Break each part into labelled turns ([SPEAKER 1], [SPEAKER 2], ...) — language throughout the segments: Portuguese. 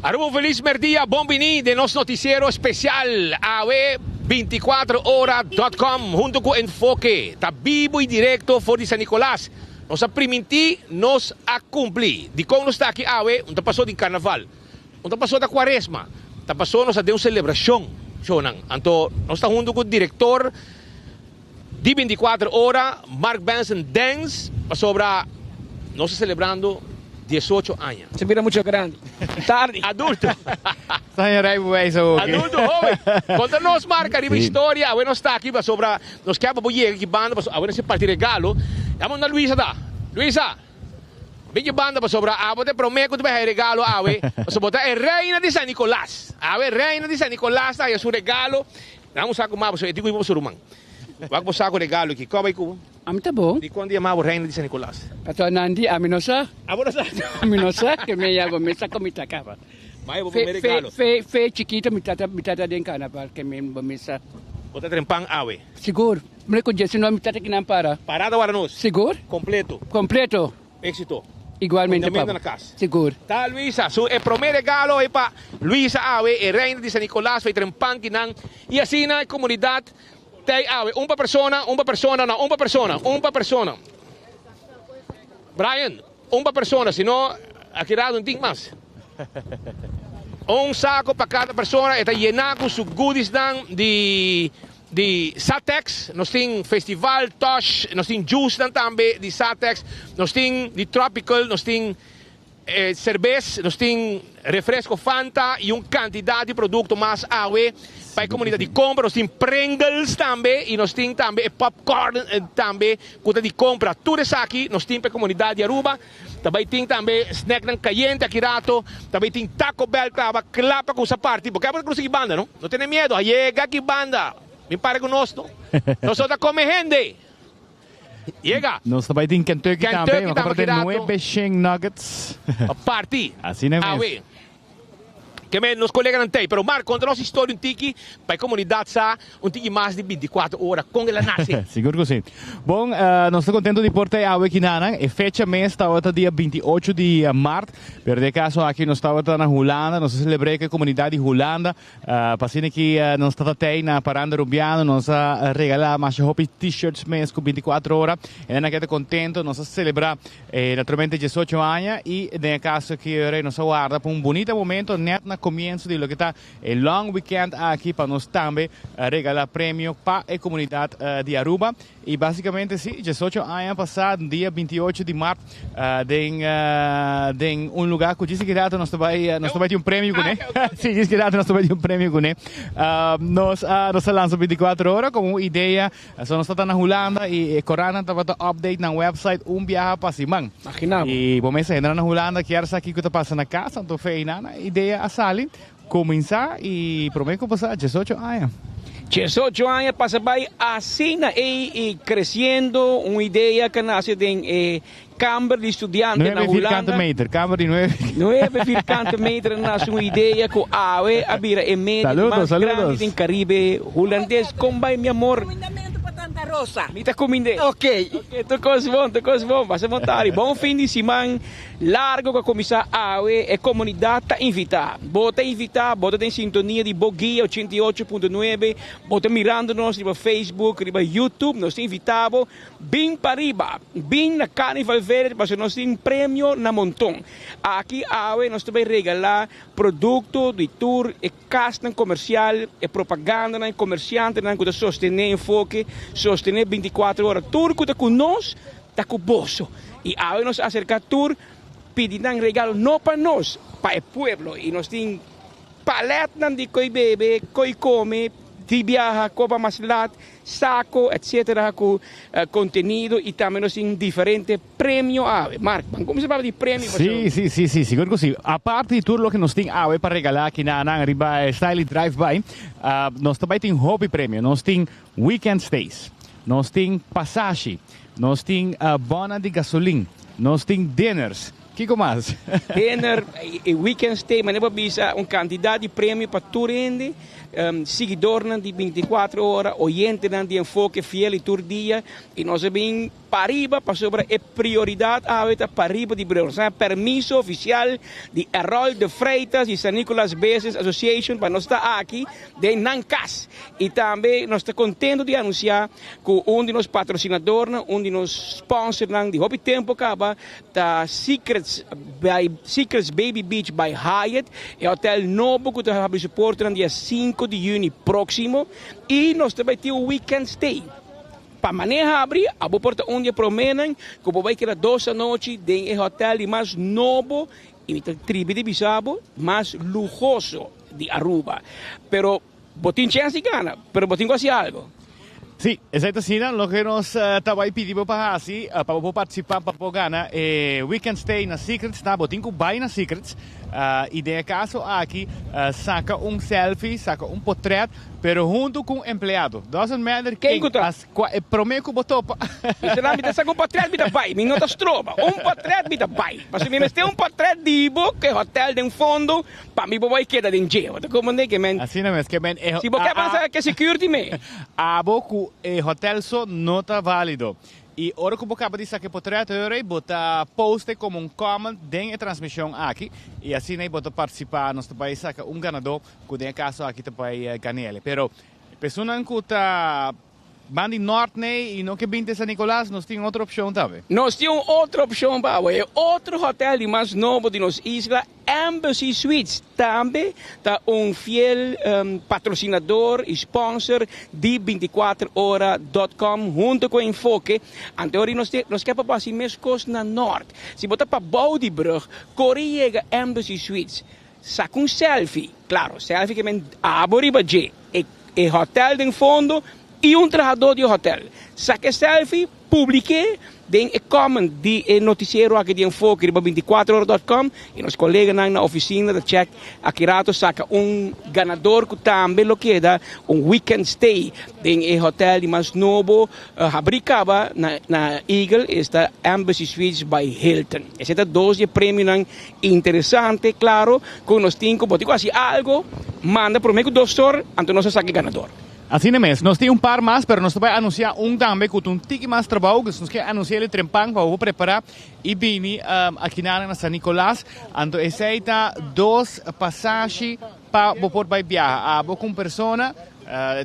[SPEAKER 1] Arubo feliz merdia, bom-vindo de nosso noticiero especial AW24hora.com junto com Enfoque. Está vivo e direto for de San Nicolás. Nos primiti, nos a cumprir. De como está aqui AW, não passou de carnaval, não passou da quaresma, não passou nos a de uma celebração. Então, nós estamos junto com o diretor de 24 horas, Mark Benson Dance, sobre nós celebrando 18 anos.
[SPEAKER 2] Se mira muito grande. Tarde.
[SPEAKER 1] Adulto.
[SPEAKER 2] Adulto,
[SPEAKER 1] jovem. Conta-nos, Mark, a história. Agora nós está aqui sobre nós queremos boiar aqui banda, agora se partir regalo. Vamos na Luisa da. Luisa. Vem banda sobre a te prometo que vai regalo a sobre a reina de San Nicolás. A reina de San Nicolás está aí seu regalo. Vamos a comer, eu digo vamos surumang. Vamos saco regalo aqui. Qual vai com?
[SPEAKER 2] Ami tá bom.
[SPEAKER 1] De quando chamava reina de San Nicolás?
[SPEAKER 2] Pato Nandi, aminosa. Aminosa, que me yago me saco me tacava.
[SPEAKER 1] Mas eu vou comer regalo.
[SPEAKER 2] Fe chiquita me tata den carnaval que me bomisa.
[SPEAKER 1] Bota trempang awe.
[SPEAKER 2] Seguro. Me conhece não me tata que não para.
[SPEAKER 1] Parada para nós.
[SPEAKER 2] Seguro?
[SPEAKER 1] Completo.
[SPEAKER 2] Completo.
[SPEAKER 1] Éxito.
[SPEAKER 2] Igualmente
[SPEAKER 1] na casa.
[SPEAKER 2] Seguro.
[SPEAKER 1] Tá, Luisa. So, o primeiro regalo é para Luisa Awe, reina de San Nicolás, foi trempang kinang. E assim na comunidade tem Awe, uma persona. Brian, uma persona, senão aqui não tem mais. Saco para cada persona, está llenado com goodies de Satex, nós temos festival Tosh, nós temos juice também de Satex, nós temos de Tropical, nós temos cerveja, nós temos refresco Fanta e uma quantidade de produto mais AWE para a comunidade de compra, nós temos Pringles também e nós temos também popcorn também, conta de compra, tudo isso aqui nós temos para a comunidade de Aruba. Também tem também snack ng caliente aqui rato, também tem Taco Bell, clapa com essa parte, porque é para conseguir banda, não? Não tem medo, chega aqui banda. Me pare conosco. Nós estamos comendo gente. Chega.
[SPEAKER 3] Nós também temos Kentucky também. Vamos comprar 9 Sheng Nuggets.
[SPEAKER 1] A party.
[SPEAKER 3] Assim é mesmo.
[SPEAKER 1] Que nos colegas não têm, mas Marco, conta nossa história um tiki para a comunidade um tiki mais de 24 horas com ela nasce.
[SPEAKER 3] Seguro que sim. Bom, nós estamos contentos de portar a aqui na e fecha mês está até dia 28 de março. Per de caso aqui nós estamos na Holanda, nós celebramos a comunidade de Holanda. Passando que nós estamos até na Paranda Rubiano, nós regalamos mais hopi t-shirts mês com 24 horas. E nós estamos contentos, nós celebramos naturalmente 18 anos e de caso que nós guarda para bonito momento net na comienzo de lo que está el long weekend aquí para nos también regalar premio para la comunidad de Aruba y básicamente sí, 18 años pasado, día 28 de marzo en un lugar que dice que nos tomamos un premio con él. Sí, dice que nos tomamos un premio con él. Nos lanzamos 24 horas como una idea, nos está en Holanda y Corana estaba update en el website un viaje para Simán.
[SPEAKER 2] Imaginamos.
[SPEAKER 3] Y vamos a entrar en Holanda, que ahora aquí que está pasando en casa, entonces fue una idea a salir, comenzar y prometo pasar 18 años.
[SPEAKER 2] 18 anos passa vai assim e crescendo uma ideia que nasce de Câmara de Estudiantes na Holanda.
[SPEAKER 3] 9 meter, Câmara de
[SPEAKER 2] 9 metros nasce uma ideia que a AWE abira é médio mais grande do Caribe holandês. Como vai, meu amor?
[SPEAKER 4] Rosa.
[SPEAKER 2] Me está comendo.
[SPEAKER 4] Ok.
[SPEAKER 2] Tô quase bom. Vai se vontade. Bom fim de semana. Largo com a comissão AWE e comunidade está invitada. Bota em sintonia de Boguia 88.9. Bota mirando-nos no Facebook, no YouTube. Nós invitamos. Bem para riba. Bem na Carnival Verde, mas nós temos prêmio na montão. Aqui a AWE nós também regalar produto de tour e casta comercial e propaganda na comerciante na que sostener enfoque. Sostener 24 horas. Tour que está conosco, está com o bolso. E a nos acercar tour, pedindo regalo não para nós, para o pueblo. E nós temos paleta de coi bebe, coi come, de viaja, copa maslat, saco, etc. com conteúdo e também nós temos diferentes prêmios. Marco, como se fala de prêmio?
[SPEAKER 3] Sí, seguro que sí. Aparte de tudo o que nós temos para regalar aqui na Riba Style Drive-By, nós também temos hobby prêmio, nós temos weekend stays, nós temos passagem, nós temos bona de gasolina, nós temos dinners. Kiko mais?
[SPEAKER 2] Dinner e weekend stay, mas não bisa uma quantidade de prêmio para todo mundo. Seguidor de 24 horas, oyente de enfoque fiel e todo dia. E nós bem para arriba, para sobre a prioridade ahorita para arriba de Brasil. Permiso oficial de Harold de Freitas e San Nicolas Business Association para nós estar aqui de Nancas. E também nós estamos contentes de anunciar que de nossos patrocinadores, de nossos sponsors, de Hobby Tempo acaba, da Secrets Baby Beach by Hyatt, é hotel novo que está a suporte no dia 5 de junho próximo. E nós também temos o Weekend Stay. Para manejar abrir, a porta onde promenem, que vai quedar 2 noites em hotel mais novo, e tribo de Bissau, mais lujoso de Aruba. Pero, botín chance y gana, pero botín quase algo.
[SPEAKER 3] Sí, exacto, sí, lo que nos estaba pidiendo para así, para poder participar, para poder ganar, Weekend Stay na Secrets, na botinco vai na Secrets, e de caso aqui, saca selfie, saca portrait, pero junto com empleado. Doesn't matter quem, prometo botou.
[SPEAKER 2] Você não me saca portrait, me vai, me não trova, portrait, me vai. Mas se me tem portrait dibo, que hotel de fundo, para mim vai quedar em jail. Como é que men?
[SPEAKER 3] Assim não é que men.
[SPEAKER 2] Se você pensa que security me.
[SPEAKER 3] Aboku hotel só não está válido. E ora que eu acabo de sacar portrait, eu botar post como comment dentro da transmissão aqui. E assim eu vou participar, nós também sacar ganador, que tem caso aqui também ganhar ele. Pero, pessoa que está Bandi Norte e não que binte San Nicolás, nós temos outra opção também.
[SPEAKER 2] Nós temos outra opção, é outro hotel mais novo de nossa isla, Embassy Suites. Também está fiel patrocinador e sponsor de 24horas.com, junto com o Enfoque. Anterior, nós queremos fazer mais coisas na Norte. Se botar para Boudebrug, correga Embassy Suites. Saca selfie, claro, selfie que me abre e hotel de fundo, e trabalhador de hotel. Saque selfie, publique, den comment de noticiero aqui de Enfoque, de 24horas.com, e nos colegas na oficina de check, aqui rato saca ganador que também lo queda, weekend stay, em hotel mais novo, fabricava na Eagle, esta Embassy Suites by Hilton. Esse é dois prêmios interessantes, claro, que nós temos, botico assim, algo, manda para o meu doutor, então nós saque ganador.
[SPEAKER 3] Assim mesmo, nós temos par mais, mas nós vamos anunciar também com tique mais trabalho, que nós queremos anunciar o trempang para preparar e vir aqui na San Nicolás. Então, esse aí está 2 passagens para poder viajar. Com pessoa,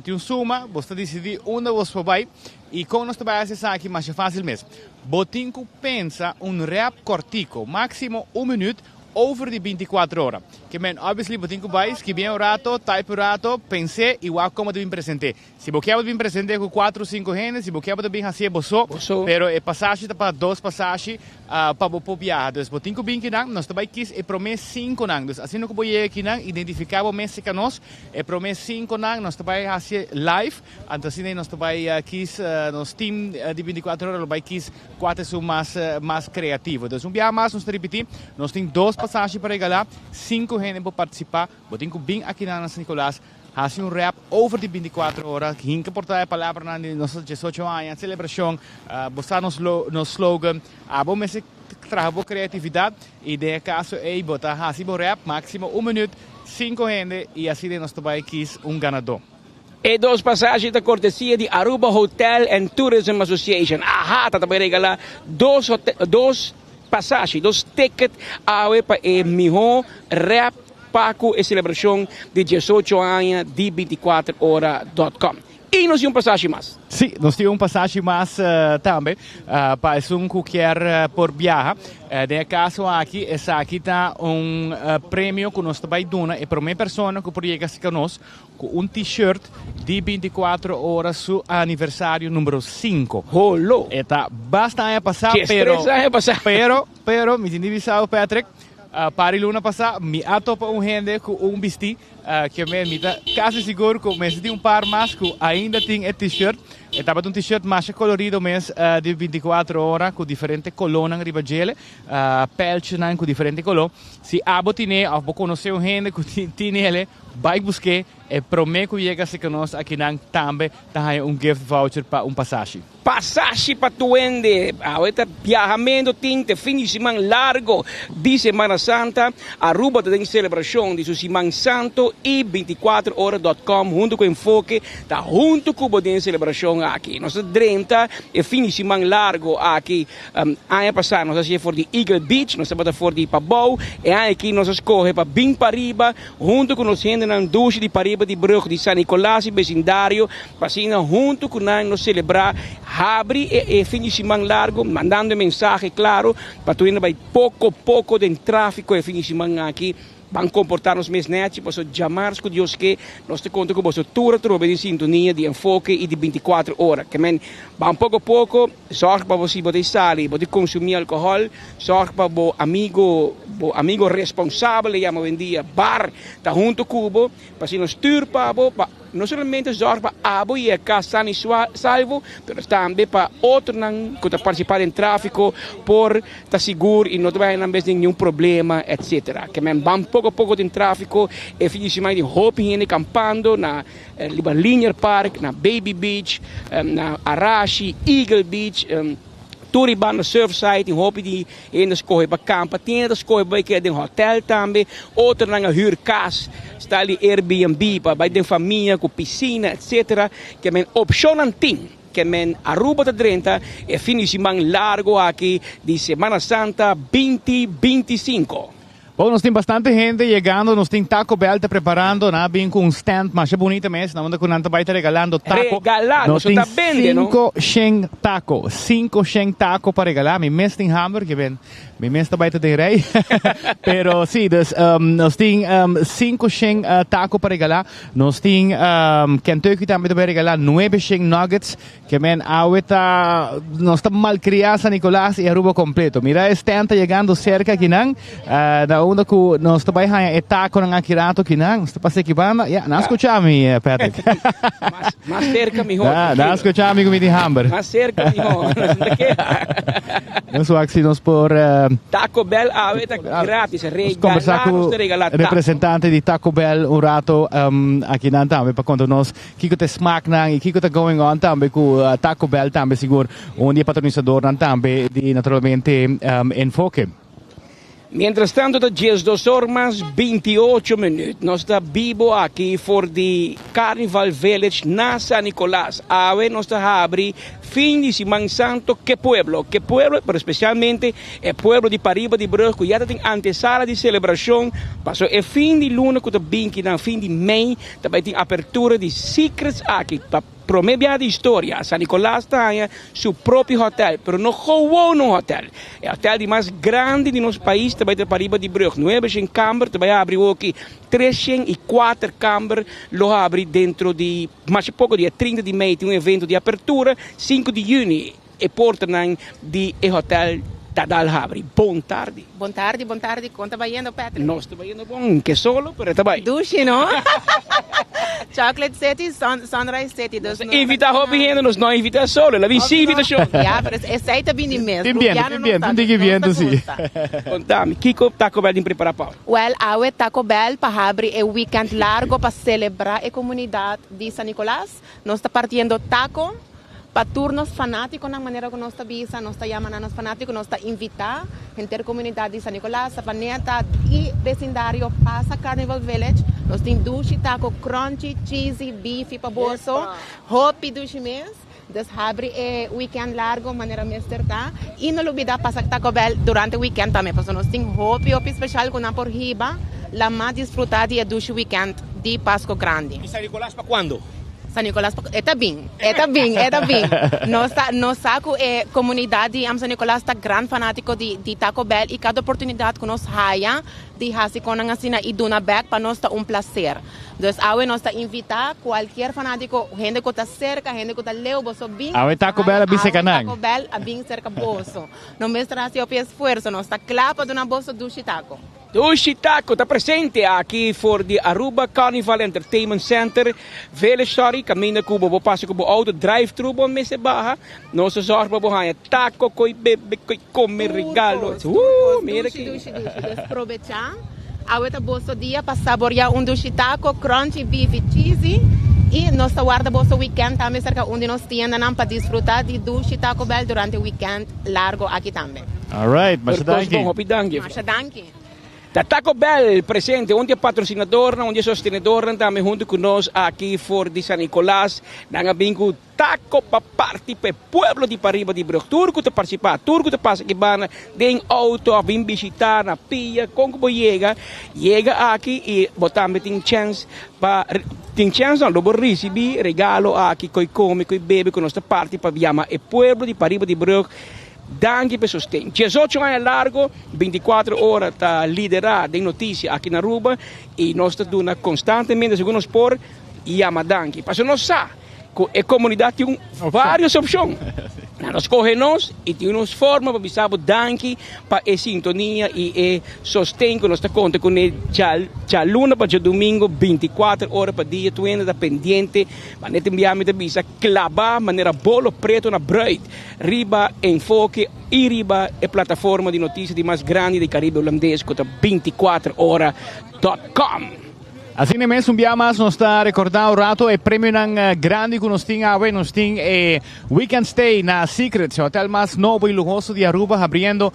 [SPEAKER 3] tem suma, você decide onde você vai e como nós vamos acessar aqui mais fácil mesmo. Botinco pensa rap cortico, máximo 1 minuto, over de 24 horas. Que men, obviously, botinco vais, que bem o rato, type o rato, pensei, igual como te presente. Se você quer me presente com 4 ou 5 gente, se você quer me fazer boço, pero a passagem está para 2 passagens para o viajar. Então, botinco bem que não, nós também quis e promet 5 não. Então, assim que eu vou aqui não, identificar o mexicanos, e promet 5 não, nós também fazer live. Então, assim nós também quis, nosso team de 24 horas, vai quis 4 são mais criativos. Então, viajar mais, nós repetir, nós temos 2 passagens para regalar, 5 gente para participar. Botinco bem aqui na San Nicolás. Hace rap over de 24 horas. Hinca portar a palavra na nossa 18 anos, celebração, botar nos slogan, abo me se trabalho criatividade e de caso é botar hace rap máximo 1 minuto, 5 gente e assim nós também quis ganador.
[SPEAKER 2] E 2 passagens da cortesia de Aruba Hotel and Tourism Association. Tá também regalar 2 passagens, 2 tickets para o melhor rap Paco e celebração de 18 anos de 24horas.com. E nós temos passagem mais.
[SPEAKER 3] Sim, nós temos passagem mais também para um que quer por viajar. De caso aqui, essa aqui está prêmio que nós também damos e para uma pessoa que pode chegar conosco com t-shirt de 24 horas su aniversário número 5.
[SPEAKER 2] Holo!
[SPEAKER 3] Está bastante a passar, pero me tinha avisado, Patrick, para luna passar, me atopa gente com vestido que me está quase seguro que me tem par mais que ainda tem t-shirt. Estava um t-shirt mais colorido mês de 24 horas com diferentes colores na ribagele, pelch com diferentes colores. Se abo tiene, ou conhecer gente que tem ele, vai buscar e prometo que chega se nós aqui não também tem gift voucher para passagem.
[SPEAKER 2] Passagem para Tuende, ahorita viajamento tinte fim de semana largo de Semana Santa, Aruba tem celebração de su Semana Santo e 24horas.com junto com Enfoque, tá junto com a celebração aqui. Nós 30 e fim de semana largo aqui, ano passado nós achamos for de Eagle Beach, nós estamos for de Pabou, e aqui nós escorre para Bim Pariba, junto com nós gente na duche de Pariba de Brug de San Nicolás e vecindário, passando junto com nós celebrar abre e fim de semana largo, mandando mensagem, claro, para tu ir pouco de tráfego e fim de semana aqui, vão comportar-nos mais net, posso chamar com Deus que nós te conto com você toda tropa de sintonia, de enfoque e de 24 horas, que men, vão pouco, sorte para você poder sair, poder consumir álcool, sorte para o amigo responsável, chama hoje em dia, bar, tá junto com o para se nos turpa, não somente sorte para abo e a casa e salvo, mas também para outros que participar em tráfico, por estar seguro e não vai ter nenhum problema, etc. Que men, vão pouco de tráfico, e fim de semana de hopping e campando na Linear Park, na Baby Beach, na Arashi, Eagle Beach, Turibana Surfside, em hoop die ainda escorre para campo, tem ainda escorre para que é de hotel também, outro na huurkas, está ali Airbnb para vai ter família com piscina, etc. Que men opção não tem. Que men Aruba de 30 e fim de semana largo aqui de Semana Santa 2025.
[SPEAKER 3] Bom, nós temos bastante gente chegando, nós temos Taco Bell tá preparando, né? Bem com um stand, mas é bonito mesmo, nós estamos vai regalando taco.
[SPEAKER 2] Regalando,
[SPEAKER 3] nós temos
[SPEAKER 2] tá vendendo,
[SPEAKER 3] 5 Shen taco para regalar, mi mes tem hamburger, que bem, mi mes também tem rei, pero sim, nós temos 5 Shen taco para regalar, nós temos Kentucky também para regalar 9 Shen nuggets, que bem, ahorita nós estamos mal criados San Nicolás e Aruba completo. Mira, este stand está chegando cerca aqui, não? Una ku nós também há taco ng akirato kinang nós passa equipando yeah nós escuchami Patrick
[SPEAKER 2] mais cerca melhor
[SPEAKER 3] nós escuchami como de hamburger
[SPEAKER 2] mais cerca melhor
[SPEAKER 3] nós vamos por
[SPEAKER 2] Taco Bell aveta grátis
[SPEAKER 3] regalar representante de Taco Bell un rato aqui na também para contar nós kiko te smaak nang kiko te going on também com Taco Bell também seguro dia patrocinador nang também de naturalmente Enfoque.
[SPEAKER 2] Mientras tanto, da 2 horas 28 minutos, nós estamos vivo aqui for the Carnival Village na San Nicolás. Ahora nós estamos abrindo fim de Semana Santo, que pueblo, pero especialmente o pueblo de Pariba de Brug, que já tem antesala de celebração, passou é fim de luna, que está bem que na fim de mês, também tem apertura de Secrets aqui, promedia de história, San Nicolás tem seu próprio hotel, mas não jogou no hotel. É o hotel de mais grande de nosso país, também de Pariba de Brug. 900 câmaras, também abre aqui 304 câmaras, lo abre dentro de, mais pouco dia 30 de maio, tem evento de apertura, 5 de junho, e porta de hotel Tadal Habri. Buon tardi.
[SPEAKER 4] Buon tardi. Conta vai indo, Patrick?
[SPEAKER 2] Nós estamos indo bom, que solo, pero está bem.
[SPEAKER 4] Dushi, no? Chocolate City, Sunrise City.
[SPEAKER 2] Invita a Hobby Hendo, nós não invita solo, ela vem invitação.
[SPEAKER 4] Ja, mas essa aí tá bem mesmo.
[SPEAKER 3] Tem bem, tem que vir, sim.
[SPEAKER 2] Contame, que Taco Bell tem preparado para?
[SPEAKER 4] Well, awe Taco Bell para abrir um weekend largo para celebrar a comunidade de San Nicolás. Nós está partindo taco. Para turnos fanáticos, na maneira que nós está visa, nós está chamando nos fanáticos, nós está invitar a intercomunidade de San Nicolás, a planeta e vecindário passa Carnival Village. Nós temos dushi taco crunchy, cheesy, beef para bolso, hopi dushi mês. Des abre weekend largo, maneira mesterta. E não olvida passar Taco Bell durante o weekend também, porque nós temos hopi especial com a por riba, la mais disfrutada é dushi weekend de Pasco Grande.
[SPEAKER 1] E San Nicolás para quando?
[SPEAKER 4] San Nicolás, está bem. Nossa comunidade em San Nicolás está grande fanático de Taco Bell e cada oportunidade que nós haja de fazer com a cena e dona back para nós está prazer. Então, agora nós está invitar qualquer fanático, gente que está cerca, gente que está leu, você bem.
[SPEAKER 3] Agora Taco Bell a bem cerca não.
[SPEAKER 4] Taco Bell a bem cerca bolso. Não me estresse o esforço, nós está clapa de uma bolsa do Taco.
[SPEAKER 2] Dushi Taco está presente aqui for the Aruba Carnival Entertainment Center. Village Story, caminho com o passo com o auto drive-thru, bom mês de barra. Nosso sorte para o taco, coi bebe, coi comer regalo. Mira aqui.
[SPEAKER 4] Aproveitar Ahorita bolso dia para saborear dushi taco, crunchy, beefy, cheesy. E nós guarda bolso weekend também cerca onde nós temos para desfrutar de dushi Taco Bell durante o weekend largo aqui também.
[SPEAKER 3] Alright, mas
[SPEAKER 2] danke.
[SPEAKER 4] Masha danke.
[SPEAKER 2] Da Taco Bell presente, onde é patrocinador, onde é sostenedor, também junto conosco aqui for de San Nicolás, nanga bingo taco pa party pe pueblo de Pariba de Brug. Turco te participar, turco te passa que bana, den auto, vim visitar na pia, como chega aqui e botambe tem chance não, lobo recebi regalo aqui, coi come, coi bebe, con nostra party pa viama e pueblo de Pariba de Brug. Danke per sostegno. 18 anni largo, 24 ore a liderare le notizie aqui na Aruba e nós estamos constantemente segundo sport e ama danke. Mas não sa, a comunidade tem várias opções. Nós corremos e temos forma para avisar danke para a sintonia e sostegno que nós conta com ele já luna para domingo 24 horas para dia, tu ainda pendente, mas não enviamos a visa clavar maneira bolo preto na bread, riba enfoque e riba a plataforma de notícias de mais grande do Caribe holandês com 24horas.com.
[SPEAKER 3] Assim mesmo, um dia mais nós está recordando o rato e prêmio grande que nós temos nós temos weekend stay na Secrets, hotel mais novo e luxuoso de Aruba, abrindo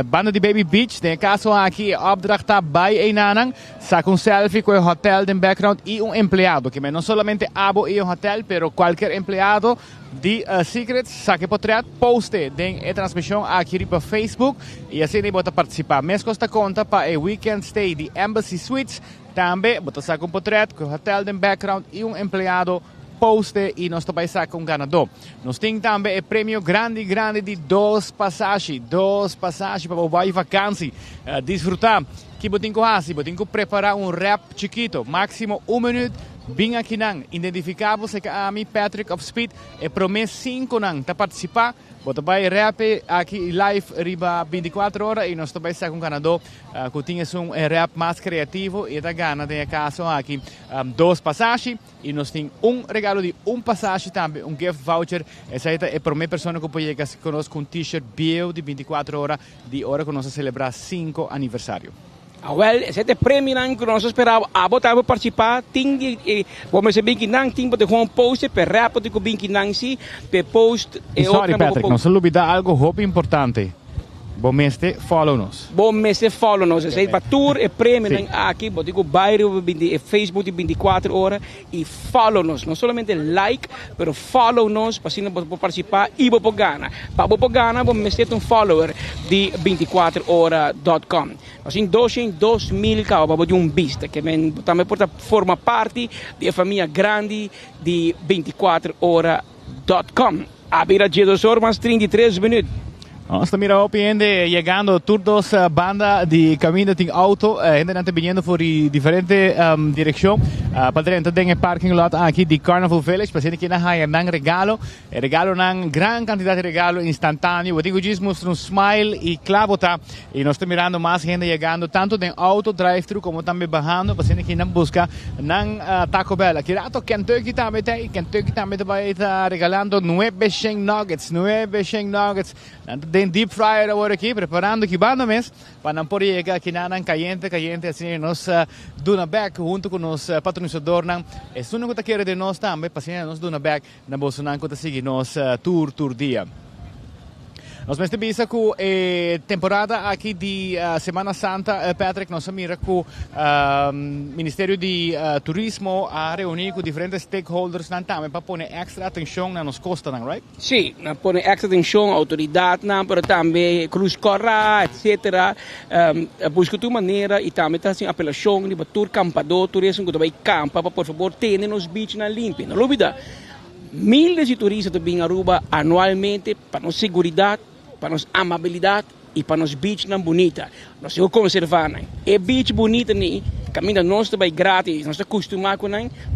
[SPEAKER 3] banda de Baby Beach. No caso aqui, opdracht by Einanang, saca selfie com o hotel de background e empleado, que não somente abo e hotel, pero qualquer empleado de Secrets, saque potreat, poste den transmissão aqui para Facebook e assim ele pode participar. Mesmo esta conta para o weekend stay de Embassy Suites, também bota saca potreat com o hotel de background e empleado poste e nós também saca ganador. Nós temos também o prêmio grande de duas passagens para o vai vacância, desfrutar. Que botem com assim, botem com preparar rap chiquito, máximo 1 minuto. Bem aqui não, identificável se que a mim Patrick of Speed e promete 5 não para participar. Bota vai rap aqui live riba 24 horas e nós também saca ganador que tinha rap mais criativo e da gana de caso aqui 2 passagens e nós temos regalo de passagem também, gift voucher. Essa é a primeira pessoa que pode chegar conosco com t-shirt bio de 24 horas de hora que nós celebrar 5 aniversário.
[SPEAKER 2] Well, esse prêmio que nós esperávamos a botar para participar, vamos saber que não tem para um post para rap de que não se para post
[SPEAKER 3] e sorry Patrick, não se olvida algo muito importante. Bom mês de follow-nos.
[SPEAKER 2] Esse é para tour e prêmio aqui, vou dizer bairro e Facebook de 24 horas e follow-nos. Não somente like, mas follow-nos para assim participar e para ganhar. Para ganhar, vamos ter follower de 24horas.com. Assim, 200.000 para de vista, que também pode formar parte da família grande de 24horas.com. A beira de 2 horas, 33 minutos.
[SPEAKER 3] Nós estamos chegando todos banda de caminho de auto, ainda vindo por diferente direção. Para dentro tem parking lot aqui de Carnival Village, para que não há regalo não grande quantidade de regalo instantâneo. Eu digo disso mostra smile e clavota e nós estamos mirando mais gente chegando tanto de auto drive-thru como também bajando, para que não busca não Taco Bell. Aqui rato Kentucky também vai estar regalando 9 Sheng Nuggets. Den deep fryer agora aqui, preparando aqui banda mesmo, para não poder chegar aqui na caliente, assim, nós duna back junto com nos patrocinador, é só não que quer de nós também, para assim, nós duna back na bolsa não que seguir nós tour dia. Nós mesmo visa com a temporada aqui de Semana Santa, Patrick, nós mira com o Ministério de Turismo a reunir com diferentes stakeholders também para pôr extra atenção na nos costas, right?
[SPEAKER 2] Sim, pôr extra atenção, autoridade, mas também Cruz Corra, etc. Busca de maneira e também assim apelação de batur campador, turismo que também campa para por favor ter nos beach na limpa, não olvida. Milhares de turistas também em Aruba anualmente para nossa segurança, para nossa amabilidade e para nossa beach não bonita. Nós temos que conservar. É beach bonita, caminho nós também grátis, nós estamos acostumados com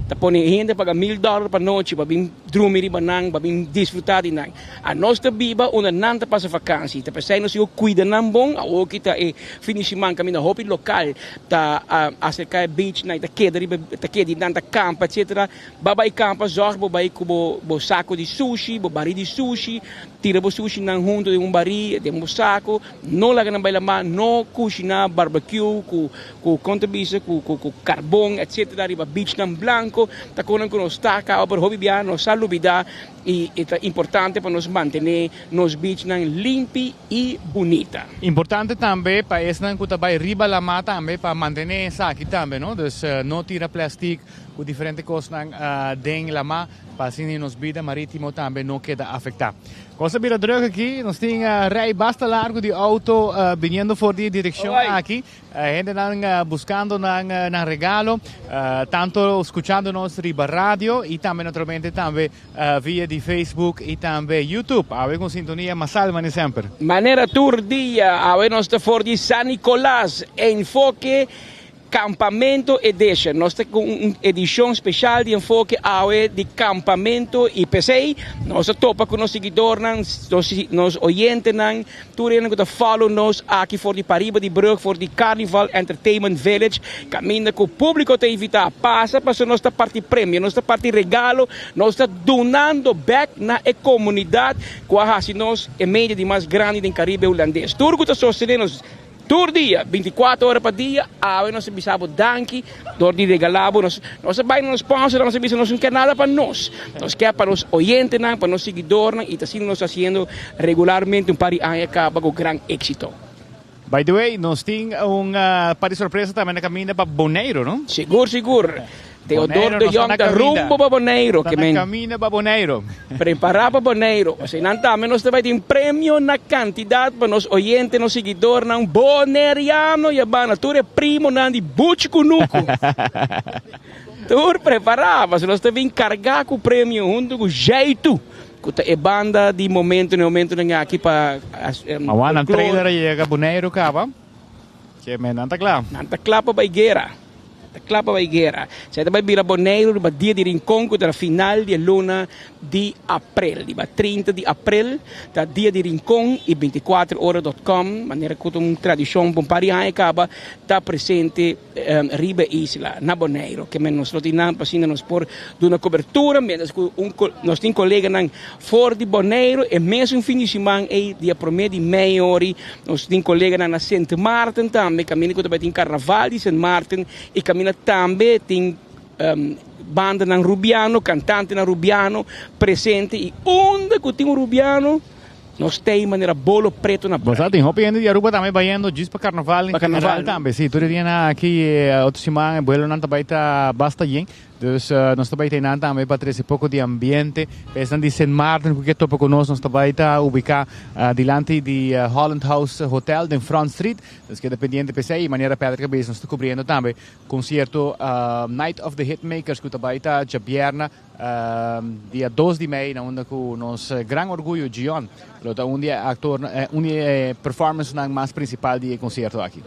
[SPEAKER 2] tá põe gente paga $1,000 para noite, para vir drumiri banang, babing disfrutar nang. A nós ta biba una nanta passa vakansie. Ta pensei nós eu cuida nan bom, a o kita e finishimang kami na hopi lokal ta acerca beach na ta kedi nanta campa etc. Babai campa zorg babai kubo bo saco de sushi, bo bari de sushi, tira bo sushi nang junto de bari, de um saco, no laga na bailama, no kushina barbecue ku contabisa ku carbon etc. riba beach nan blanco, ta konan ko nos taka aber hobi bia no salubida e é importante para nos manter nos beach nan limpi e bonita.
[SPEAKER 3] Importante também para esse não que vai riba la mata também para manter essa aqui também, não? Então não tira plástico com diferentes coisas dentro la ma para assim nos vida marítimo também não queda afetado. Cosa bira druk aqui, nós temos rij basta largo de auto vindo por die direção aqui, gente buscando na regalo, tanto escuchando-nos riba radio e também naturalmente também via de Facebook e também YouTube. Ave com sintonia Masal mane sempre.
[SPEAKER 2] Maneira tour dia, ave nós está for de San Nicolás, enfoque Campamento Edition. Nós temos uma edição especial de enfoque de campamento e pensei, nós topa com os seguidores, nos oyentes, tudo que follow nos aqui for de Pariba de Brug, for de Carnival Entertainment Village, caminho com o público te invitar, passa para nossa parte prêmio, nossa parte regalo, nós está donando back na comunidade, com a nós é média de mais grande do Caribe holandês. Tudo que está sucedendo Tour dia, 24 horas por dia, nós bisabo danki, door die regalabo, nós vai nos sponsor, nós bisa não quer nada para nós. Nós quer para os oyentes, para os seguidores, e assim nós fazendo regularmente par de anos acaba com grande êxito.
[SPEAKER 3] By the way, nós temos para surpresa também na caminho para Bonaire, não?
[SPEAKER 2] Seguro. Teodoro de Jong da rumbo para Bonaire.
[SPEAKER 3] Que men caminho para Bonaire.
[SPEAKER 2] Preparar para Bonaire. Assim, não também nós vai ter um prêmio na quantidade para nos oyentes, nos seguidores, não boneriano e abana. Tu é primo não de buchi kunuku. Tu preparava, nós devemos encargar com o prêmio junto com o jeito. É banda de momento aqui para
[SPEAKER 3] awan trailer chega Bonaire cava. Que men nanta claro.
[SPEAKER 2] Nanta claro para Baiguera. Clapa Baiguera. Saya vai virar Bonaire no dia de Rincon da final de luna de abril. Di ba 30 de abril, da dia de Rincon e 24horas.com, maneira que uma tradição para parian acaba está presente riba isla na Bonaire, que nós rotinamos para nos por uma cobertura, nós temos colega nan for de Bonaire e mesmo fim de semana e dia promedio meia hora, nós temos colega na Saint Martin também, caminho que tem Carnaval de Saint Martin e caminho também tem banda ng Rubiano, cantante ng Rubiano presente e onde que tem Rubiano nós temos maneira bolo preto na praia.
[SPEAKER 3] Você tem roupa ainda de Aruba também baiando diz para Carnaval em Carnaval também. Sim, tudo dia aqui outra semana buelo não também tá basta bem. Dus nós também temos também para trazer pouco de ambiente. Pensando de Saint Martin, porque topa conosco, nós também está ubicado delante de Holland House Hotel em Front Street. Dus que dependente pensei e maneira pedra cabeça nós está cobrindo também concerto Night of the Hitmakers que também está de Bierna dia 2 de maio, onde com nosso grande orgulho Gion, um dia actor, performance mais principal do concerto aqui.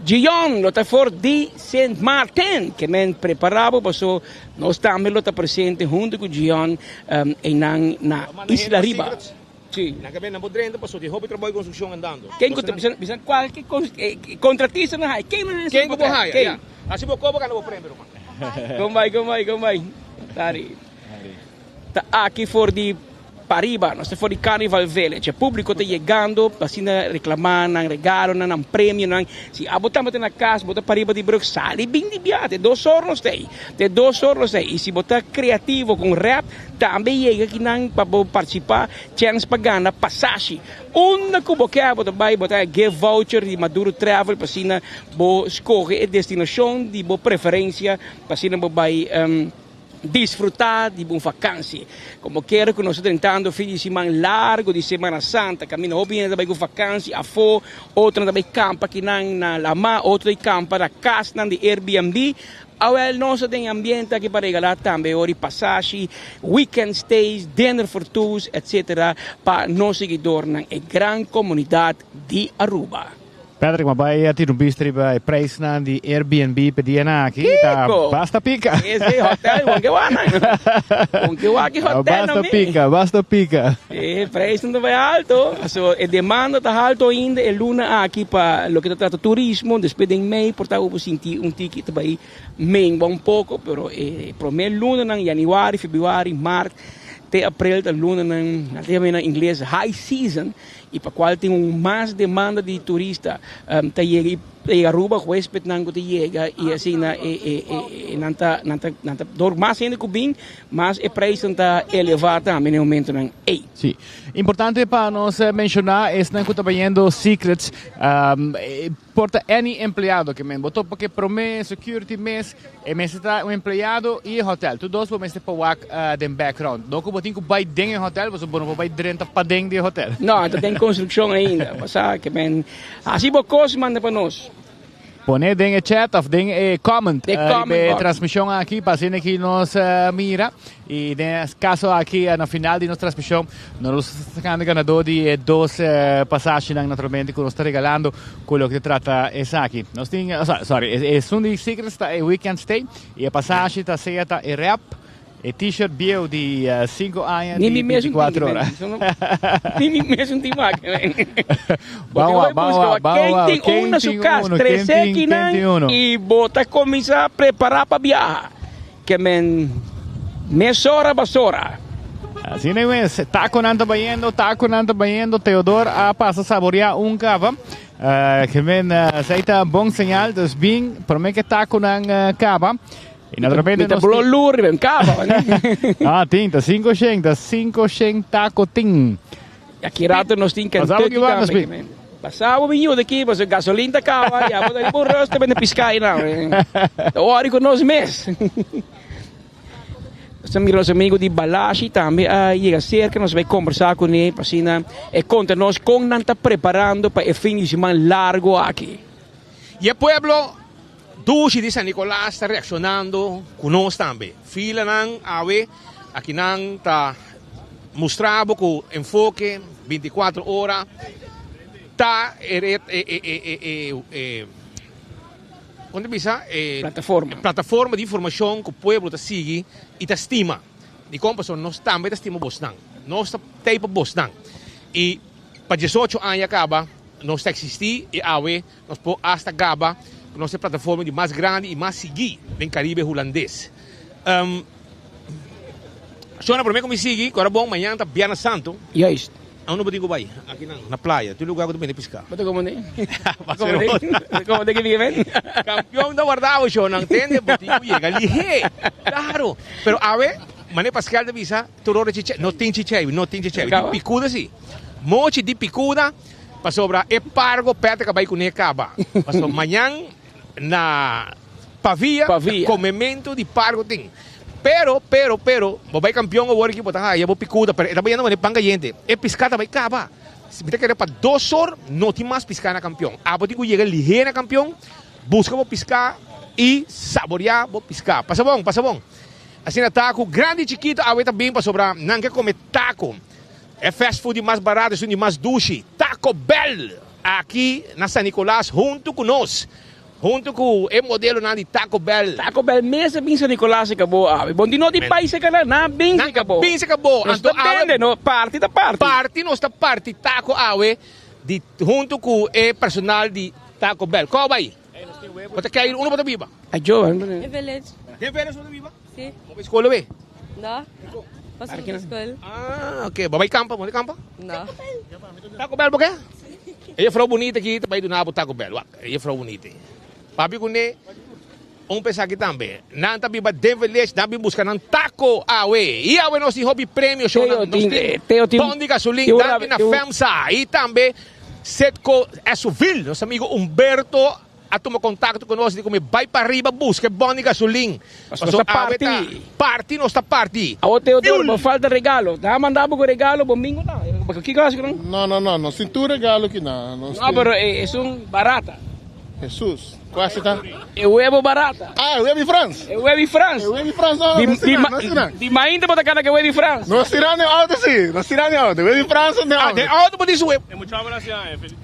[SPEAKER 2] Gion, lo está for de Saint Martin, que men preparado, paso nós também lo está presente junto com Gion na Isla Riba.
[SPEAKER 1] Sim, na cabeça não podendo, passou de roupa e trabalho de construção andando.
[SPEAKER 2] Quem bisa qualquer contratista na hai, quem
[SPEAKER 1] go hai? Quem? Assim vou cobrar no prêmio, mano.
[SPEAKER 2] Gomai. Tari. Tá aqui for de Pariba, nós for de Carnival Village. O público está chegando, assim reclamando, regalo, um prêmio, se botamos na casa, botar Pariba de Brug, sai bem de biate, 2 horas tem. E se botar criativo com rap, também chega aqui para participar, chance para ganhar passagem. Onde que você vai botar gift voucher de Maduro Travel, para assim escolher a destinação de boa preferência, para assim vai desfrutar de uma vacância. Como quero que nós estamos tentando fim de semana largo de Semana Santa, caminho bem também com vacância, a fo, outra também campa aqui na Lama, outra campa na casa de Airbnb. Awel nós tem ambiente aqui para regalar também hora passagem, weekend stays, dinner for tours, etc. para nós seguidores na grande comunidade de Aruba.
[SPEAKER 3] Patrick, maar bij het hier bistri bij prijs na die Airbnb per die na aqui, tá basta pica.
[SPEAKER 2] Esse hotel,
[SPEAKER 3] Basta pica.
[SPEAKER 2] Preço não vai alto. So, a demanda está alto ainda. É luna aqui para lo que se trata turismo. Depois de Mei, portanto, vou sentir ticket vai menguar pouco, pero primeiro luna ng January, February, March, até abril, a luna ng, em inglês, high season, e para qual tem mais demanda de turista, chega Aruba, o huésped não chega, e assim, door mais ainda que bem, mas o preço está elevado também no momento.
[SPEAKER 3] Sim. Importante para nós mencionar é que está vendo secrets porta any empleado que me botou porque pro mês security mês e mês está empleado e hotel tu dois vamos ter para den background não como tenho vai dentro do hotel você bom vai dentro para dentro do hotel
[SPEAKER 2] não então tem construção ainda passa que men assim bocos manda para nós
[SPEAKER 3] Poner den chat of den comment transmissão aqui para cima que nos mira e nesse caso aqui no final de nossa transmissão nós estamos ganhador de 2 passagens naturalmente que nós está regalando com o que trata essa aqui nós tem sorry é um secret é weekend stay e a passagem está certa é rap e t-shirt bio de 5 anos de 24 horas.
[SPEAKER 2] Nem mesmo tem máquina.
[SPEAKER 3] Vamos.
[SPEAKER 2] Quem tem na sua casa, 13 e bota começar a preparar para viajar. Que mês hora, basura.
[SPEAKER 3] Assim não é, taco nanta banhando, Teodoro passa a saborear cava. Que aceita bom sinal, dos bem, por mim que taco na cava. E naturalmente
[SPEAKER 2] nós temos lure, vem cava,
[SPEAKER 3] tinta 500 taco tin.
[SPEAKER 2] E aqui rato nós temos Kentucky também. Passava o vinho daqui, mas a gasolina cava, e a botar por rosto também piscar não. Ori com nós mesmos. Nós temos os amigos de Balashi também, chega cerca, nós vamos conversar com ele, para assim, e conta-nos como não está preparando para o fim de semana largo aqui.
[SPEAKER 1] E o pueblo Dushi de San Nicolás está reaccionando conosco também. Fila nang awe, aqui nang tá mostrando com enfoque 24 horas. Tá onde bisa plataforma de informação que o povo está seguindo e está estima. De como nós também está estima Boston. Nós está tempo Boston. E para 18 anos acaba, nós está existir e awe, nós po hasta acaba nossa plataforma de mais grande e mais seguida no Caribe holandês. Sona para mim como sigue, agora bom, amanhã está Biana Santo.
[SPEAKER 2] E é isso.
[SPEAKER 1] Aonde você vai? Aqui na praia. Tem lugar que você pescar.
[SPEAKER 2] Mas como é? Como é que vive?
[SPEAKER 1] Campeão da guardava, Sona, entende? Chega ali, claro. Pero a ver, mané Pascal da visa, torore chiche, não tem chiche, de picuda sim. Mochi de picuda, para sobrar é pargo, perto que vai com caba. Passou amanhã na pavia, comemento de pargo tem. Pero, vai campeão agora que botar, já vou picuda, pero também não é pangayente. É piscada vai caba. Se você quer para 2 horas, não tem mais piscar na campeão. A botar que chega ligeiro na campeão, busca vou piscar e saborear vou piscar. Passa bom. Assim na taco, grande e chiquito, a vai também para sobrar, não quer comer taco. É fast food mais barato, é mais duche. Taco Bell, aqui na San Nicolás, junto conosco. Junto com o modelo de Taco Bell.
[SPEAKER 2] Taco Bell mesmo bem San Nicolás acabou. Bom, de não de país que não bem acabou.
[SPEAKER 1] Bem acabou.
[SPEAKER 2] Nós depende, no parte da parte.
[SPEAKER 1] Nossa parte Taco Awe de junto com o personal de Taco Bell. Qual vai? Você quer ir para viva?
[SPEAKER 2] A Joe,
[SPEAKER 5] é village.
[SPEAKER 1] Tem village para viva?
[SPEAKER 5] Sim.
[SPEAKER 1] Vamos escola ver?
[SPEAKER 5] Não. Posso ir para escola?
[SPEAKER 1] Ok. Vai campa?
[SPEAKER 5] Não.
[SPEAKER 1] Taco Bell por quê? Ela é bonita aqui, vai do nabo Taco Bell. Ela é bonita. Papi kune pensar aqui também. Não tá biba Village, não busca não taco awe. E awe nós tem hobby prêmio show nós tem pão de gasolina também na FEMSA e também Setco Esuvil, nosso amigo Humberto a tomar contato conosco e como vai para arriba busca pão de gasolina.
[SPEAKER 2] Nossa party.
[SPEAKER 1] Nossa party.
[SPEAKER 2] A Teodoro, falta regalo. Dá mandar com regalo domingo não. Porque que gasto não?
[SPEAKER 6] Não, sinto regalo que não.
[SPEAKER 2] Não, mas é barata.
[SPEAKER 6] Jesus. Quase tá?
[SPEAKER 2] É huevo barata.
[SPEAKER 6] O huevo France.
[SPEAKER 2] É huevo France.
[SPEAKER 6] É huevo France, não.
[SPEAKER 2] De mainda para cá que é huevo France.
[SPEAKER 6] Nós tiramos o auto, sim. Nós tiramos o auto. Huevo France, não.
[SPEAKER 1] De auto por isso huevo.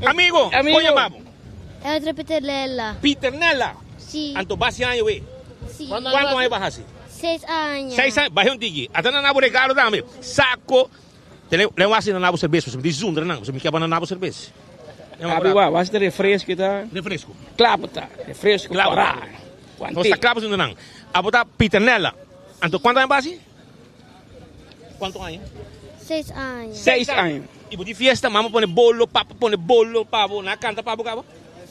[SPEAKER 1] Amigo, como chamamos?
[SPEAKER 7] È otra Peterlela.
[SPEAKER 1] Piternella.
[SPEAKER 7] Sì.
[SPEAKER 1] Anto basi año we.
[SPEAKER 7] Sì.
[SPEAKER 1] Quanto años basi?
[SPEAKER 7] 6 años.
[SPEAKER 1] 6 años. Bahi un tigi. Ata na nabo regalo dame. Saco. Le wasi na nabo cerveja. Você me diz zundra não. Você me quer na nabo cerveja.
[SPEAKER 2] Abi wa, basta refresco tá.
[SPEAKER 1] Refresco.
[SPEAKER 2] Claro, tá. Refresco.
[SPEAKER 1] Claro. Não está claro zundra não. Abota piternella. Anto quanto años basi? Quanto años?
[SPEAKER 7] 6 años.
[SPEAKER 2] 6 anos.
[SPEAKER 1] E de fiesta, mamãe põe bolo, papa põe bolo, pavo, na canta pavo, cabo.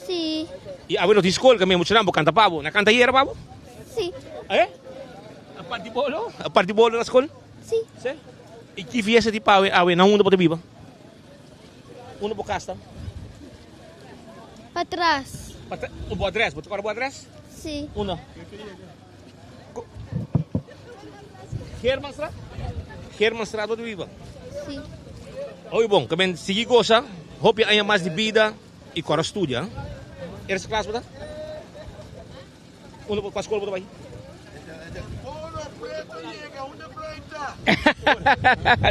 [SPEAKER 7] Sì.
[SPEAKER 1] E a ver, escola que mesmo tiramos canta pavo, na canta hiera pavo.
[SPEAKER 7] Sì.
[SPEAKER 1] A parte bolo? A parte bolo na escola?
[SPEAKER 7] Sì.
[SPEAKER 1] Sim. E que fiesta de pavo, a ver, na onda pode viva? Uno por casta?
[SPEAKER 7] Para atrás.
[SPEAKER 1] Um boa dress, botar para boa dress?
[SPEAKER 7] Sì.
[SPEAKER 1] Uno. Hermanstraat? Hermanstraat pode viva?
[SPEAKER 7] Sì.
[SPEAKER 1] Oi, bom, que bem, seguir goza, hope ainda mais de vida e para estudar. Eres classe, botar? Uno para a escola, botar vai?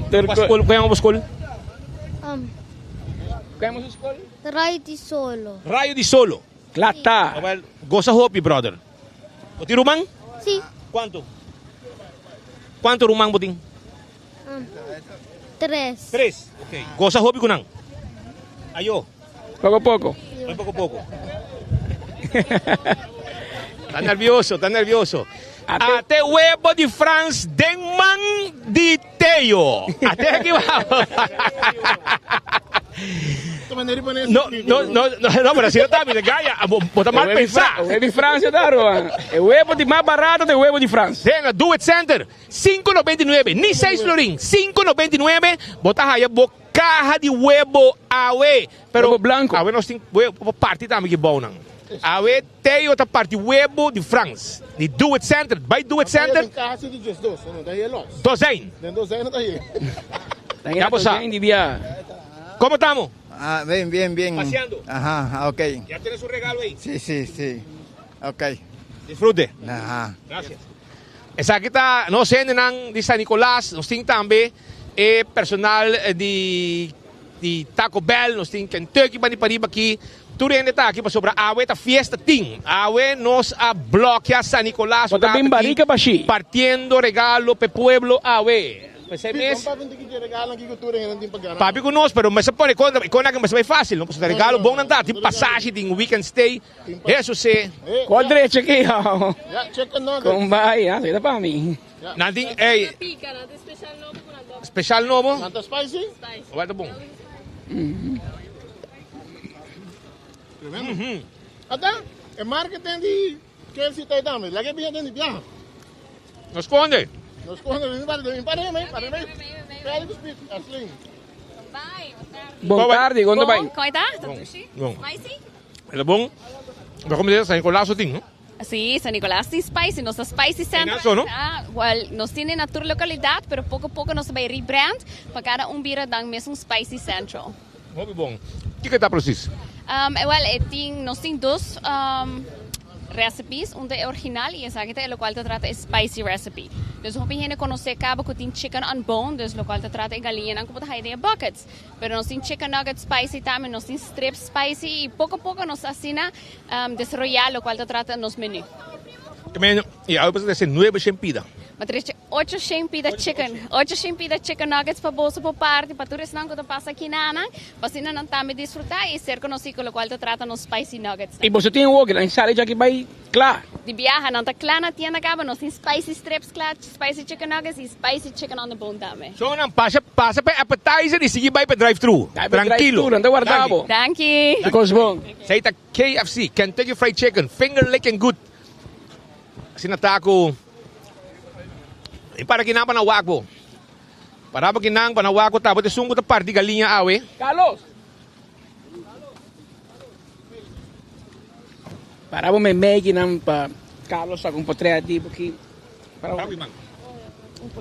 [SPEAKER 2] Turco.
[SPEAKER 1] Qual é a escola?
[SPEAKER 2] Kaya mo sa school?
[SPEAKER 7] Raio di solo.
[SPEAKER 1] Raio di Solo.
[SPEAKER 2] Klata.
[SPEAKER 1] Well, goza hopi, brother. Boti rumang?
[SPEAKER 7] Sì.
[SPEAKER 1] Quanto? Quanto rumang boting?
[SPEAKER 7] 3.
[SPEAKER 1] 3. Okay. Goza hopi ko nang. Ayo.
[SPEAKER 2] Poco.
[SPEAKER 1] Ay, poco. Tan nervioso. Ate huevo de France Denman di Teo. Ate aquí va. No, pero si no está bien, Gaia, bota mal pensar.
[SPEAKER 2] Huevo de Francia, Daro. El huevo de más barato de huevo de Francia.
[SPEAKER 1] Venga, Do It Center, 5.99, ni 6 florín, 5.99, botas allá, caja de huevo awe. Pero
[SPEAKER 2] Huevo blanco.
[SPEAKER 1] Awe nós tem huevo parte também que bom não. Awe tem outra parte huevo de France, de Do It Center, vai Do It Center.
[SPEAKER 6] Casi de just dos, no, daí é los.
[SPEAKER 1] 200.
[SPEAKER 6] Den dos años daí.
[SPEAKER 2] Ya
[SPEAKER 1] pues, ah. ¿Cómo estamos?
[SPEAKER 8] Ah, bien.
[SPEAKER 1] Paseando.
[SPEAKER 8] Ajá, ok.
[SPEAKER 1] Ya tienes su regalo ahí.
[SPEAKER 8] Sí. Ok.
[SPEAKER 1] Disfrute.
[SPEAKER 8] Ajá.
[SPEAKER 1] Gracias. Esa kita no sé nang di San Nicolás, nos ting tambe personal di Taco Bell, nos ting Kentucky pa ni pariba aqui. Tudo ainda tá aqui para sobra awe ta fiesta ting. Awe nos a bloquea San Nicolás.
[SPEAKER 2] Bota bem barica pa si.
[SPEAKER 1] Partiendo regalo pe pueblo awe. Esse mês. Papi conosco, pero mas pone conta que mas vai fácil, não posso dar regalo bom nanda, tem passagem, tem weekend stay. Isso se.
[SPEAKER 2] Qual direito aqui?
[SPEAKER 6] Ja, check on that.
[SPEAKER 2] Kung bahay, ha? Sige pa mi.
[SPEAKER 1] Nanting,
[SPEAKER 5] Pica, nada especial novo por agora.
[SPEAKER 1] special novo.
[SPEAKER 6] Nanta spicy?
[SPEAKER 1] Wala bom.
[SPEAKER 6] Tremendo. Ata, é marketing de KFC tayo dami. Lagi biya din biya.
[SPEAKER 1] Nos esconde.
[SPEAKER 6] Nos corre, para mim. Pera do speak, assim.
[SPEAKER 5] Vai,
[SPEAKER 2] Bom tarde, quando vai?
[SPEAKER 5] Como está? Tudo chique?
[SPEAKER 1] Bom.
[SPEAKER 5] Spicy?
[SPEAKER 1] Ela bom. Vai comer San Nicolás ting, no?
[SPEAKER 5] Sí, San Nicolás tem spicy, nossa spicy center.
[SPEAKER 1] eso, ¿no?
[SPEAKER 5] Well, nos tiene na tour localidade, pero pouco a pouco nos vai rebrand para cada bira dan mesmo spicy central.
[SPEAKER 1] Muito bom. O que está preciso?
[SPEAKER 5] Nos tem dois recipes, um é original e essa aqui é o qual te trata spicy recipe. Dus hoop je conhecer cabo que tem chicken on bone, dus o qual te trata de galinha, não como te buckets. Pero nós tem chicken nuggets spicy também, nós tem strips spicy e pouco a pouco nós assina desarrollar o qual te trata nos menu.
[SPEAKER 1] Também, e aí precisa ser 9 chempida.
[SPEAKER 5] Mas 8 chempida chicken nuggets para bolsa para parte, para tudo isso não que passa aqui na Ana, para se não também desfrutar e ser conhecido o qual te trata nos spicy nuggets.
[SPEAKER 2] E você tem o que na sala já que vai, claro.
[SPEAKER 5] De viaja, não tá claro na tienda acaba, nós tem spicy strips, claro, spicy chicken nuggets e spicy chicken on the bone também.
[SPEAKER 1] So, não passa para appetizer e seguir para drive-thru. Tranquilo.
[SPEAKER 2] Não guardavo.
[SPEAKER 5] Thank you.
[SPEAKER 2] Because bom.
[SPEAKER 1] Say ta KFC, Kentucky Fried Chicken, finger licking good. Sinatako. E para que não para na wako. Para que não para na wako, tapos de sungo ta parte galinha awe.
[SPEAKER 2] Carlos. Para me make nam pa Carlos sa kung portrait aqui. Para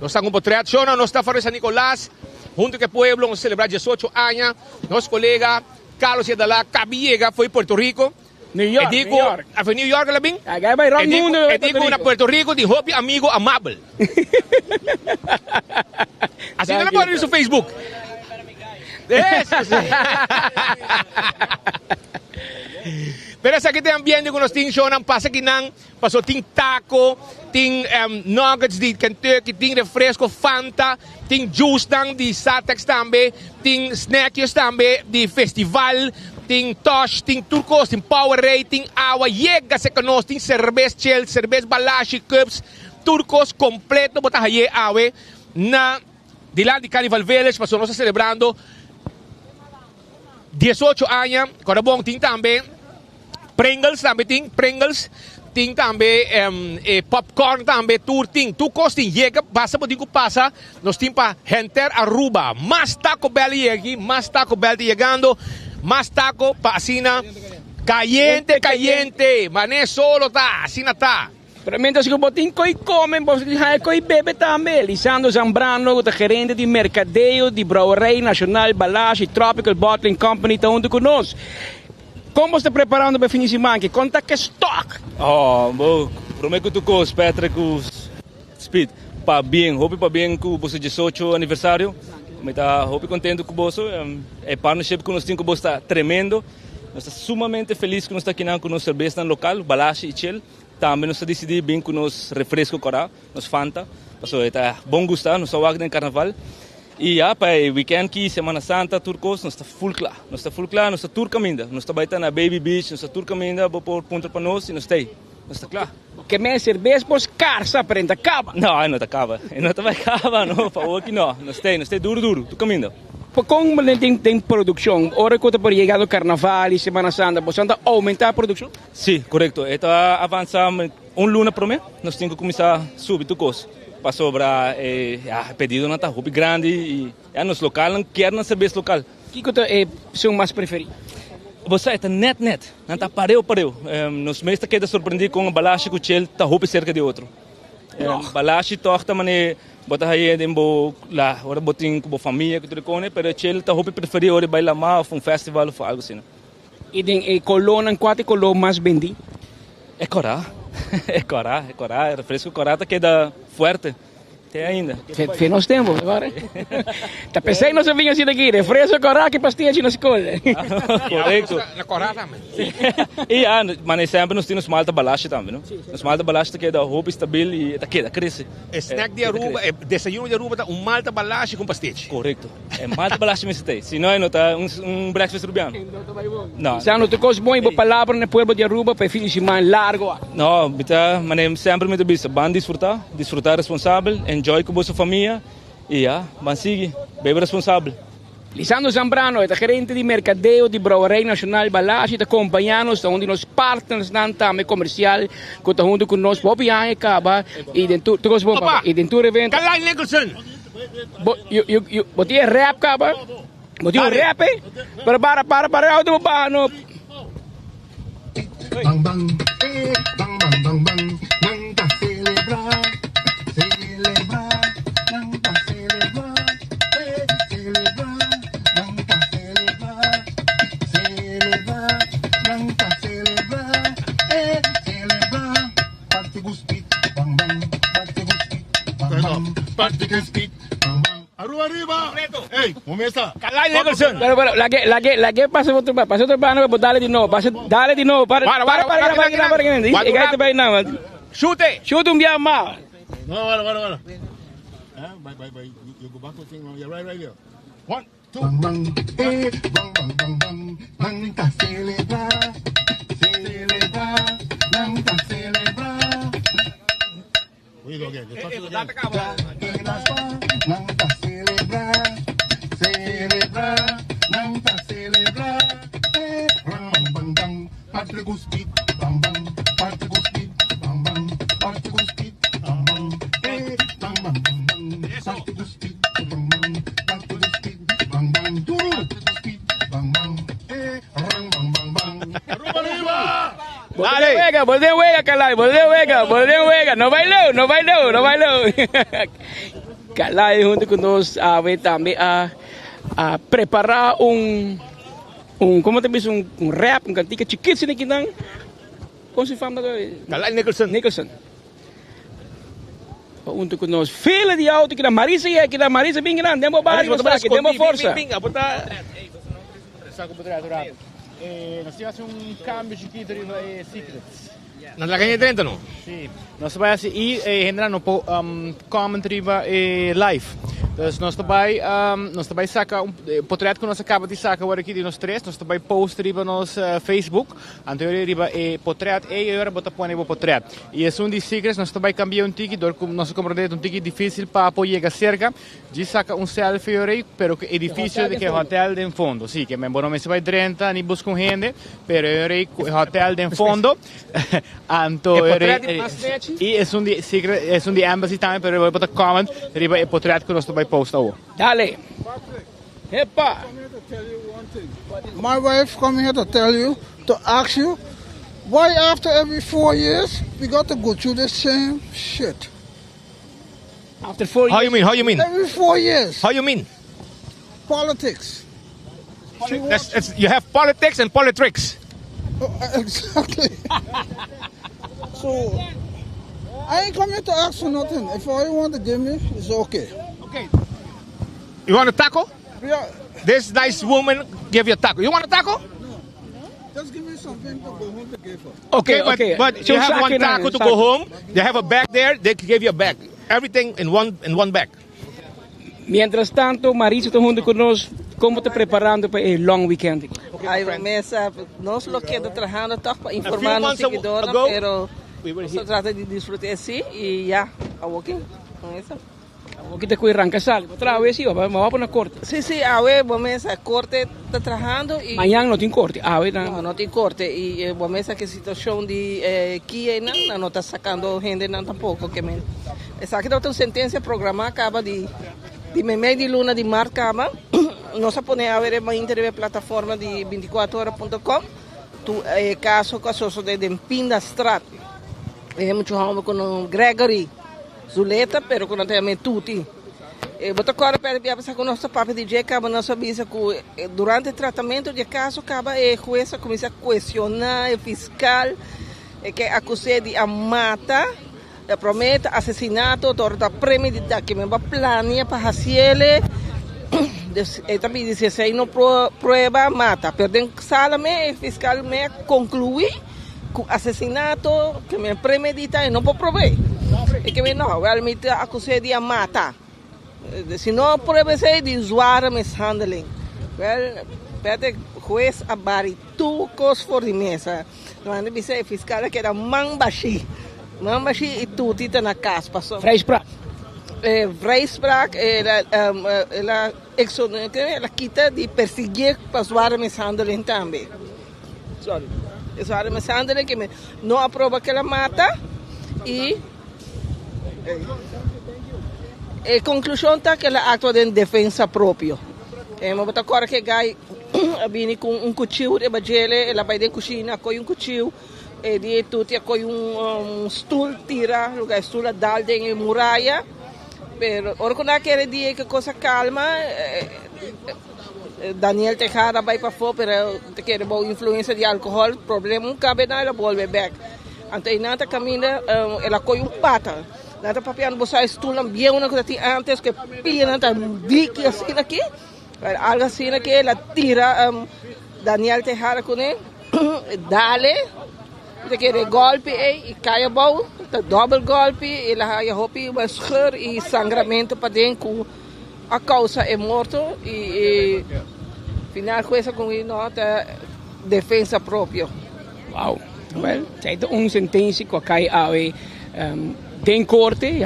[SPEAKER 1] Nós estamos com tradição, nós estamos fora de San Nicolás, junto com o pueblo, vamos celebrar 18 anos. Nosso colega Carlos Yadala Cabiega foi Puerto Rico.
[SPEAKER 2] New York,
[SPEAKER 1] digo,
[SPEAKER 2] New York.
[SPEAKER 1] A New York labing?
[SPEAKER 2] Agora vai round mundo.
[SPEAKER 1] Digo na Puerto Rico de hobby amigo amable. Assim não pode ir no Facebook. Pero sa kita ambiente kung ting show ng pasakinang, paso ting taco, ting nuggets di Kentucky, ting refresco, Fanta, ting juice ng di Satex tambe, ting snackios tambe di festival, ting Tosh, ting Turcos, ting Powerade, ting Awa, Yega se kanos, ting Cervez Chel, Cervez Balashi, Cups, Turcos, completo, botahaye awe, na dilan di Carnival Village, paso nos celebrando 18 años, korabong ting tambe, Pringles tambe ting, Pringles, ting tambe, popcorn tambe, ting, Turcos ting, Yega, basa po din ko pasa, nos ting pa, Henter Aruba, mas Taco Bell yegi, mas Taco Bell llegando, más taco pa asina caliente, mané solo ta, asina ta.
[SPEAKER 2] Pero mientras que o botim coi come, coi bebe também. Lisandro Zambrano, o gerente de mercadeo de Brouwerij Nacional Balashi Tropical Bottling Company, está junto conosco. Como está preparando para o fim de semana? Conta que stock.
[SPEAKER 9] Oh, bom, prometo que tu cos, Petra, com speed, para bem, hope para bem com o 18 aniversário. Me está muito contente com o bolso. É partnership que nós temos com o bolso está tremendo. Nós estamos sumamente felizes que nós estamos aqui com nossa cerveja local, Balashi e Chel. Também nós decidimos bem com nos refresco corá, nos Fanta. Passou está bom gostar, nós estamos no carnaval. E para o weekend aqui, Semana Santa, Turcos, nós estamos full claro. Nós estamos full claro, nós estamos tour caminho. Nós estamos na Baby Beach, nós estamos tour caminho, vou pôr ponto para nós e nós estamos. Nós estamos claro.
[SPEAKER 2] Que minha cerveja pode carça para não acaba.
[SPEAKER 9] Não, não acaba. Não vai acabar, não. Por favor, que não. Nós estamos duro, tu caminho.
[SPEAKER 2] Como tem produção? Hora que para chegar no Carnaval e Semana Santa, você anda aumentar a produção?
[SPEAKER 9] Sim, correto. Está avançando luna por mês. Nós temos que começar a subir o custo. Para sobrar pedido não está muito grande e nos local não querem cerveja local.
[SPEAKER 2] O que são mais preferidos?
[SPEAKER 9] Você está net, não está pareu. Nos meses que está surpreendido com a Balashi com o Chel, está muito cerca de outro. Balashi torta mané bota aí dembo lá, ora botin com a família que tu recone, pero Chel está muito preferido ora bailar mais, um festival ou algo assim.
[SPEAKER 2] E tem colônia, qual é colô mais vendido?
[SPEAKER 9] É corá, refresco corá que dá forte. Tem ainda.
[SPEAKER 2] Fez nós temos agora. Tá pensei nós vinha assim daqui, refresco corá que pastilha na escola.
[SPEAKER 9] Correto.
[SPEAKER 1] Na corá também.
[SPEAKER 9] E mas sempre nós temos malta Balashi também, não? Os malta Balashi que dá roupa estável e está cresce.
[SPEAKER 1] Snack de Aruba, desayuno de Aruba, malta Balashi com pastilha.
[SPEAKER 9] Correto. É malta Balashi mesmo tem. Se não tá breakfast rubiano.
[SPEAKER 2] Não. Se não te coisa boa, boa palavra no povo de Aruba para fim de semana largo.
[SPEAKER 9] Não, mas sempre me debisa, van desfrutar responsável. Enjoy com a sua família e vamos seguir, bem responsável.
[SPEAKER 2] Lisandro Zambrano é gerente de mercadeo de Brouwerij Nacional Balashi, está acompanhando onde nos partners também comercial, que está junto conosco, Bob Yang acaba e dentro evento.
[SPEAKER 1] Kalay Nicholson.
[SPEAKER 2] Botia rap acaba, botia rap, para auto no.
[SPEAKER 6] Bang bang, bang bang bang bang, nang celebrar. Arriba! Hey, comienza.
[SPEAKER 1] Kalay Nicholson.
[SPEAKER 2] Pero, lagi pasa otro paano, dale di nuevo, dale di nuevo, para. Shoot un día más.
[SPEAKER 6] No, vale. Bye. You go back to sing. You're right here. 1, 2. Bang bang, bang bang, nang celebrar, nang celebrar. We go again.
[SPEAKER 1] Date acaba.
[SPEAKER 6] Nang celebrar, nang celebrar. Bang bang, parte guspit, bang bang, parte guspit, bang bang, parte guspit, bang bang, bang bang bang, parte guspit, bang bang, parte guspit, bang bang, duro, guspit, bang bang, bang bang bang. Arriba!
[SPEAKER 2] Volve juega, Kalay, volve juega, no bailou. Kalay junto conosco também a preparar como te diz, um rap, cantica chiquito assim aqui não. Como se fala
[SPEAKER 1] Kalay Nicholson.
[SPEAKER 2] Junto conosco, fila de auto que na Marisa bem grande, demos barriga, demos força.
[SPEAKER 3] nós temos cambio chiquito de Secrets.
[SPEAKER 1] Na calle 30 não?
[SPEAKER 3] Sim, nós vamos assim, e ainda não commentary live. Então, nós também saca portrait que nós acaba de sacar agora aqui de nós três, nós também post riba nos Facebook, anterior riba portrait e agora bota põe o portrait. E é de secrets, nós também cambiamos tiki, nós compreendemos tiki difícil para apoiar cerca, de saca selfie aí, pero que é difícil de que hotel de fundo, sim, que me bom me se vai 30 ni busca gente, pero aí hotel de fundo. Anto e é de secret, é de embassy também, pero eu bota comment riba e portrait que nós também post ao.
[SPEAKER 2] Dale. Epa.
[SPEAKER 10] My wife come here to tell you, to ask you, why after every 4 years we got to go through the same shit?
[SPEAKER 2] After 4 years?
[SPEAKER 1] How you mean?
[SPEAKER 10] Every 4 years.
[SPEAKER 1] How you mean?
[SPEAKER 10] Politics.
[SPEAKER 1] You have politics and politics.
[SPEAKER 10] Exactly. So, I ain't come here to ask for nothing. If all you want to give me, it's okay.
[SPEAKER 1] Okay. You want a taco?
[SPEAKER 10] Yeah.
[SPEAKER 1] This nice woman give you a taco. You want a taco?
[SPEAKER 10] Just give me something to go home to give her.
[SPEAKER 1] Okay,
[SPEAKER 2] Okay.
[SPEAKER 1] but you have one taco to go home. They have a bag there. They give you a bag. Everything in one bag.
[SPEAKER 2] Mientras tanto, Marisa está junto conosco. ¿Cómo te preparando para el long weekend?
[SPEAKER 11] Hay mesa, no solo queda trabajando para informar a los seguidores, pero se trata de disfrutar así y ya, a walking con eso.
[SPEAKER 2] ¿Qué te cuida arranca sal? Otra vez sí, vamos a poner corte.
[SPEAKER 11] Sí, a ver, vamos a corte, está trabajando y...
[SPEAKER 2] Mañana no tiene corte, a ver.
[SPEAKER 11] No tiene corte y vamos a que situación de Kia no está sacando gente tampoco, que me... Exacto, otra sentencia programada acaba de meio de luna de março acaba. Nós podemos ver uma interview plataforma de 24horas.com. Tu caso com a socio de Pinda Strat. É muito homem com o Gregory Zuleta, pero com também tutti. Bota agora para ver com nosso papo de dia acaba nossa visa que durante o tratamento de caso acaba a jueza começa a questionar o fiscal que acusa de mata. Promete assassinato, torta premeditata que me va planear para fazer também disse se não prova mata perdem sala me fiscal me conclui que assassinato que me premedita e não pode provar e que me não realmente acusa de mata se não prova se de usuário mishandling pede juez abari tu cos for de mesa não é disse fiscal que era mambashi e tudo está na casa passou vrijspraak, ela quita de perseguir para zware mishandeling também. Sorry. Zware mishandeling que não aprova que ela mata e a conclusão está que ela atua em defesa própria. Mas botar agora que gai vem com cuchillo de bajele, ela vai de cozinha com cuchillo. E de tudo com stool tira, lugar stool dal em muralha. Pero ora quando aquele dia que coisa calma, Daniel Tejada vai para fora, pero te quer boa influência de álcool, problema cabe na ela volve back. Então nada caminha, ela coi pata. Nada papiando botar stool bem uma coisa antes que pina tá dique assim aqui. Algo assim aqui ela tira Daniel Tejada com ele, dale. Te quer golpe e cai a bola. Double golpe, ele vai roubar uma scheur e sangramento para dentro. A causa é morto e final coisa com ele nota defesa própria.
[SPEAKER 2] Wow. Well, tem uma sentença que cai a tem corte,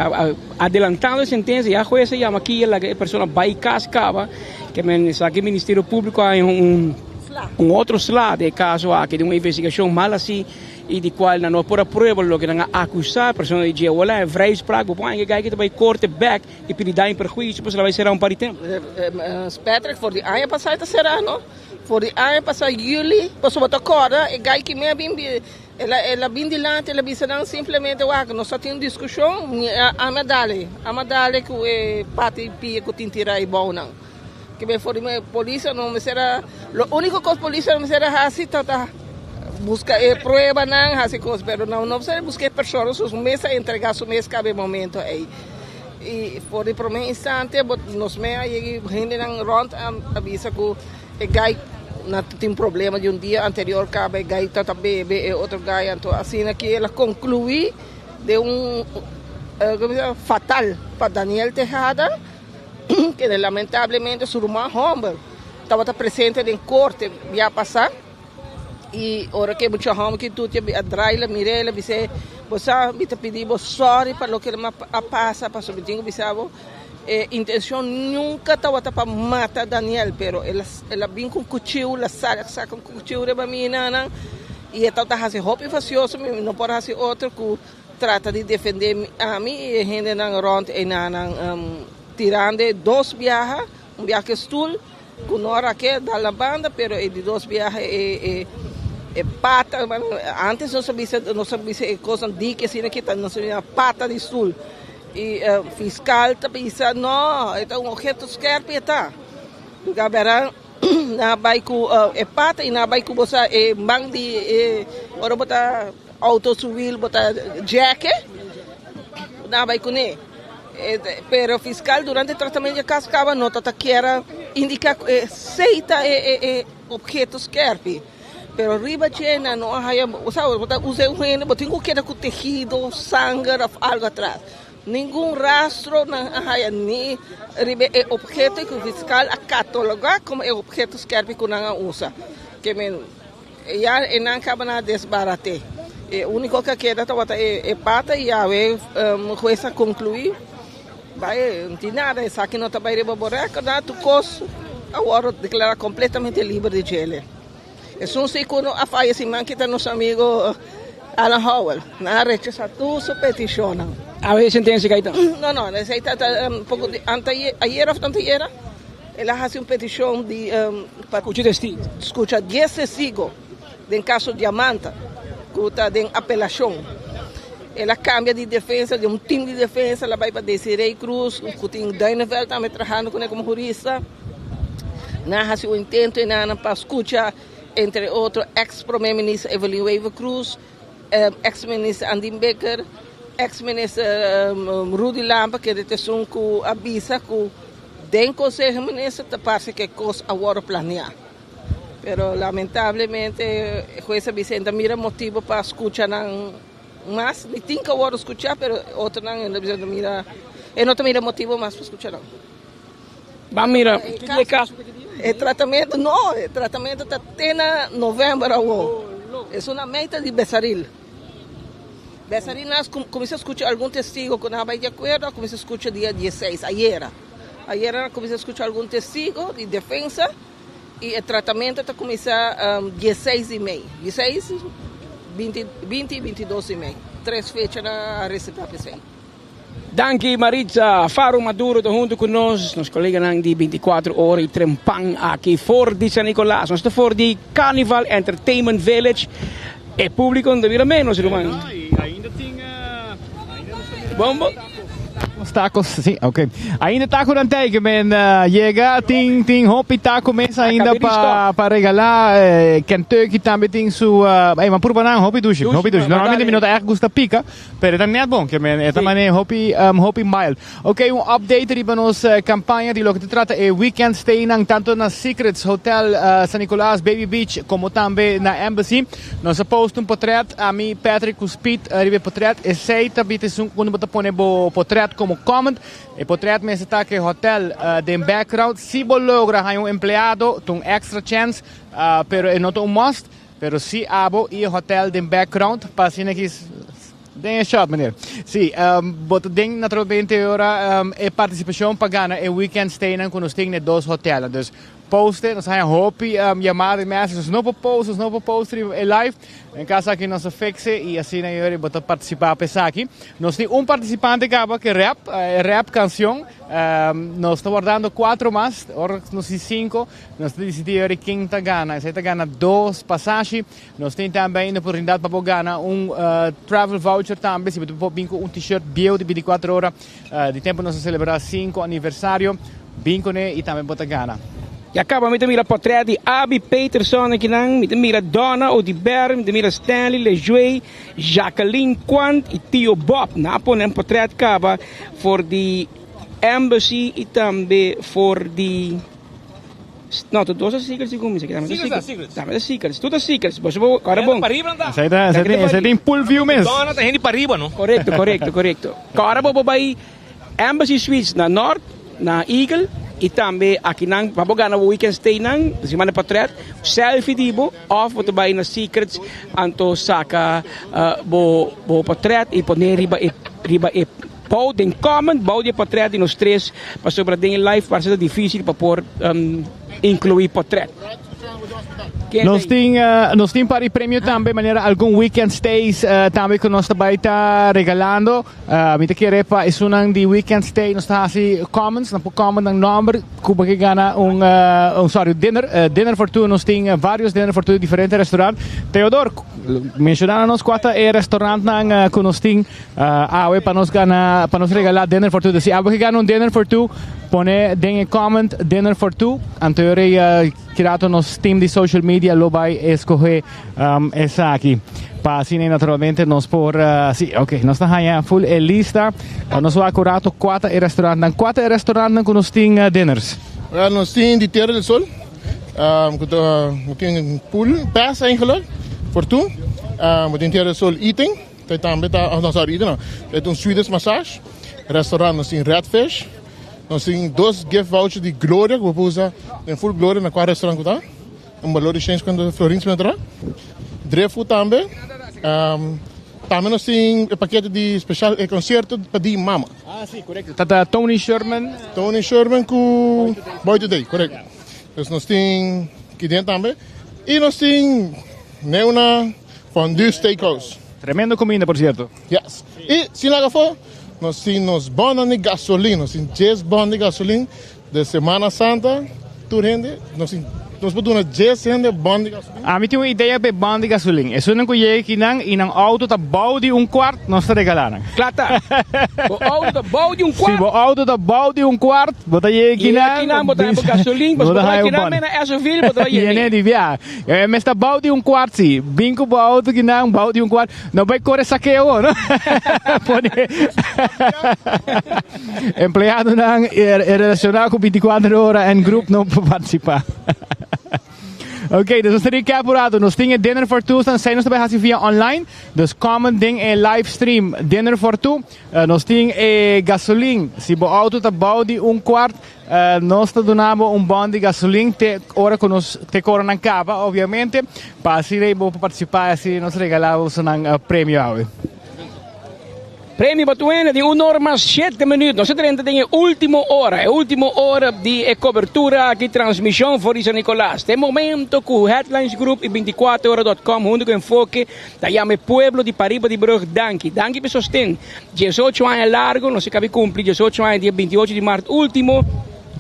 [SPEAKER 2] adelantando a sentença, e a jueza chama aqui a pessoa vai cascava que o Ministério Público há outro slide de caso aqui de uma investigação mal assim e de qual não por prova lo que não acusar a pessoa de dia olha é vrijspraak beplan que gai que vai corte back e pedir daim perjuízo pois ela vai ser par tempo.
[SPEAKER 11] Patrick for the ano passado será não for the ano passado juli pois botar agora e gai que me bem ela bem dilante ela bisa não simplesmente que nós só tem discussão a medalha que o pati pia que tintira e bom não que me for a polícia não me será o único que a polícia não me será assim tá busca prueba não assim coisa pero não precisa buscar pessoas os mesa entregar su mês cada momento aí e por o primeiro instante nos meia e gente não rond avisa que o gai não tem problema de dia anterior cabe gaita tá bebê e outro gaia então assim que ela conclui de fatal para Daniel Tejada que lamentavelmente sua irmã Humber estava presente em corte ia passar e ora que muita homem que tu tinha a Draila Mirela você me pediu sorry para o que ela passa para o bitinho bisavo intenção nunca estava para matar Daniel, pero ela vem com cuchillo, ela saca com cuchillo de menina e então está fazendo roupa facioso, não pode fazer outro que trata de defender a mim e gente não ronda e não tirando dois viajes, viaje stool, com hora que dá la banda, pero de dois viajes pata, antes não sabia coisa de que assim que não sabia pata de stool. E fiscal está pensando, não, é um objeto esquerdo, tá? Gaberan, na vai com pata e na vai com você bang de, ora botar auto civil, botar jacket, na vai com ele. Pero fiscal durante o tratamento de caso acaba nota que era indicar aceita objeto esquerdo. Pero riba chena não há, usei um rende, botar um que era com tecido, sangue, algo atrás. Nenhum rastro ni objeto que o fiscal a catalogar como objeto que não usa. Que já não acaba na desbarate. O único que queda é pata e a jueza concluir. Vai, não tem nada, essa aqui não está bem rebaboreca, dá tu costo, agora declarar completamente livre de gelo. É só um segundo a falecimento que está nosso amigo Alan Howell, na rechaça tudo sua petição.
[SPEAKER 2] A ver sentença que então?
[SPEAKER 11] Não, essa está pouco ayer ou anteayer, ela faz uma petição de
[SPEAKER 2] para
[SPEAKER 11] escutar 10 testigos do caso Diamanta, que está em apelação. Ela cambia de defesa, de um time de defesa, ela vai para Desiree Cruz, que tem Dyneveld também trabalhando com ele como jurista. Ela faz o intento para escutar, entre outros, ex-primeiro-ministro Evelyn Weaver Cruz, ex-ministro Andy Becker, ex-ministro Rudy Lampa, que retenção que avisa que den conselho ministro parece que coisa agora planear. Pero lamentavelmente o juez Vicente mira motivo para escutar mas ni tem que agora escutar, pero outro não mira, não mira motivo mais para escutar não.
[SPEAKER 2] Vamos mira, que caso?
[SPEAKER 11] O tratamento não, o tratamento está até novembro agora. É uma meta de Besaril. Besaril nós começamos a escutar algum testigo que não vai de acordo, começamos a escutar dia 16, ayer começamos a escutar algum testigo de defesa e o tratamento está começando 16 e meio, 16, 20 e 22 e meio, 3 fechas na receita PC.
[SPEAKER 2] Danke Maritza Faro Maduro junto conosco, nos colegas de 24 horas e trempang aqui fora de San Nicolás, nós estamos fora de Carnival Entertainment Village, é público onde vira menos, irmão.
[SPEAKER 3] Ainda tem bombo. Os tacos, sim, ok. Ainda taco não tem, que chega, tem hopi taco mesmo ainda para regalar. Kentucky também tem sua, mas por banana hopi duche. Normalmente me não é gusta pica, mas também é bom, que é também hopi mild. Ok, update riba nos campanha de lo que te trata é weekend stay tanto na Secrets Hotel San Nicolás Baby Beach como também na Embassy. Nós post portrait a mim Patrick Cuspit riba portrait e sei também quando bota pone portrait como comment e portrait me está que hotel de background se bol logra hay un empleado tem extra chance pero é not um must pero se abo e hotel de background passina que den shot meneer sim bot ding naturalmente ora e participação pagana e weekend stay nan con os ting net dos hotel dus posten, nós temos hopi chamada mestres, não post é live, em caso aqui nós fixe e assim aí eu vou participar para aqui. Nós temos participante que é rap canção, nós estamos guardando 4 mais, agora nós temos 5, nós decidimos quem está ganhando, você está ganhando 2 passagens, nós temos também a oportunidade para ganhar travel voucher também, se você vir com t-shirt bio de 24 horas, de tempo nós celebrar 5 aniversário, vir com ele e também pode ganhar.
[SPEAKER 2] E acaba met mira portret de Abby Peterson aqui não, met mira Donna Odiber, met mira Stanley Lejoy, Jacqueline Quant e Tio Bob. Na pon een portret acaba voor de Embassy e também voor de Não, tu dois secrets como isso aqui. Dá-me secrets. Tudo secrets. Você vai agora bom.
[SPEAKER 1] Para arriba, não dá.
[SPEAKER 3] Você tem full view mesmo.
[SPEAKER 1] Dona tem gente para arriba, não?
[SPEAKER 2] Correto. Agora vou vai Embassy Suites na North, na Eagle e também aqui na Babogana weekend stay na semana portrait selfie dibo off você vai na secrets anto saca bo portrait e poner riba e pau den common bau de portrait nos três para sobre den live para ser difícil para por incluir portrait.
[SPEAKER 3] Nós temos para o prêmio também, maneira algum weekend stays também que nós também está regalando. Me te querer para isso não de weekend stay nós está assim commons, não por common um número que ganha dinner for two nós temos vários dinner for two diferentes restaurantes. Teodor mencionaram nós quatro restaurantes que nós temos para nós regalar dinner for two. Se alguém ganha dinner for two pone den comment dinner for two anterior criado nos team de social media lo vai escoger essa aqui para assim naturalmente nós por sim ok nós está aí full lista nós vai curato quatro restaurantes que nós tem dinners
[SPEAKER 6] nós tem de Terra del Sol we tem pool pass eigenlijk voor toe we tem Terra del Sol eating também sorry eating het een Swedish massage restaurant nós tem Redfish. Nós temos 2 gift vouchers de Glória, que vou usar em full Glória na 4 restaurantes que está. Valor de change quando Florins me entra. Drefu também. Também nós temos paquete de especial concerto para de mama.
[SPEAKER 3] Sim, correto. Tata Tony Sherman
[SPEAKER 6] com Boy Today, correto. Então nós temos aqui dentro também. E nós temos Neuna Fondue Steakhouse.
[SPEAKER 3] Tremendo comida, por certo.
[SPEAKER 6] Yes. E se lá for nós temos bonos de gasolina, nós temos 10 bonos de gasolina de Semana Santa, tudo rende, nós podemos 10 rende bonos de gasolina.
[SPEAKER 3] A mim tem uma ideia para bonos de gasolina. É só não conheço que não, e não auto tá bom de quarto, nós está regalando.
[SPEAKER 2] Claro, o auto tá bom de quarto.
[SPEAKER 3] Sim, o auto tá bom de quarto, bota aí que não.
[SPEAKER 2] E aqui não, botar gasolina, botar aqui não, mas é só filho, botar aí.
[SPEAKER 3] E nem de viagem. Mas está bom de quarto, sim. Bingo o auto que não, bom de quarto. Não vai correr saqueio, não? Pode. Empregado não é relacionado com 24 horas em grupo não pode participar. Ok, dus we recap vooruit. Nós temos dinner for two, dan zijn we bij via online. Dus common ding livestream dinner for two. Nós temos gasolina. Se o auto está bom de quarto, nós donamos bom de gasolina ora que nós te corona capa, obviamente, para assim participar, assim nós regalamos prêmio.
[SPEAKER 2] Prêmio Batuena de 1 hora mais 7 minutos. Nós estamos em última hora de cobertura aqui, transmissão for San Nicolás. Tem momento que o Headlines Group e 24horas.com, junto com o enfoque da Yame Pueblo de Pariba de Brug Danki. Danki me sostém 18 anos largo, nós acabamos de cumprir 18 anos, dia 28 de março último.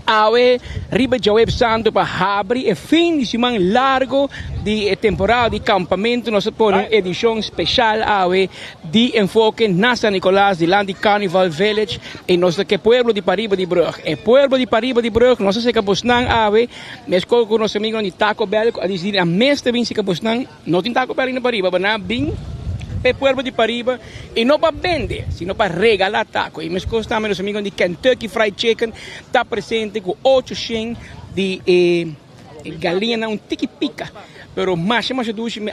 [SPEAKER 2] Awe riba Jaweb Santo para abrir e fim de semana largo de temporada de campamento nós por uma edição especial awe de enfoque na San Nicolás de Land Carnival Village e nós que pueblo de Pariba de Brug e pueblo de Pariba de Brug nós se capusnan awe mesco com nosso amigo de Taco Bell a dizer a mestre bem se capusnan não tem Taco Bell na Pariba mas bem para pueblo de Pariba e não para vender, sino para regalar taco. E meus também nosso amigo de Kentucky Fried Chicken está presente com 800 de galinha, tiki pica. Pero mais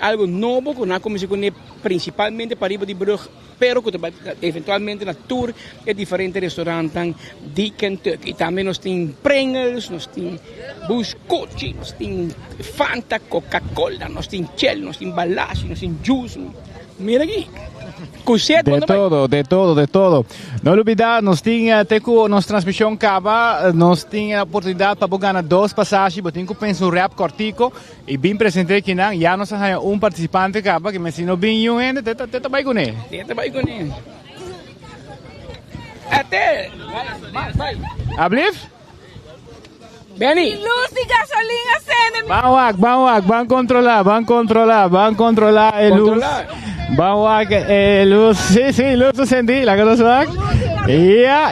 [SPEAKER 2] algo novo que não começa com principalmente Pariba de Brug, pero que eventualmente na tour é diferente restaurante de Kentucky. E também nós temos Pringles, nós temos biscotti, nós temos Fanta, Coca-Cola, nós temos Shell, nós temos Balashi, nós temos Juice. Mira aqui.
[SPEAKER 3] De todo. Não olvidar, nós temos nossa transmissão acaba, nós temos a oportunidade para ganhar 2 passagens, mas temos que pensar um rap cortico e bem presente aqui não, já nós temos participante acaba que me ensinou bem um ainda, tenta vai com ele.
[SPEAKER 2] Até.
[SPEAKER 3] Ablif?
[SPEAKER 2] Benny.
[SPEAKER 12] Luz e gasolina acende.
[SPEAKER 3] Vamos controlar a luz. Vamos luz, sí, luz acendí, la cosa suave. Ya,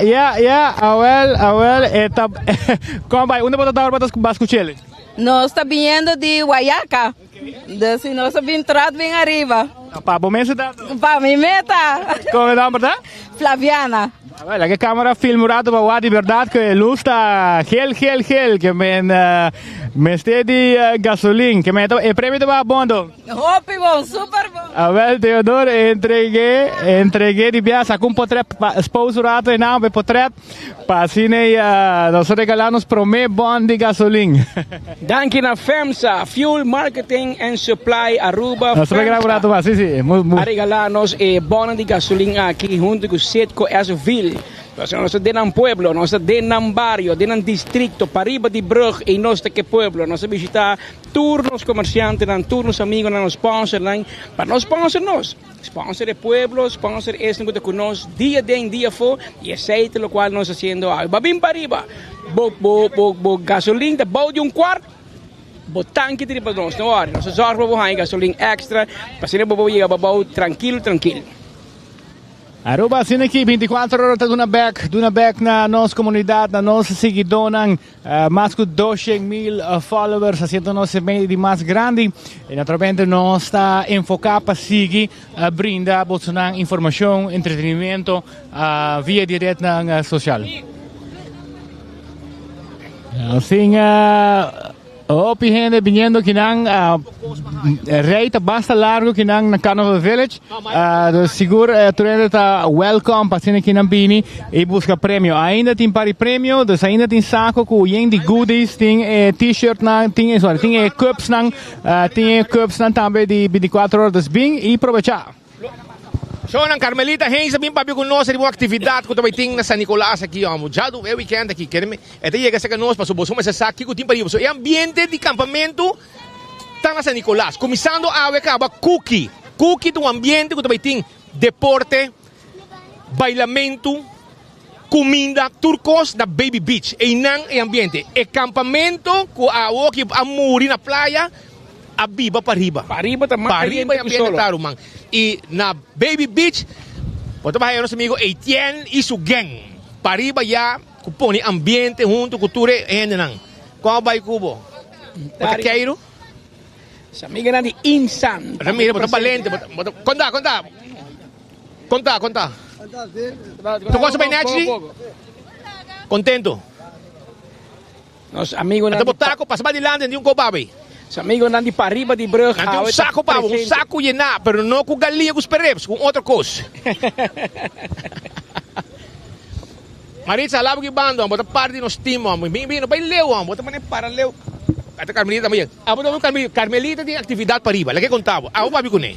[SPEAKER 3] Awel, ¿cómo va? ¿Dónde está ahora para escuchar?
[SPEAKER 12] Nós está vindo de Guayaca. Se nós entrado bem arriba.
[SPEAKER 3] Para a mesa?
[SPEAKER 12] Para a mim meta.
[SPEAKER 3] Como é o nome, tá?
[SPEAKER 12] Flaviana.
[SPEAKER 3] La que cámara film un rato para de verdad que luz está gel que me esté de gasolina que me el premio te va a bondo.
[SPEAKER 12] Hopi bom, super bom.
[SPEAKER 3] A ver, Teodoro, entregué de viaje, sacó un portrait, esposo rato en nada, portrait, para cine, nos regalamos promé bon de gasolina.
[SPEAKER 2] Danke na FEMSA, Fuel Marketing and Supply Aruba.
[SPEAKER 3] Nos regalamos rato más, sí.
[SPEAKER 2] A regalarnos bon de gasolina aqui junto com Setco Azoville. Nós denam pueblo, nós denam barrio, denam distrito, pariba de brug e nós que pueblo. Nós visitar turnos comerciantes, turnos amigos, nos sponsor, para nós sponsor nós. Sponsor de pueblo, sponsor es que conosco dia de dia for e aceita o qual nós haciendo. Babim pariba, bo gasolina, bo de quarto. Tanque de para nós, não hora. Nós zorgamos para gasolina extra, para ser bobo chega babau tranquilo.
[SPEAKER 3] Aruba sino aqui 24 horas duna back na nossa comunidade, na nossa seguidora, mais de 200,000 followers, sendo nossa meio de mais grande. E naturalmente nós está enfocado para seguir, brindar bolsonaro informação, entretenimento via direto na social. Assim, Opi gente viniendo que nang rate basta largo que nang na Carnival Village. Seguro tu está welcome para cena que nang bini e busca prêmio. Ainda tem pari prêmio, dus ainda tem saco com yen de goodies, tem t-shirt nang, tem cups nang, também de 24 horas dus bing e aproveitar.
[SPEAKER 1] So, ang Carmelita Haynes, sabihin pa ko no sa mga aktividad ko também ting na San Nicolas aqui, já do weekend aqui, querem até chega sa kanos para subos mas sa ko tim paribo. So, e ambiente de campamento tá na San Nicolas. Começando a acaba cookie do ambiente ko também ting deporte, bailamento, comida, turcos na Baby Beach. E nang e ambiente. E campamento ko awok a muri na playa. Abiba pariba.
[SPEAKER 2] Pariba também.
[SPEAKER 1] Pariba e ambiente tarumang. E na Baby Beach, pode baixar nosso amigo Etienne e su gang. Pariba já kuponi ambiente junto cultura e nang. Qual vai cubo? Bota queiro?
[SPEAKER 2] Sa amiga na de insan.
[SPEAKER 1] Ramiro, bota valente, conta. Tu gosta bem Nachi? Contento.
[SPEAKER 2] Nos amigo na
[SPEAKER 1] de botaco, passa badilante de cobabe.
[SPEAKER 2] Sa amigo nandi pariba di brug.
[SPEAKER 1] Um saco para um saco llenar, pero não com galinha com os perrebs, com outra coisa. Maritza, lá que bando, bota parte nos timo, bem vai leu, bota mané para leu. Até Carmelita também. Bota Carmelita tem atividade pariba, lá que contava. O babi com ele.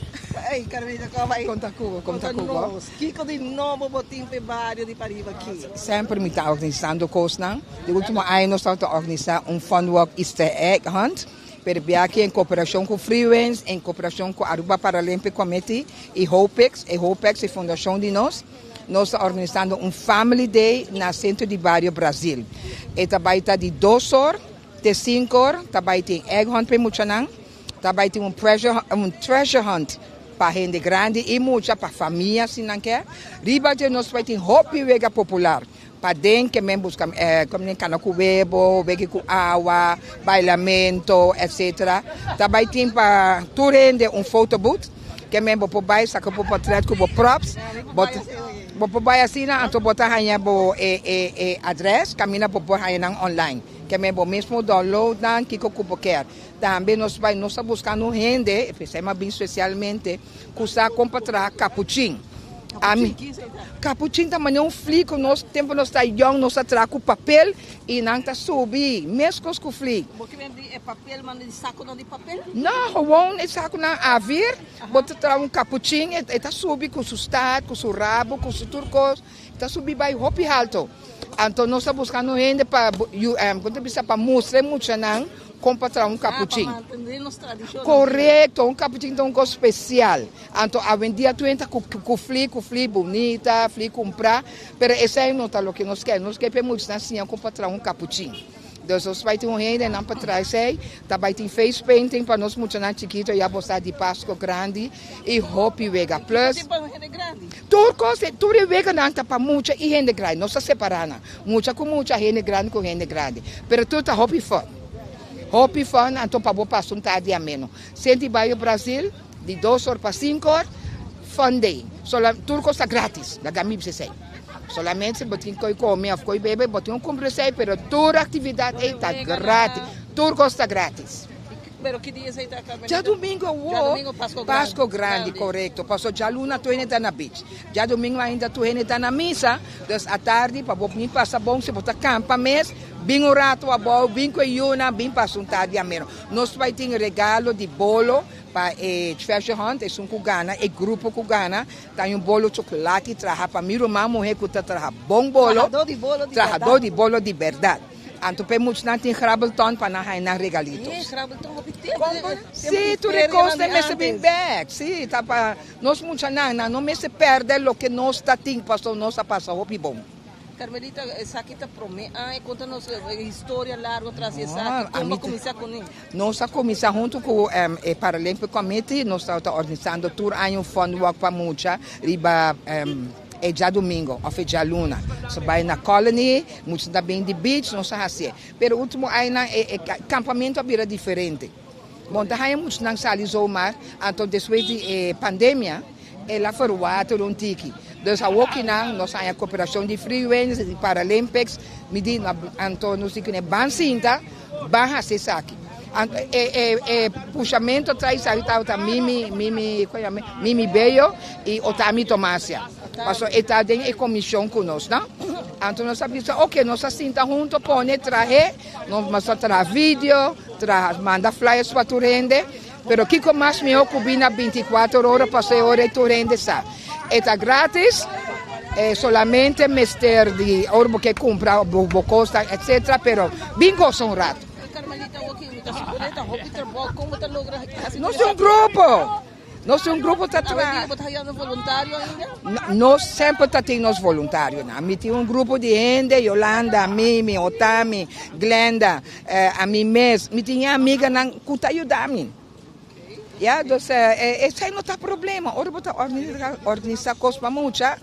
[SPEAKER 11] Ei, Carmelita, como vai contar com Kiko de novo botim pe barrio de pariba aqui.
[SPEAKER 13] Sempre me está organizando coisas, de último ano nós estamos organizando fun walk Easter egg hunt. Aqui em cooperação com Freewinds, em cooperação com a Aruba Paralympic Committee e Hopex, a fundação de nós estamos organizando Family Day na centro de Barrio Brasil. E também está de 2 horas, de 5 horas, também tem egg hunt para muitos, também tem treasure hunt para gente grande e muita para família, se não quer. Riba de nós vai ter Hopi Vega Popular. Para dentro que membros como cana com bebo, bebe com água, bailamento, etc. Também tem para tu rende photobooth que membro por baixo saca por portrait com props, por baixo assim na então botar aí bo address, camina por aí na online. Que membro mesmo download dan que com quer. Também nós buscando rende, especialmente custa comprar cappuccino. Cappuccino também flico, nosso tempo nós está young, nós trago papel e não está subir, mesmo com flico.
[SPEAKER 11] Porque vende papel, mas de saco não de papel?
[SPEAKER 13] Não, gewoon é saco na avir, bota trago cappuccino, está subir com sustado, com seu rabo, com seu turcos, está subir vai hopi alto. Então nós estamos buscando gente para mostrar muito não. Comprar cappuccino. Correto, cappuccino tem coisa especial. Então, a vendia tu entra com fli bonita, fli comprar, mas esse aí não está o que nós queremos. Nós queremos assim, comprar cappuccino. Então, nós vai ter rende não para trás aí, também tem face painting para nós muito chiquito, já postar de Páscoa grande e Hopi Vega Plus. Tudo Vega não está para muita e rende grande, nós está separando. Muita com muita, rende grande com rende grande. Mas tudo está Hopi Fun. Hopi Fun, então para passar um tarde a menos. Sente Bairro Brasil, de 2 horas para 5 horas, Fun Day. Só tudo custa grátis, da Gamib se sei. Solamente se botin coi come, of coi bebe, botin um conversei, pero toda atividade está grátis. Tudo custa grátis.
[SPEAKER 11] Pero que dia você está Carmelita?
[SPEAKER 13] Já domingo,
[SPEAKER 11] Já domingo,
[SPEAKER 13] Pasco Grande, correto. Passou já luna, tu ainda na beach. Já domingo ainda tu ainda na missa. Então, à tarde, para você passar bom, se botar campa mês, bem um rato a bom, bem com Iuna, bem para um tarde a menos. Nós vai ter regalo de bolo para Treasure Hunt, é um cugana, é grupo cugana. Tem um bolo de chocolate, traga para mim, uma mulher que traga bom bolo. Trajador de bolo de verdade. Anto pe muitos não tem Grabbelton para na regalitos.
[SPEAKER 11] Grabbelton op
[SPEAKER 13] Sim, tu recosta me bem back. Sim, tá para nós muitos não me se perde o que nós está tem passou nossa passa hopi bom.
[SPEAKER 11] Carmelita, essa aqui tá promete, conta-nos a história larga atrás dessa, como começar com ele?
[SPEAKER 13] Nós começamos junto com o Paralympic Committee, nós estamos organizando tour ano fundo para muita riba é já domingo, ou já luna. So vai na colony, muitos também de beach, não sei assim. Pero o último ano campamento é diferente. Bom, daí muitos não saem do mar, então depois de pandemia, ela foi o ato um tiki. Então aqui nós temos a cooperação de Freeways, de Paralympics, medimos então nós temos ban cinta, ban fazer aqui. Puxamento traz a Mimi Beio e Otami Tomásia. Passou está em comissão conosco, não? Então nós sabemos, ok, nós cinta junto, põe, traje, nós traz vídeo, manda flyers para tu rende, pero que com mais me ocupa 24 horas para ser hora tu rende sa. Está grátis, solamente mister de orbo que compra, costa, etc. Pero bingo são rato. Nós somos um grupo. Nós somos um grupo que está
[SPEAKER 11] voluntário ainda?
[SPEAKER 13] Nós sempre temos voluntários. Nós temos um grupo de gente, Yolanda, Mimi, Otami, Glenda, a mim mesmo. Nós temos amiga que está ajudando. Então, esse não está problema. Ora, você organiza coisas para muita.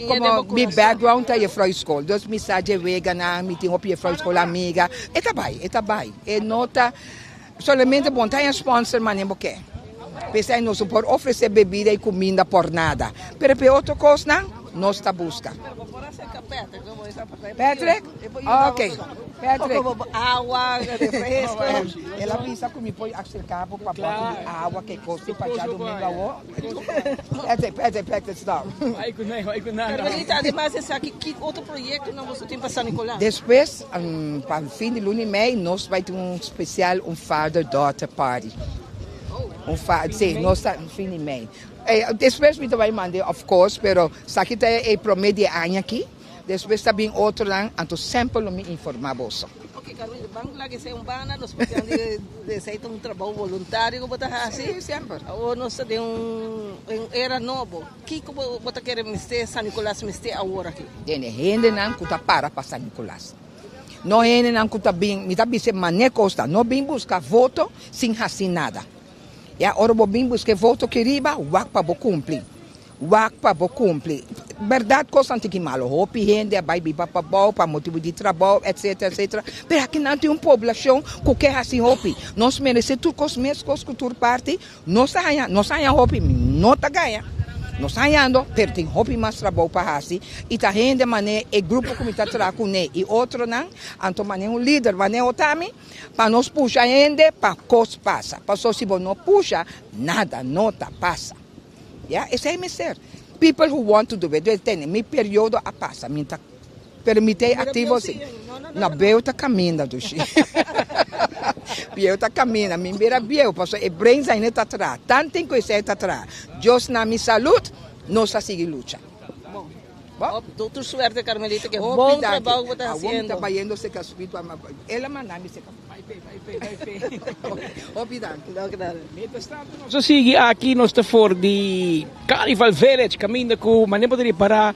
[SPEAKER 13] Como meu background é a escola, então mensagem vega na me tenho a escola amiga, está bem, nota somente bom tem sponsor mas nem porque, pensei não por oferecer bebida e comida por nada, pero para outra coisa não está busca. Patrick, ok. Patrick,
[SPEAKER 11] água, refresco.
[SPEAKER 13] Ela avisa que me põe acercar para botar água que custa para já domingo. Patrick, stop.
[SPEAKER 2] Vai com nada.
[SPEAKER 11] Carmelita, además esse aqui, que outro projeto não você tem para São Nicolás?
[SPEAKER 13] Depois, para o fim de luna e meio, nós vai ter um especial, father-daughter party. Sim, nós está no fim de meio. Depois me vai mandar, of course, pero isso aqui é prometo de ano aqui. Depois também outro lá, então sempre me informamos.
[SPEAKER 11] Ok, Carmelita, vamos lá que seja bana, nós precisamos de trabalho voluntário, como está assim?
[SPEAKER 13] Sim, sempre.
[SPEAKER 11] Ou nós temos era novo. Que você quer mister São Nicolás mister agora aqui?
[SPEAKER 13] Tem gente não que está para São Nicolás. Não é gente não que está bem, me está bem se mané costa, não bem buscar voto sem fazer nada. E agora vou bem buscar voto que riba, wak para cumprir. Verdade, coisa que malo. Hopi gente, vai biba para motivo de trabalho, etc, etc. Mas aqui não tem uma população que quer assim hopi. Nós merecemos tudo com as mesmas cultura parte. Nós saímos hopi, não está ganha. Nós saímos, mas tem hopi mais trabalho para assim. E tá gente mané, e grupo que está trabalhando com ele e outro não. Então mané um líder, mané otami, para nós puxar gente, para coisa passa. Para só se não puxa, nada, nota passa. Yeah, esse é ser. People who want to do it, tem meu período a passa, me tá permite ativo assim. Na beu tá caminha do chi. Beu tá caminha, me vira beu, passou e brains ainda tá atrás. Tanto coisa tá atrás. Deus na minha saúde, nós a seguir luta.
[SPEAKER 11] Bom, doutor suerte Carmelita, que bom trabalho que está fazendo.
[SPEAKER 13] Trabalhando se caspito, ela mandava se
[SPEAKER 2] So sigue aqui nós está for de Carnival Village, caminho com maneira poderia parar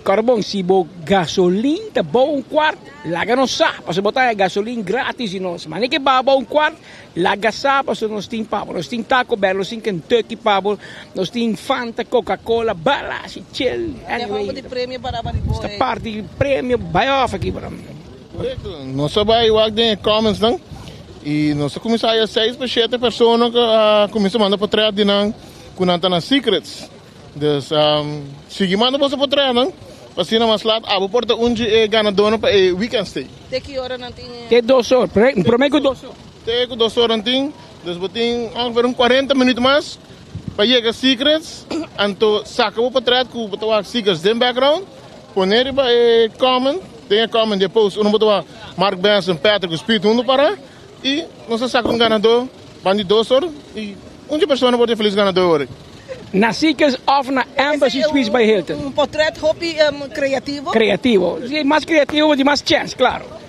[SPEAKER 2] carbon sibo gasolina tá bom quarto laga no sa para botar gasolina grátis e nós maneira que baba quarto laga sa para nós tem pavo nós tem Taco Bell nós tem Kentucky pavo nós tem Fanta Coca-Cola balas e chill
[SPEAKER 11] anyway de prêmio para
[SPEAKER 2] esta parte prêmio buy off aqui para
[SPEAKER 6] nós vai o de comments não e nós começamos a 6 para 7 pessoas que começam a mandar para trás de não com Antana Secrets. Dus, sige manda você para trás, não?
[SPEAKER 14] Assim na maslat, abo porta onde ganador para weekend stay.
[SPEAKER 11] Até que hora não tem?
[SPEAKER 2] Tem 2 horas, prometo 2 horas.
[SPEAKER 14] Tem 2 horas tem, depois tem ongeveer 40 minutos mais. Para chegar secrets, então saca o para trás com o secrets de background, poner para comment, tem comment depois, um botar Mark Benson, Patrick, Speed, para e nós saca ganador, bandi 2 horas e onde pessoa pode feliz ganador.
[SPEAKER 2] Na Seekers of na Embassy Suites by Hilton.
[SPEAKER 11] Portrait hobby creativo?
[SPEAKER 2] Creativo. Sí, más creativo de más chance, claro.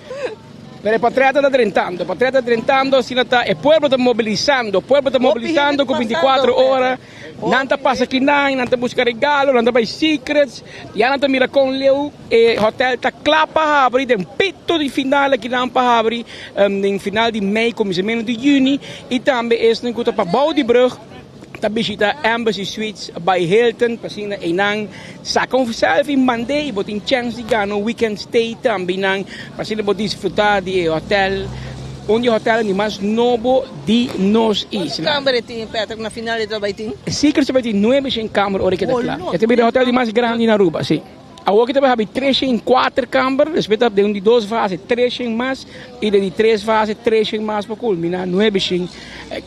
[SPEAKER 2] Pero el portrait está drentando, si está, el pueblo está movilizando con 24 horas. Nanta pasa aquí, nanta busca regalo, nanta vai secrets, ya nanta mira con Leo, hotel está clapa abrir, den pito de final aqui na pa abrir, em final de mei, começamento de juni, e também é para Bouwdiebrug. Ta visita Embassy Suites by Hilton, pasina inang sakong selfie Monday, botin chance de gano weekend stay também nang pasina bot disfrutar de hotel, onde hotel ni mais novo de nos isla.
[SPEAKER 11] Câmara tem Patrick na final de trabalho.
[SPEAKER 2] Secret vai ter 9 câmara hora que tá claro. Este é o hotel de mais grande na Aruba, sim. Agora que vai ter 3 em 4 câmaras, respeita de 2 fases, 3 em mais, e de 3 fases, 3 em mais para culminar 9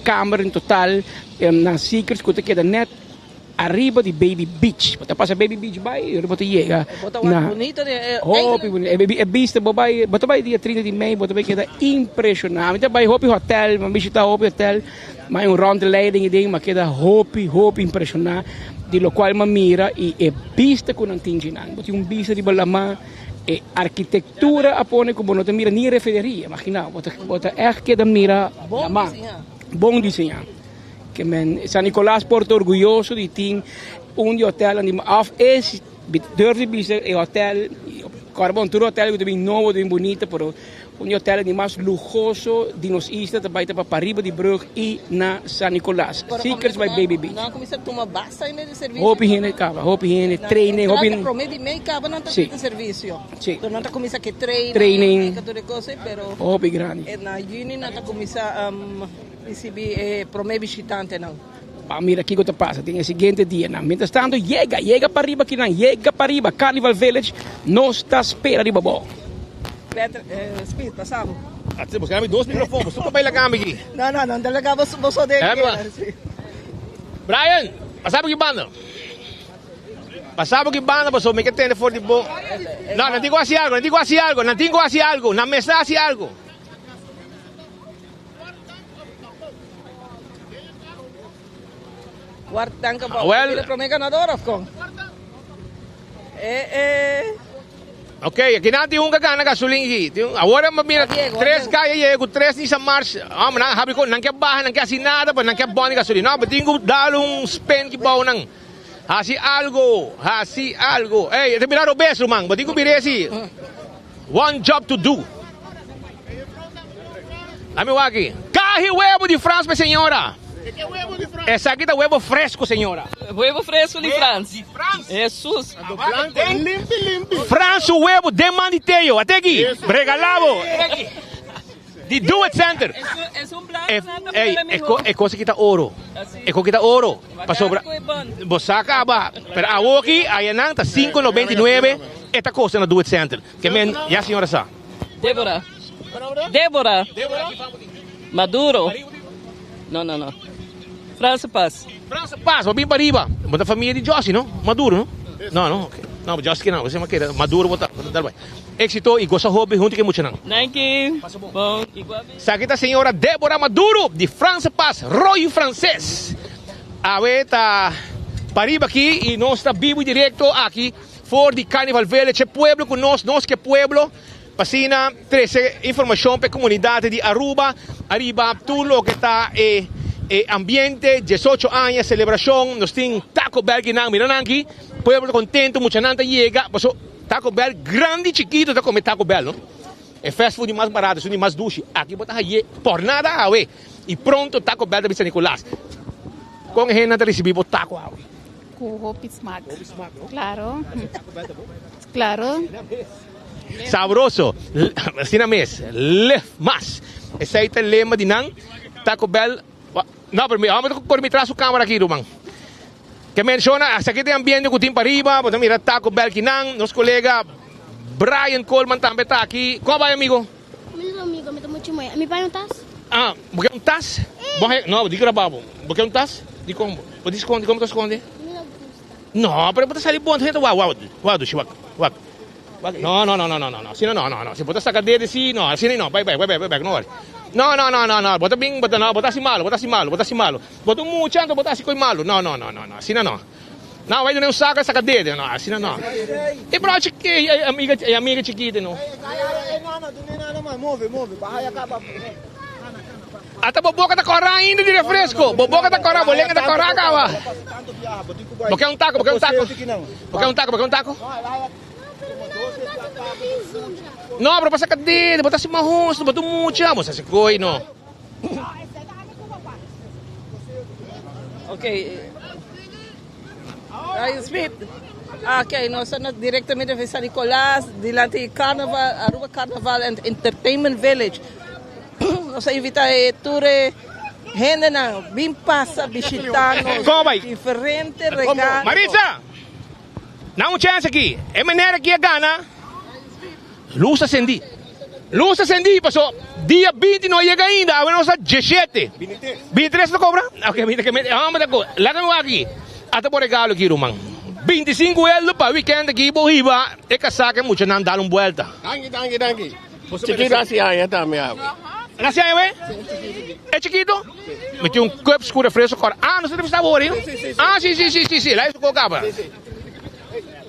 [SPEAKER 2] câmaras em total. Na Secrets, que queda net arriba de Baby Beach. Você passa Baby Beach, vai, você chega.
[SPEAKER 11] Bonito,
[SPEAKER 2] é vista, você vai dia 30 de maio, você vai quedar impressionante. Então vai Hopi Hotel, vai visitar Hopi Hotel, mas rondleiding, mas queda Hopi impressionante. De lo qual man mira e é vista com não tem ginang. Você vista de balama e arquitetura apone como não te mira nem refederia, imagina. Você é que da mira bom desenhar. Que men San Nicolás Porto orgulhoso de ter hotel onde af esse durante vista é hotel Carbon Tour hotel que é bem novo, bem bonito, pero hotel de mais luxuoso de nos islas também para Pariba de Brug e na San Nicolás. Secrets by Baby Beach.
[SPEAKER 11] Não começa a tomar bastante de serviço.
[SPEAKER 2] Hopi hene treine,
[SPEAKER 11] hopi promete meio cava não tem serviço.
[SPEAKER 2] Sim.
[SPEAKER 11] Então não tá começa que
[SPEAKER 2] training,
[SPEAKER 11] toda coisa, pero
[SPEAKER 2] hopi grande.
[SPEAKER 11] Na juni não tá começa receber promete visitante não.
[SPEAKER 2] Mira aqui o que passa, tem o seguinte dia, não. Mientras tanto, chega para arriba aqui, não. Chega para arriba, Carnival Village, não está espera de babó.
[SPEAKER 11] Peter, Speed, passamos.
[SPEAKER 1] Temos que 2 microfones, tu pa ilagam aqui.
[SPEAKER 11] Não, delegava você dele.
[SPEAKER 1] Brian, passamos aqui banda. Passamos aqui banda, passou, me que tem for de bom. Não digo assim algo, na mesa assim algo.
[SPEAKER 11] Guarda well, promete ganador of course.
[SPEAKER 1] Ok, aqui não tem gana gasolina aqui. Agora mira 3 kaya com 3 Nissan March. Não habi ko não quer barra, não quer assim nada, não quer bom de gasolina. Não, tenho dar spend que bom não. Hasi algo. Hey, te mirar obeso man, tenho que assim. One job to do. Amigo aqui. Carne huevo de França, senhora. Essa aqui é huevo fresco, senhora.
[SPEAKER 12] Huevo fresco de França.
[SPEAKER 1] De França.
[SPEAKER 12] Jesus.
[SPEAKER 14] Limpo.
[SPEAKER 1] França, huevo de maniteio. Até aqui. Regalado. De Do It Center. É coisa que está ouro. É coisa que está ouro. Para sobrar. Você acaba. Pero aqui, aí não, está 5,99. Esta coisa no Do It Center. Que men, já senhora sabe.
[SPEAKER 12] Débora. Maduro. Não. França Paz.
[SPEAKER 1] Vai bem para riba. Bota a família de Jossi, não? Maduro, não? Não, ok. Não, Jossi que não. Você não quer. Maduro, bota. Éxito e gosta hobby junto que muito não.
[SPEAKER 12] Thank you. Bom, igual.
[SPEAKER 1] Sakita senhora Débora Maduro, de França Paz, Roy Francês. A está para riba aqui e nós está vivo direto aqui, for de Carnival Village, pueblo com nós que pueblo. Pasina, 13 informação para a comunidade de Aruba, arriba tudo que está ambiente, 18 anos, celebração, nós temos Taco Bell que não, miran aqui, pueblo contento, mucha nanta chega, passou Taco Bell grande, chiquito, está comer Taco Bell, não? É fast food mais barato, é mais duche, aqui bota aí, por nada, awe, e pronto Taco Bell de San Nicolás. Com a gente recebemos taco, awe.
[SPEAKER 15] Com Hopi Smart. Claro. Claro.
[SPEAKER 1] Sabroso, assim na mesa, mas esse aí é o lema de não, Taco Bell, não, por mim traço a câmera aqui, irmão. que menciona hasta que te ambiente con para arriba, pues mira Taco Bell Kinang, nos colega Brian Coleman también está aquí. ¿Cómo va, amigo?
[SPEAKER 7] Amigo, me tomo chimoy. Mi pai não tas?
[SPEAKER 1] Ah, porque um tas? Não, diga babo. Porque um tas? De como? Você esconde, como tu esconde? Não, pero você sair bom, gente, uau, chihuahua, uau. Não. Assim não. Se botar sacar dele assim, não, assim não. Vai, não. Não. Bota bem, bota assim malo. Bota muito, bota assim coisa malo. Não. Assim não. Não, vai não saca dele, não, assim não. E pra onde que é amiga chiquita, não?
[SPEAKER 10] Não, move, vai acabar.
[SPEAKER 1] Até boboca da corá ainda de refresco. Boboca da corá, bolenga da corá, cava. Porque é um taco. Não, para passar cadê? Botar assim marrom, botar muito, moça, esse coi, não.
[SPEAKER 11] Ok. Aí, Smith. Ok, nós estamos diretamente em San Nicolás, diante do Carnaval, Aruba Carnaval and Entertainment Village. Nós invitamos a gente não, bem passa, visitando, diferentes regalos.
[SPEAKER 1] Marisa! Dá um chance aqui. É maneira que a gana. Luz acendi, passou. Dia 20 não chega ainda. Agora nós estamos 17. 23 não cobra? Ok, 23. Vamos lá. Larga aqui. Até por regalo aqui, Roman. 25 euros para weekend aqui, Bohiba. É que saca muito, não dá uma volta.
[SPEAKER 14] Danke. Chiquito assim aí também.
[SPEAKER 1] Assim aí, é chiquito? Meti um copo escuro fresco agora. Ah, não sei se está bom, hein? Ah, sim. Lá isso colocava.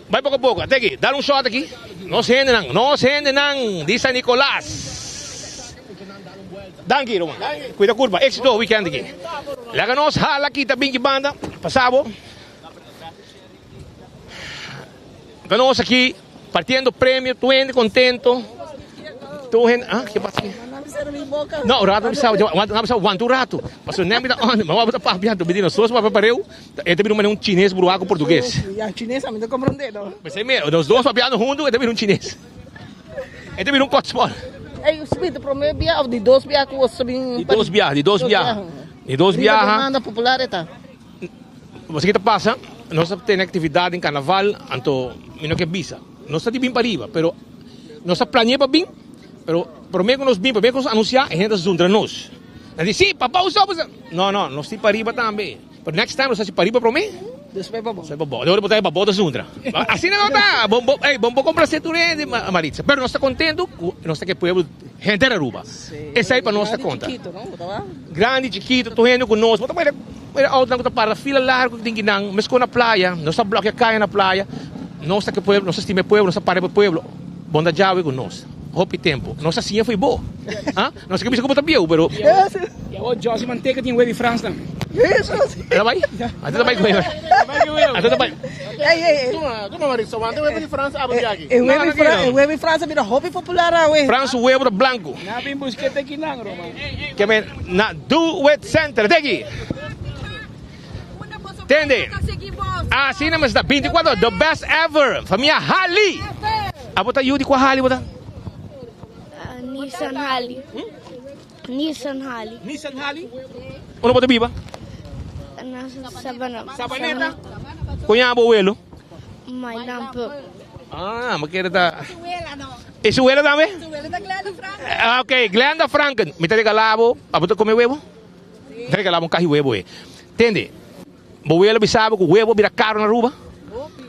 [SPEAKER 1] Vai pouco a pouco. Até aqui. Dá um shot aqui. Não se rende não. De San Nicolás. Danke, Roman. Cuida a curva. Éxito weekend aqui. Lá nós hala aqui também que banda. Passava. Nós aqui partindo prêmio. Tu ende contento. Que passa aqui? Não, o rato não precisa aguentar o rato. Mas o nem me dá onde, mas eu vou papiar, tu me diz, só para papareu, eu também um chinês buraco português.
[SPEAKER 11] E chinês também não compreende, não?
[SPEAKER 1] Mas é mesmo, os dois papiando juntos, eu também um chinês. Eu também um cotspol.
[SPEAKER 11] Ei, o Smith, primeiro viagem, de dois viagens que você vem...
[SPEAKER 1] De dois viagens.
[SPEAKER 11] Demanda popular, tá?
[SPEAKER 1] Você que passa, nós temos atividade em carnaval, então, não que visa. Nós estamos bem para arriba, mas nós planeamos bem. Pero primeiro nós vimos, primeiro nós anunciar, a gente junta nós. Nós diz, sim, papai, não, nós estamos para riba também. Pero next time, nós estamos para riba para mim?
[SPEAKER 11] Depois para bom.
[SPEAKER 1] Depois botar para bom junta. Assim não está. Vamos comprar seturende, Maritza. Pero nós estamos contentos, nós estamos que povo, gente da Aruba. Essa aí para nós está conta. Grande, chiquito, tu indo conosco. Outra para fila larga que tem que não, mas com na praia, nós estamos bloqueando caia na praia. Nós estamos que povo, nós estamos povo, nós estamos para o povo. Bom da Jawe conosco. Hope tempo. Nossa senha foi boa. Não sei como está bem, pero...
[SPEAKER 2] E agora o Josi Manteca tem web em França também.
[SPEAKER 11] Isso.
[SPEAKER 1] Ela vai? Até vai com ele. Até vai.
[SPEAKER 14] Tu Marisa, o web de França, abre aqui.
[SPEAKER 11] O web em França vira hobby popular, ué.
[SPEAKER 1] França, o web branco.
[SPEAKER 2] Não vem busquete aqui não, Roman.
[SPEAKER 1] Que vem na Do Wet Center, daqui. Entende? Assim não está 24, the best ever. Família Hali. A botar Yudi com a Hali, botar.
[SPEAKER 7] Nissan Hali.
[SPEAKER 1] Ano ba ito, Biba?
[SPEAKER 7] Sabaneta.
[SPEAKER 1] Kunya ba uwelo?
[SPEAKER 7] May nampo.
[SPEAKER 1] Magkira ta. Isuwela dami? Okay, Glenda Franken. May regalabo. Abot ko may huevo? Regalabo kahit huevo eh. Entende? Buwelo bisabo ko huevo bira caro na Aruba.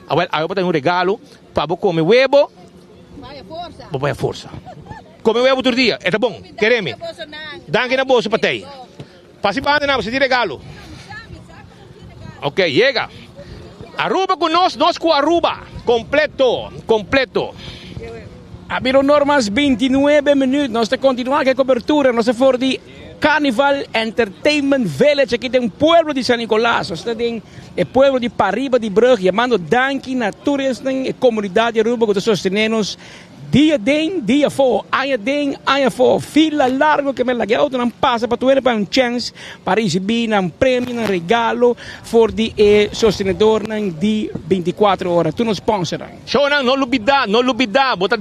[SPEAKER 1] Ayaw pa tayong regalo. Pabo come huevo. Vaya força. Come huevo outro dia, é tá bom, quereme. Danke na bolsa patei. Passe para na você de regalo. Ok, chega. Aruba com nós com Aruba. Completo.
[SPEAKER 2] Abriram normas 29 minutos. Nós estamos continuando com a cobertura. Nós estamos de Carnival Entertainment Village. Aqui tem pueblo de San Nicolás. Nós temos o pueblo de Pariba de Brug. Chamando danke na turismo e comunidade Aruba que está sostenendo dia den, dia for, aia for, fila largo que me lagi auto não passa para tu para um chance para receber um prêmio, um regalo for de sostenedor de 24 horas. Tu nos sponsora.
[SPEAKER 1] Show não lubida, bota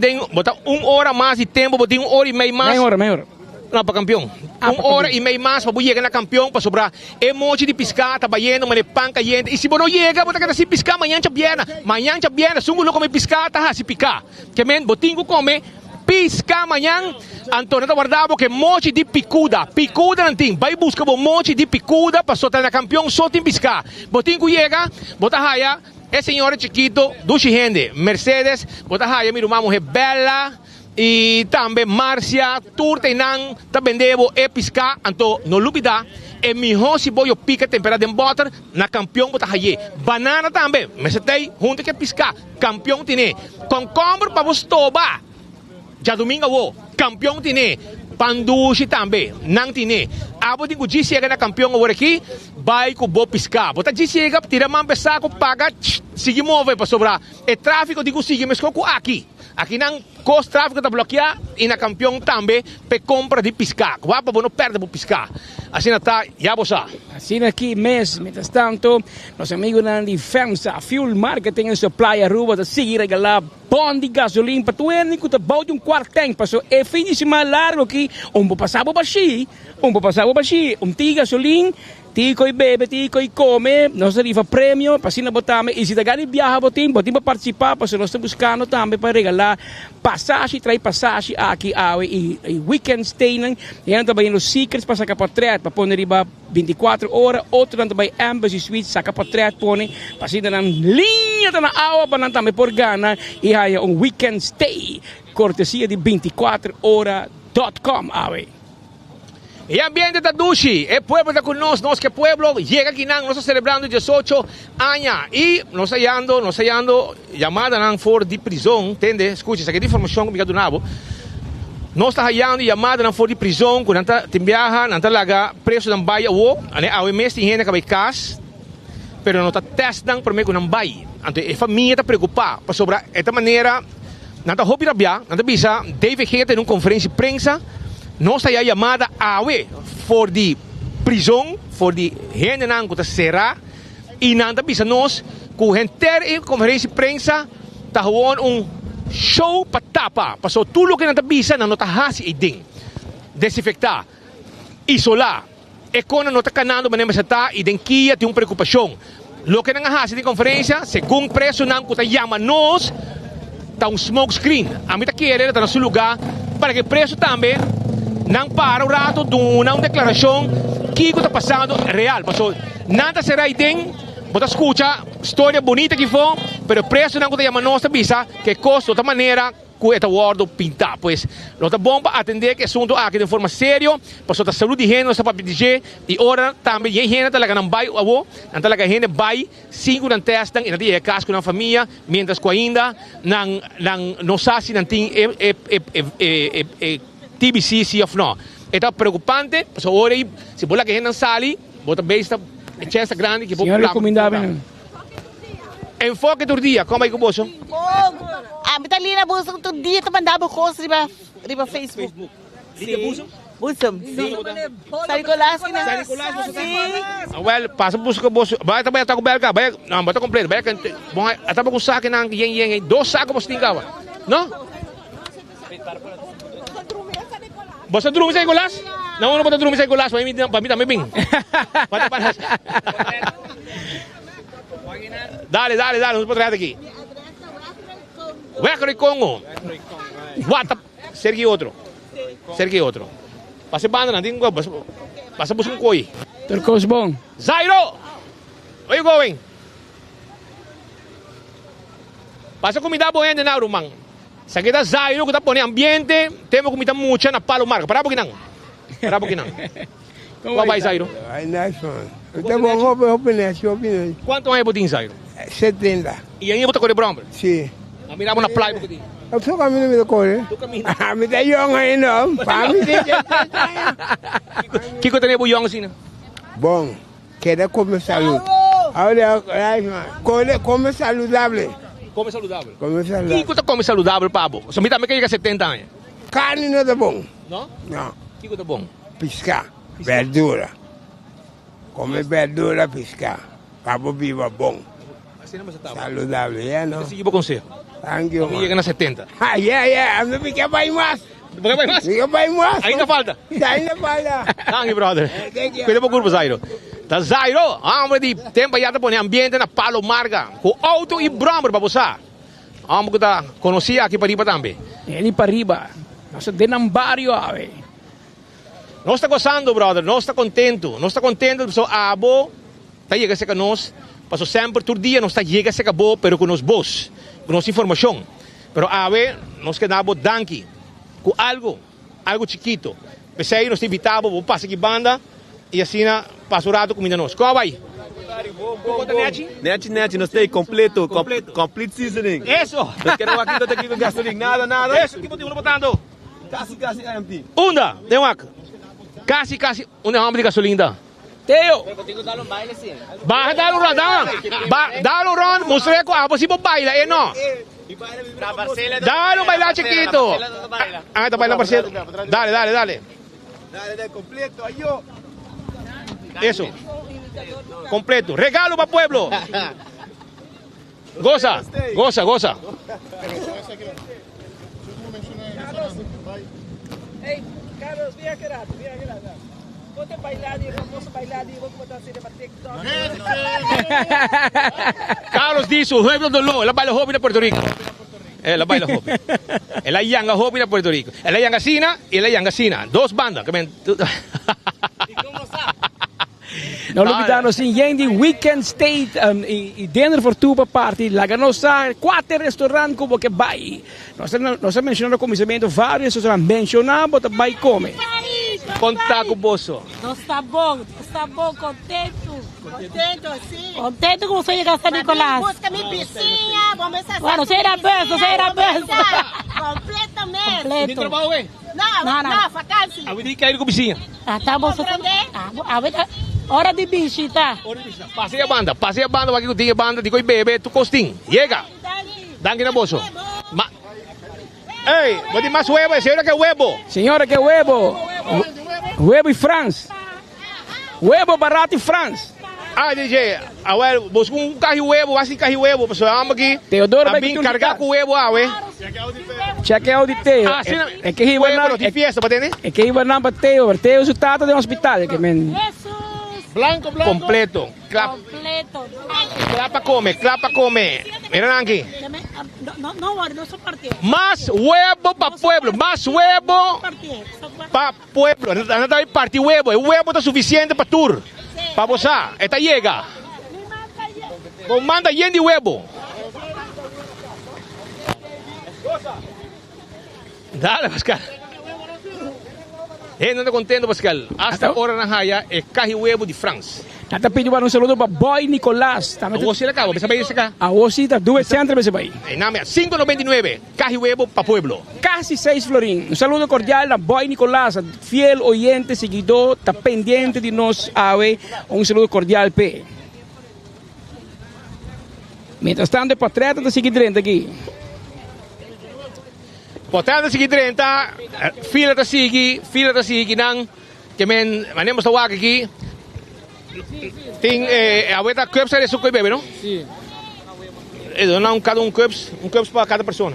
[SPEAKER 1] 1 hora mais de tempo, bota 1 hora e meia mais.
[SPEAKER 2] Meia hora.
[SPEAKER 1] Não, para campeão. Uma hora e meia mais para chegar na campeão, para sobrar emoji de piscar, trabalhando, mas pan caliente. E se você não chega, você tem que piscar amanhã já viena. Amanhã já viena, sungo lo come piscar, tá se picar. Que men, botingo come piscar amanhã. Antônio tá guardado que mochi de picuda. Picuda não tem. Vai buscar um mochi de picuda para soltar na campeão, só tem piscar. Botingo chega, bota raia. É senhora chiquito, duche gente. Mercedes, bota raia, mira uma mulher bela. E também Márcia, Turteinan, também devo piscar, então não lupida. E melhor se você pica temperado em butter, na campeão botar aí. Banana também, mas você tem junto que piscar, campeão tem. Concombre para você tobar. Já domingo vou, campeão tem. Pandushi também, não tem. Abo de que chega na campeão agora aqui, vai com o piscar. Bota de chega, tira a mão pesada, paga, sigue mover para sobrar. E tráfico de que sigue, mas com aqui. Aqui não custa tráfico está bloqueado e na campeão também para compra de piscar. Guapa, você não perde para piscar. Assim está, já você.
[SPEAKER 2] Assim aqui mês, mientras tanto, nosso amigo na defensa, Fuel Marketing em Supply Aruba, está seguir regalar bom de gasolina para tu que está bom um quarto passou é fim de semana largo aqui, passar por baixi, de gasolina. Tico e bebe, tico e come, nós arriva prêmio, para assim botar, e se dagani viaja botim para participar, para nós estamos buscando também para regalar passagem, trai passagem aqui e weekend stay, e ainda também nos secrets para sacar portrait, para pôr riba 24 horas, outro também Embassy Suite, sacar portrait, põe, para assim na linha na água, para também por gana, e aí weekend stay, cortesia de 24horas.com,
[SPEAKER 1] E ambiente da Dushi, el pueblo está con nosotros, que pueblo llega aquí, nosotros celebrando 18 años y nos hallando llamada for de prisão, entende? Escucha, essa aqui é informação que me do nabo. Nós está hallando llamada for de prisão, quando nanta viaja, nanta laga preso ng baia o, ao mês tem gente que vai cas, pero não está testando para mim que não vai. Então a família está preocupada, para sobre esta maneira, nanta hopi rabia, nanta bisa, David gente numa conferência de prensa. Nós está chamada AWE for de prisão, for de gente que será e nada bisa nós com gente em conferência de prensa tá gewoon show para tapa, passou tudo que nada bisa não tá hasi e ding, desinfectar, isolar, e quando não tá canando mas não tá e denquia tem preocupação, lo que não hasi de conferência, segundo preço não que tá chama nós tá smoke screen, a mim tá querendo tá no seu lugar para que preço também não para o rato de uma declaração que está passando real. Passou, nada será idem, você escuta história bonita que foi, mas o preço não está chamando nossa visa, que custa de outra maneira que este wordo pintar. Pois, nós estamos bom para atender que assunto aqui de forma séria, passou a saúde de gente, nós estamos para pedir, e ora também, e gente talaga não vai, não talaga gente vai, 5 não testam, e não tem casco na família, mientras que ainda não sabe, não tem TBC, sim ou não. É preocupante, porque agora, se você quer não sair, você vê esta chance grande que
[SPEAKER 2] senhor recomendável.
[SPEAKER 1] Enfoque do dia, como é que você?
[SPEAKER 16] A Vitalina busca todo dia, tu mandava coisas riba Facebook.
[SPEAKER 1] Sim.
[SPEAKER 16] Busca. San Nicolás,
[SPEAKER 1] sim. Well, passa busca você. Vai também estar com belga, vai, não, bota completo, vai que bom, até com saco não, yen, 2 sacos você tem cava. Não? Você dorme sem Nicolás? Não pode dormir sem Nicolás, para mim também bem. Dale, vamos para trás aqui. Hueco Congo. Guata, cerque outro. Passa banda, não tem passa buscar coi.
[SPEAKER 2] Turcos bom.
[SPEAKER 1] Zairo! Where you going? Passa comida boa ainda na rumang. Sa kita Zairo, kita pone ambiente, temos comida mucha na Palo Marca. Para pouquinho. Como vai, Zairo?
[SPEAKER 17] Nice one. Open.
[SPEAKER 1] Quanto é botin, Zairo?
[SPEAKER 17] 70.
[SPEAKER 1] E aí botar corre branco?
[SPEAKER 17] Sim.
[SPEAKER 1] Miramos na praia pouquinho.
[SPEAKER 17] Eu estou caminhando de corre.
[SPEAKER 1] Tu caminha?
[SPEAKER 17] Ah, me dá yong aí não.
[SPEAKER 1] Que que tem buyong assim?
[SPEAKER 17] Bom, quer comer saúde. Olha, come saudável.
[SPEAKER 1] Come saudável.
[SPEAKER 17] Come saudável.
[SPEAKER 1] Que come saudável, Pablo? Só me também que 70 anos.
[SPEAKER 17] Carne não é bom.
[SPEAKER 1] Não?
[SPEAKER 17] Não.
[SPEAKER 1] Que é bom?
[SPEAKER 17] Pescar. Verdura. Come verdura, pescar. Cabo viva bom. Saudável, é não?
[SPEAKER 1] Esse é o conselho.
[SPEAKER 17] Thank you.
[SPEAKER 1] Chega na 70.
[SPEAKER 17] Ah, yeah. I'm the big boy mas.
[SPEAKER 1] Porque vai mais?
[SPEAKER 17] Vai mais.
[SPEAKER 1] Ainda falta?
[SPEAKER 17] Ainda falta.
[SPEAKER 1] Thank you, brother. Cuida por curva, Zairo. Tá Zairo, homem de tempo aí tá ponendo ambiente na Palo Marga, com auto e bromber para você. Homem que tá conhecia aqui para riba também.
[SPEAKER 2] Ele para riba. Nós temos barrio, ave.
[SPEAKER 1] Nós está gostando, brother. Nós está contento. Nós está contento. So, abo, tá chega a nós. Passou sempre, todo dia, nós está chega a boa, pero com nos boss, com nossa informação. Pero ave, nós queremos danke com algo chiquito. Pensei, nós te invitamos, vou passar aqui banda e assim, passo o rato comida nós. Qual vai?
[SPEAKER 18] Net, nós temos completo, complete seasoning.
[SPEAKER 1] Isso!
[SPEAKER 18] Nós queremos aqui, não tem aqui gasolina, nada.
[SPEAKER 1] Isso, que motivo botando?
[SPEAKER 18] Casi empty.
[SPEAKER 1] Unda, tem uma. Casi, onde vamos de gasolina?
[SPEAKER 2] Teo!
[SPEAKER 1] Vai dar um run, dá um run, mostrei com a possível baila, não? Dá um bailar chiquito. Ah, tá bailando parceiro. Dale.
[SPEAKER 18] Dale, completo, aí ó.
[SPEAKER 1] Isso. Completo. Regalo para pueblo. Goza.
[SPEAKER 2] Hey, Carlos, vem aqui. Pode bailar e vamos bailar e vamos botar assim para TikTok.
[SPEAKER 1] Carlos diz o pueblo do Lo, ela baila hobby de Puerto Rico. Ela baila hobby. Ela yanga hobby de Puerto Rico. Ela yanga sina e ela yanga sina. Dos bandas.
[SPEAKER 2] Não olvidando sim, Yendi Weekend State e dinner for two party. Lá nós 4 restaurantes como que vai. Nós mencionando no começamento vários restaurantes mencionamos também come.
[SPEAKER 1] Conta com o bolso.
[SPEAKER 19] Não está bom, contento, sim. Contento com você chegar a São Nicolás.
[SPEAKER 16] Busca minha piscina, vamos ver se
[SPEAKER 19] Bueno, você era benção.
[SPEAKER 16] Completamente.
[SPEAKER 1] Tem trabalho, hein?
[SPEAKER 16] Não, vacância.
[SPEAKER 1] A vida quer ir com piscina.
[SPEAKER 19] Tá bom, você hora de visita.
[SPEAKER 1] Passei a banda aqui que tinha banda de coi bebê, tu costinho. Chega. Danke na bolso. Ei, vou de mais huevo, senhora que huevo.
[SPEAKER 2] Senhora que huevo. Huevo e France. Huevo barato e France.
[SPEAKER 1] Ah, DJ, agora busco carro huevo, vai sem carro huevo, pessoal, vamos aqui.
[SPEAKER 2] Teodoro vai
[SPEAKER 1] carregar com huevo, ué.
[SPEAKER 2] Check out de Teo.
[SPEAKER 1] Ah, sim,
[SPEAKER 2] é que
[SPEAKER 1] huevo de fiesta, para ter,
[SPEAKER 2] é que iba não para Teo, Teo se trata de um hospital, que men.
[SPEAKER 1] Blanco. Completo. Clapa come. Mira aqui.
[SPEAKER 19] No se partió.
[SPEAKER 1] Más huevo para pueblo, más huevo para pueblo. No hay partir huevo, el huevo está suficiente para tour. Para vosar, esta llega. Manda lleno de huevo. Dale, Pascal. Não estou contento, Pascal. Hasta ahora na Jaya é carne huevo de France.
[SPEAKER 2] Nata pediu para um saludo para Boy Nicolás.
[SPEAKER 1] A você lá, você vai isso cá?
[SPEAKER 2] A você está 2 centros, você vai.
[SPEAKER 1] Nome 5.99, carne huevo para pueblo.
[SPEAKER 2] Casi 6 florín. Um saludo cordial a Boy Nicolás, fiel oyente, seguidor, está pendiente de nós, ave. Um saludo cordial, P. Mientras tanto, para trás, está seguindo aqui.
[SPEAKER 1] Portanto, seguir 30, fila da sigi nang que manemos a wag aqui. Tem a weta cups de suco e bebê, não?
[SPEAKER 2] Sim.
[SPEAKER 1] Não cada cups para cada pessoa.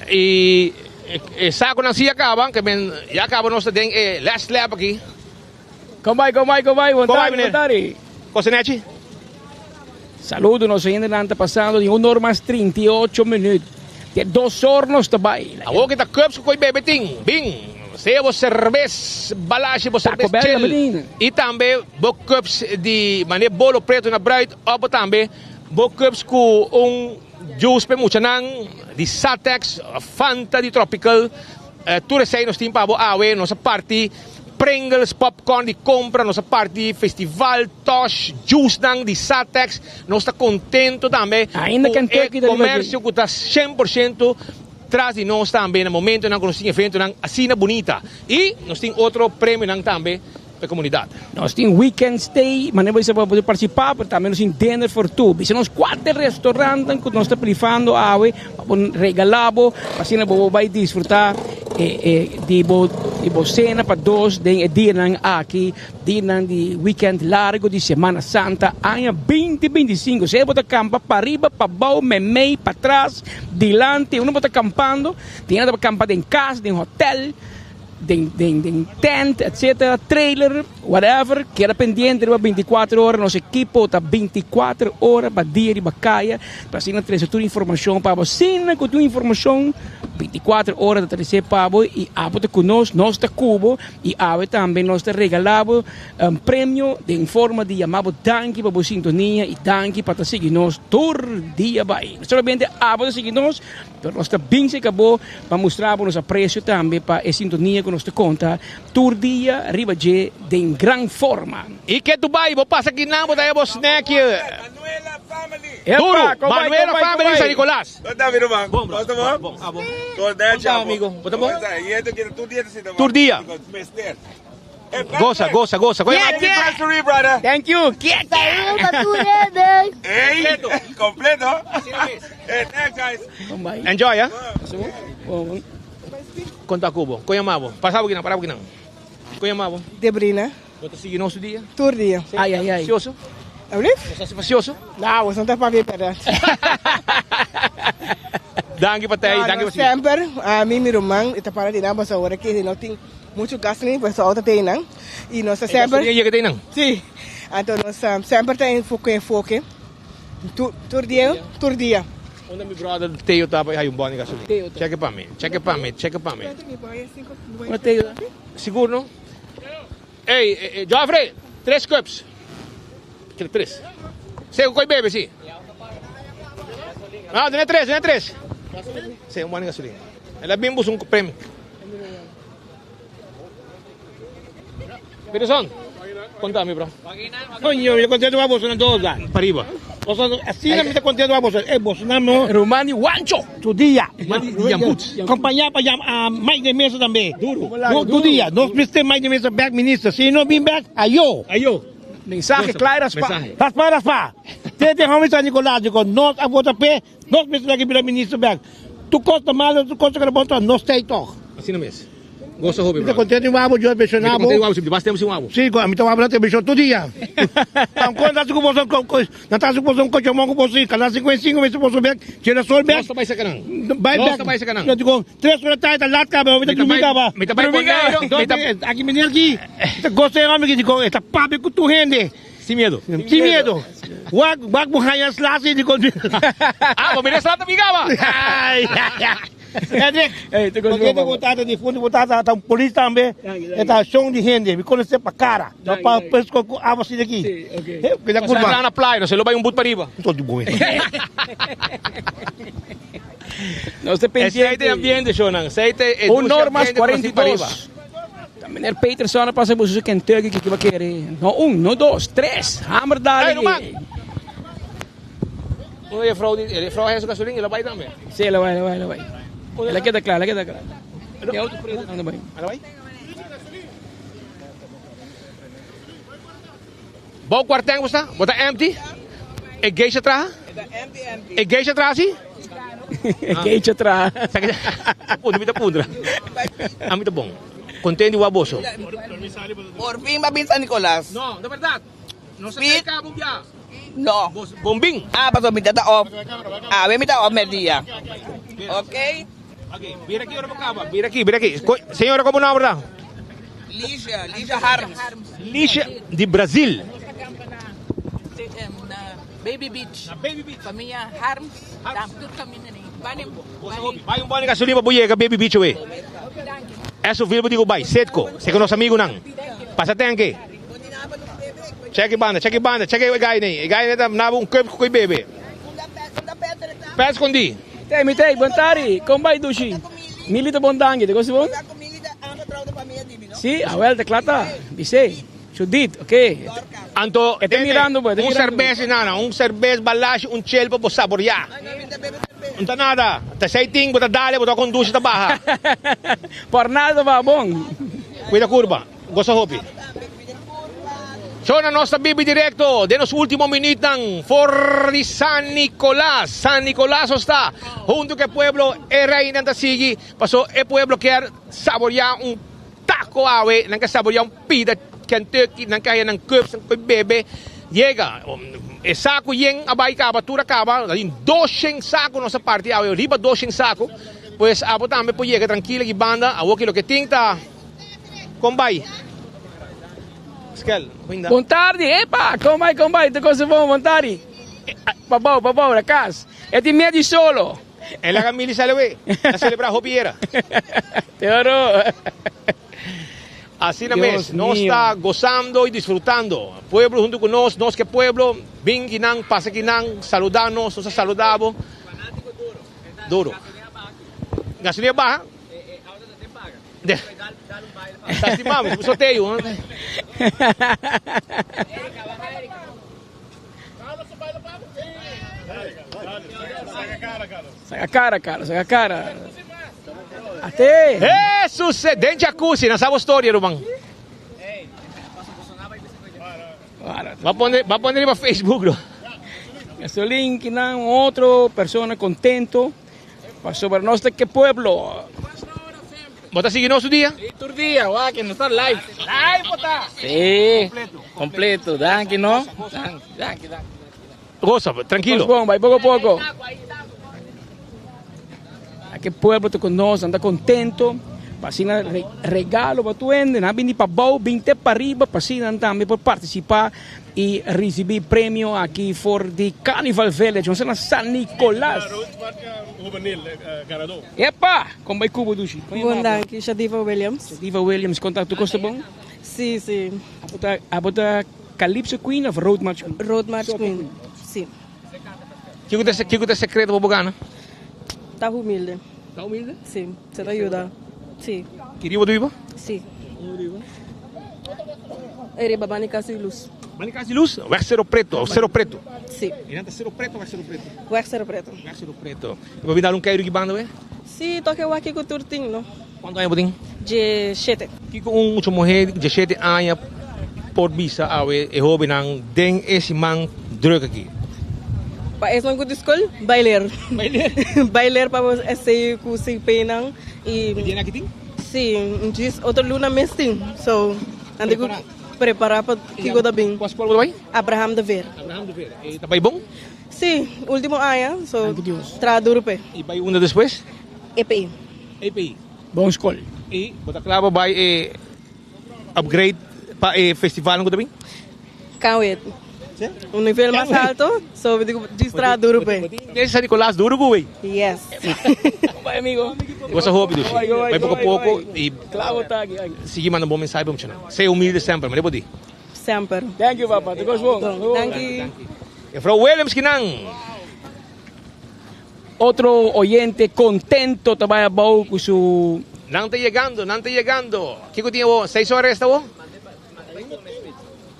[SPEAKER 1] E saco não se acaba, que já acaba nosso tem last lap aqui.
[SPEAKER 2] Como vai, vontade.
[SPEAKER 1] Cosinete?
[SPEAKER 2] Saludo, nós ainda não está passando de 1 hora mais 38 minutos. Tem 2 hornos também.
[SPEAKER 1] A boca está cups com bebê ting, bing. Se você cerveja, balagem, você cerveja chill. E também, cups de mané bolo preto na bright, ou também, cups com juice pemuchanan, de Satex, Fanta de tropical. Tudo isso aí nós temos para nossa parte. Pringles, popcorn de compra, nossa parte festival, Tosh, juice de Satex, nós está contento também.
[SPEAKER 2] Ainda que
[SPEAKER 1] o comércio que está 100% atrás de nós também, no momento que nós temos evento assim bonita. E nós temos outro prêmio também para a comunidade.
[SPEAKER 2] Nós temos weekend stay, mas você vai poder participar, mas também nós temos dinner for two. E nós 4 restaurantes que nós estamos privando a regalado, assim você vai desfrutar de E você para dois den dinang aqui, dinang de weekend largo de Semana Santa, ano 2025. Você bota campa para riba, para baixo, meio, para trás, delante, uno bota campando, tem nada para campar em casa, em hotel, em tent, etc., trailer, whatever, que era pendiente de 24 horas, nosso equipo está 24 horas para dia de bacaia, para assim trazer toda a informação para você, com tua informação, 24 horas de trazer para você, e apoia conosco, nós está cubo, e apoia também nós está regalado prêmio de forma de chamado danke para você sintonia, e danke para seguir nós todo dia vai. Não somente apoia seguir nós, mas nós está bem se acabou para mostrar o nosso apreço também para a sintonia com nossa conta, todo dia arriba de gran forma.
[SPEAKER 1] E que tu vai, vou passar aqui não, vou dar o snack. Duro, Manuela Family San Nicolás.
[SPEAKER 18] Tá vendo, mano?
[SPEAKER 1] Bom,
[SPEAKER 18] bom.
[SPEAKER 1] Bom.
[SPEAKER 18] Todo
[SPEAKER 1] amigo. Bom, bom?
[SPEAKER 18] Todo
[SPEAKER 1] dia. Goza.
[SPEAKER 2] Thank you.
[SPEAKER 18] Hey, completo. Thanks, guys.
[SPEAKER 1] Enjoy, ah? Conta cubo. Conhamavo. Pasaba que não, parava que não. Conhamavo.
[SPEAKER 11] Debrina.
[SPEAKER 1] Você seguir nosso dia?
[SPEAKER 11] Todo dia.
[SPEAKER 2] Ai.
[SPEAKER 1] Facioso? Você é facioso?
[SPEAKER 11] Não, você não está para ver, pera.
[SPEAKER 1] Danke para te, danke para ti.
[SPEAKER 11] Sempre, a mim, meu irmão, está para de nada, mas agora que não tem muito gasolina, pues a outra tem, não? E nós sempre...
[SPEAKER 1] Gasolina que tem, não?
[SPEAKER 11] Sim. Então, nós sempre tem enfoque. Todo dia.
[SPEAKER 1] Onde meu brother Teo tá aí bom de gasolina. Cheque para mim. Seguro, não? Ei, Joffrey, 3 cups. 3. Você coi bebe, sim? Não, não é 3. Sim, bom de gasolina. Ela bem busca prêmio. Peterson, contame, bro.
[SPEAKER 20] Coño, yo contento a vos na doza.
[SPEAKER 1] Para arriba.
[SPEAKER 20] Assim não me contento a vos. É vos não.
[SPEAKER 2] Romani Wancho.
[SPEAKER 20] Tu dia.
[SPEAKER 1] Jamputs.
[SPEAKER 20] Acompanhar para a mais de mesa também. Duro. Tu dia. Nós precisamos mais de mesa back minister. Se não vim back, ayo.
[SPEAKER 2] Mensaje claro,
[SPEAKER 20] Raspa. Tete homem San Nicolás, digo, nós a votar pé, nós precisamos que virar ministro back. Tu costa mal, tu costa que bom, nós tem toque.
[SPEAKER 1] Assim não mesmo. Gosto hobby, bro.
[SPEAKER 20] Estou contente com o abo, eu mencionava.
[SPEAKER 1] Contente com o abo, sim, basta ter um abo.
[SPEAKER 20] Sim, a mim também não tem bicho todo dia. Então, quando nós composamos não está composando com o mão com você, cada 55 vezes você back, tira só o back.
[SPEAKER 1] Nossa, vai ser canão.
[SPEAKER 20] Vai back. Eu digo, 3 horas tarde, lá acaba, eu vou ter que me acabar.
[SPEAKER 1] Me tá bem bonito.
[SPEAKER 20] Aqui menino aqui, gostei homem que digo, está papo com tu rende.
[SPEAKER 1] Sem medo.
[SPEAKER 20] Wag mo hayas lasi di ko.
[SPEAKER 1] Vou me deixar também, gava.
[SPEAKER 20] Edric, porque eu botada de fundo, botada tá polícia também. Tá chão de rende, me conhece para cara. Dá para pesco com a você daqui.
[SPEAKER 1] Que da curva. Lá na praia, não se lo vai boot para riba.
[SPEAKER 20] Todo bom.
[SPEAKER 2] Nós dependemos.
[SPEAKER 1] Aceite ambiente, Shonan. Aceite.
[SPEAKER 2] O normas 42. Também é Peterson para ser você Kentucky que vai querer. Não, 1, não 2, 3. Hammer dali.
[SPEAKER 1] Ele é fraude, a gasolina, ela vai também.
[SPEAKER 2] Sim, ela vai. Ela queda clara. É outro preço também.
[SPEAKER 1] Ela vai? Bom quartel você? Bota empty? É geisha atrás? É geisha atrás, sim?
[SPEAKER 2] Geisha atrás.
[SPEAKER 1] Puta, me dá pudra. Ah, muito bom. Contente o aboso.
[SPEAKER 21] Por fin va bien San Nicolás.
[SPEAKER 1] No, de verdad. No se te acaba ya.
[SPEAKER 21] No.
[SPEAKER 1] Bombín.
[SPEAKER 21] Pasó mi tata off. Ver mi tata off media. Ok.
[SPEAKER 1] Mira aquí, ahora acaba. Mira aquí. Señora, ¿cómo no, verdad?
[SPEAKER 21] Lígia Harms.
[SPEAKER 1] Lígia de Brasil.
[SPEAKER 21] Baby Beach. Família Harms. Tudo caminho aí.
[SPEAKER 1] Vai bom de gasolina para boiar, Baby Beach, ué. Eso filme digo vai, setco. Se con los amigos nan. Pásate aqui. Check banda, check o guy nei. O guy nem nabo um cup com bebê. Pé escondi.
[SPEAKER 2] Mitei, bontari. Como vai dushi? Milita bondangi, de bom? Sim, a well de clata. Bise. Chudit, ok.
[SPEAKER 1] Anto,
[SPEAKER 2] mirando,
[SPEAKER 1] un cerveza balash, un chelpo por saborear. Não tá nada. Tá saiting, bota dali, bota conduz da barra.
[SPEAKER 2] Por nada va bom.
[SPEAKER 1] Cuida curva. Gosta hopi. Sono nostra bibi directo. Denos último minuto for di San Nicolás. San Nicolás está junto que pueblo e reina da sigi. Pasó el pueblo quer saborear un ko awe nang kasaboryang pida Kentucky nang kaya ng cups ng bebe llega saco yen abay ka batura ka ba yung 200 saco no sa party awe riba 200 saco pues abo tambe po llega tranquila gi banda awo kilo que tinta combay Escal
[SPEAKER 2] Montari, epa, combay, te cosa bom Montari. Babau, la casa. E ti medio solo.
[SPEAKER 1] E la Camille Salve, a celebrar Hopiera.
[SPEAKER 2] Teoro.
[SPEAKER 1] Así na mes, nos está gozando y disfrutando. Pueblo junto con nos que pueblo, bin ginang, pasa ginang, saludarnos, nos saludamos. Duro. Gasolina baja. Está estimado, un sorteo.
[SPEAKER 2] Saca cara. Até.
[SPEAKER 1] Jesus, den jacuzzi, nasa história, Romang. Va a poner para Facebook, bro.
[SPEAKER 2] Gasolina, que não, outra pessoa contento. Passou para nós que pueblo.
[SPEAKER 1] ¿Vos estás siguiendo su día?
[SPEAKER 21] Sí, tu día, guau, que no está live.
[SPEAKER 1] Live, bota.
[SPEAKER 21] Sí, completo. Danke, ¿no? Danke.
[SPEAKER 1] Goza, tranquilo.
[SPEAKER 2] Bom, vai pouco a pouco. Aqui pueblo te conosco, anda contento. Passina regalo para tu ende, na vindi para bom, 20 para arriba, passina também por participar e receber prêmio aqui for the Carnival Village, onde na San Nicolás. Epa, como vai cubo dushi?
[SPEAKER 4] Bom, danke, Shadiva Williams.
[SPEAKER 2] Shadiva Williams, contato custa bom?
[SPEAKER 4] Sim.
[SPEAKER 2] Abota Calypso Queen of Road March Queen?
[SPEAKER 4] Road March Queen, sim.
[SPEAKER 1] Que é secreto para Bogana?
[SPEAKER 4] Tá humilde.
[SPEAKER 1] Tá humilde?
[SPEAKER 4] Sim, você te ajuda. Sim.
[SPEAKER 1] Queria o vivo?
[SPEAKER 4] Sim. Ele babani casa luz.
[SPEAKER 1] Bani casa de luz? Vai ser o preto,
[SPEAKER 4] Sim.
[SPEAKER 1] E não ser o preto, vai ser o preto.
[SPEAKER 4] Vai ser o preto.
[SPEAKER 1] Eu vou dar cairo de banda, ué?
[SPEAKER 4] Sim, toque o aqui com o turtinho, não?
[SPEAKER 1] Quanto é, Budinho?
[SPEAKER 4] De 7.
[SPEAKER 1] Que com uma mulher de 7 anos por visa, e hobby nang den esse man druk aqui.
[SPEAKER 4] Pa es uma good school, bailar. Bailar para esse curso penang e
[SPEAKER 1] Dia aqui tem?
[SPEAKER 4] Sim, diz outra luna mesting. So, ande ko preparar para que goda bem.
[SPEAKER 1] Qual escola vai?
[SPEAKER 4] Abraham de Ver.
[SPEAKER 1] E tá bem bom?
[SPEAKER 4] Sim, último ano, so traduro pe.
[SPEAKER 1] E vai uma depois?
[SPEAKER 4] EPI.
[SPEAKER 2] Bom escola.
[SPEAKER 1] E bota claro vai upgrade para festival não também?
[SPEAKER 4] Can't um nível mais alto, so eu digo traduro pe.
[SPEAKER 1] Esse Nicolás duro, güey.
[SPEAKER 4] Yes.
[SPEAKER 2] Vai, amigo.
[SPEAKER 1] Você hobby do vai pouco a pouco e
[SPEAKER 2] claro tá aqui.
[SPEAKER 1] Seguir mandando bom mensagem para você. Ser humilde sempre, mas depois
[SPEAKER 4] Sempre.
[SPEAKER 2] Thank you, papa. Te gosto bom.
[SPEAKER 4] Thank you.
[SPEAKER 1] E Frau Williams Kinang.
[SPEAKER 2] Outro oyente contento trabalha bom com su.
[SPEAKER 1] Não está chegando. Que tinha vos? 6 horas está vos?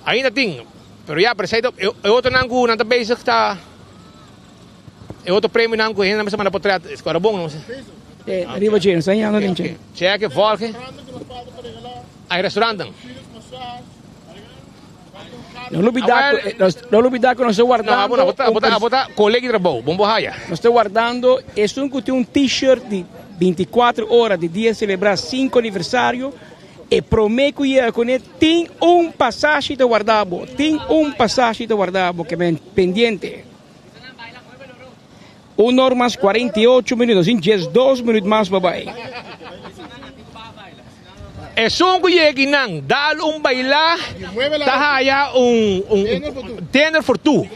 [SPEAKER 1] Ainda tem. Pero ya, pero é outro nangu, não está basic, está. É outro prêmio nangu, ainda não semana para trás. Escola bom, não sei.
[SPEAKER 2] Arriba Jane, sai ano din Jane.
[SPEAKER 1] Cheque, volque. Aí restaurante.
[SPEAKER 2] Não olvidar que nós estamos guardando.
[SPEAKER 1] Não, bota colega de trabalho, bom borraia.
[SPEAKER 2] Nós estamos guardando, este tem t-shirt de 24 horas de dia celebrar 5 aniversário. E prometo que com ele tem passagem de guardado. Que vem pendente. 1 hora mais 48 minutos, em 2 minutos mais, babai.
[SPEAKER 1] É só que llega nang, dá bailar, tahaya dinner for two.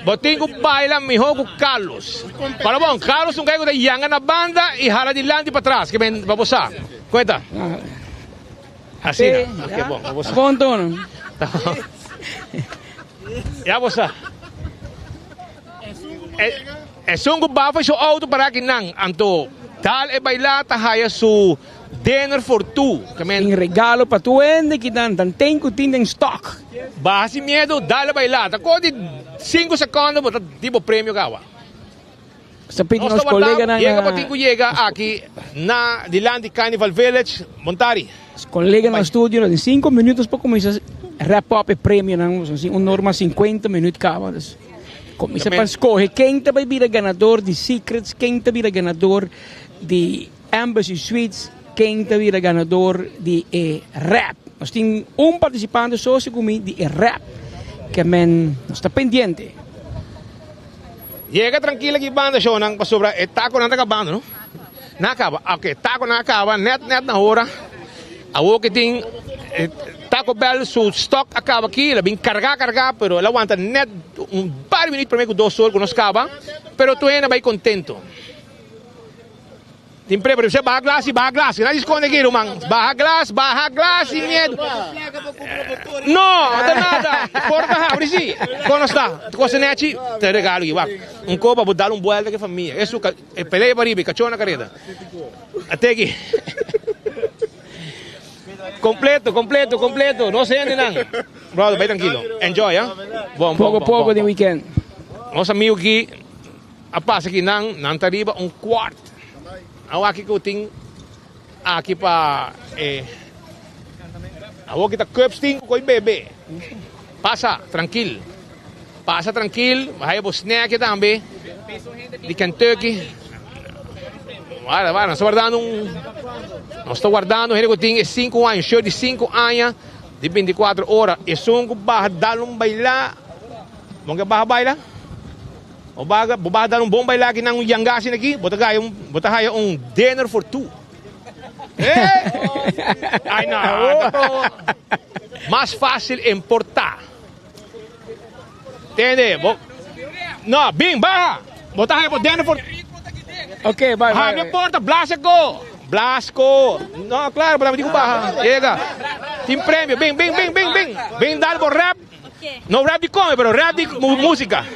[SPEAKER 1] Botin ko baila mijo com Carlos. Para bom, Carlos um caigo de yanga na banda e jala de lante para trás, que vem para posar. Cuenta. Assim, que bom, para posar.
[SPEAKER 2] Bom tono.
[SPEAKER 1] Já posar. É só que bafa seu auto para que nang, anto tal e bailar tahaya su dinner for two.
[SPEAKER 2] Em regalo para tu ende que dan tem que tem em stock.
[SPEAKER 1] Base medo, dale bailar. Tako de 5 segundos, bota tipo prêmio kawa.
[SPEAKER 2] Sa piti nos colega na
[SPEAKER 1] chega para tinko chega aqui na Dilandi Carnival Village, Montari.
[SPEAKER 2] Os colega no estúdio em 5 minutos para começar wrap up o prêmio não, assim, norma 50 minutos kawa. Começa para escolher quem vai vir ganador de Secrets, quem vai vir ganador de Embassy Suites quem vira ganador de rap. Nós temos participante sócio comigo de rap, que men está pendiente.
[SPEAKER 1] Llega tranquila aqui banda show nang pasobra taco nang acabando, no? Nakaba, okay, taco nakaba net na hora. Awo que tem Taco Bell su stock acaba aqui, ela vem carregar, pero ela aguanta net par minutos para mim com 2 horas quando acaba, pero tu ainda vai contento. Tem preparo, você barra glass, não esconde aqui, irmão. Barra glass, sem medo. Não, não tem nada. Porta, abre sim. Quando está, coisa nete, te regalo aqui, um copo para dar vuelta com a família. Isso é peleia para riba, cachorro na carreta. Até aqui. Completo. Não se ande não. Brother, vai tranquilo. Enjoy, hein? Bom.
[SPEAKER 2] Pouco de weekend.
[SPEAKER 1] Nosso amigo aqui, a passa aqui não tá riba quarto. Aqui que eu tenho aqui para aqui tá cups com o bebê. Passa tranquilo, vai o snack também de Kentucky. Vai, nós estamos guardando ele que tem 5 anos, show de 5 anos de 24 horas. E sungo barra dar bailar, vamos barra bailar. O baga, dar bom baile aqui nang yangasin aqui, bota kaya dinner for 2. Ai não, mais fácil importar. Entende? Não, bem, barra. Bota kaya dinner for.
[SPEAKER 2] Ok, vai.
[SPEAKER 1] Não importa, Blasco. Não, claro, para me barra. Chega. Tem prêmio, bem dar por rap. No rap de come, pero rap de música.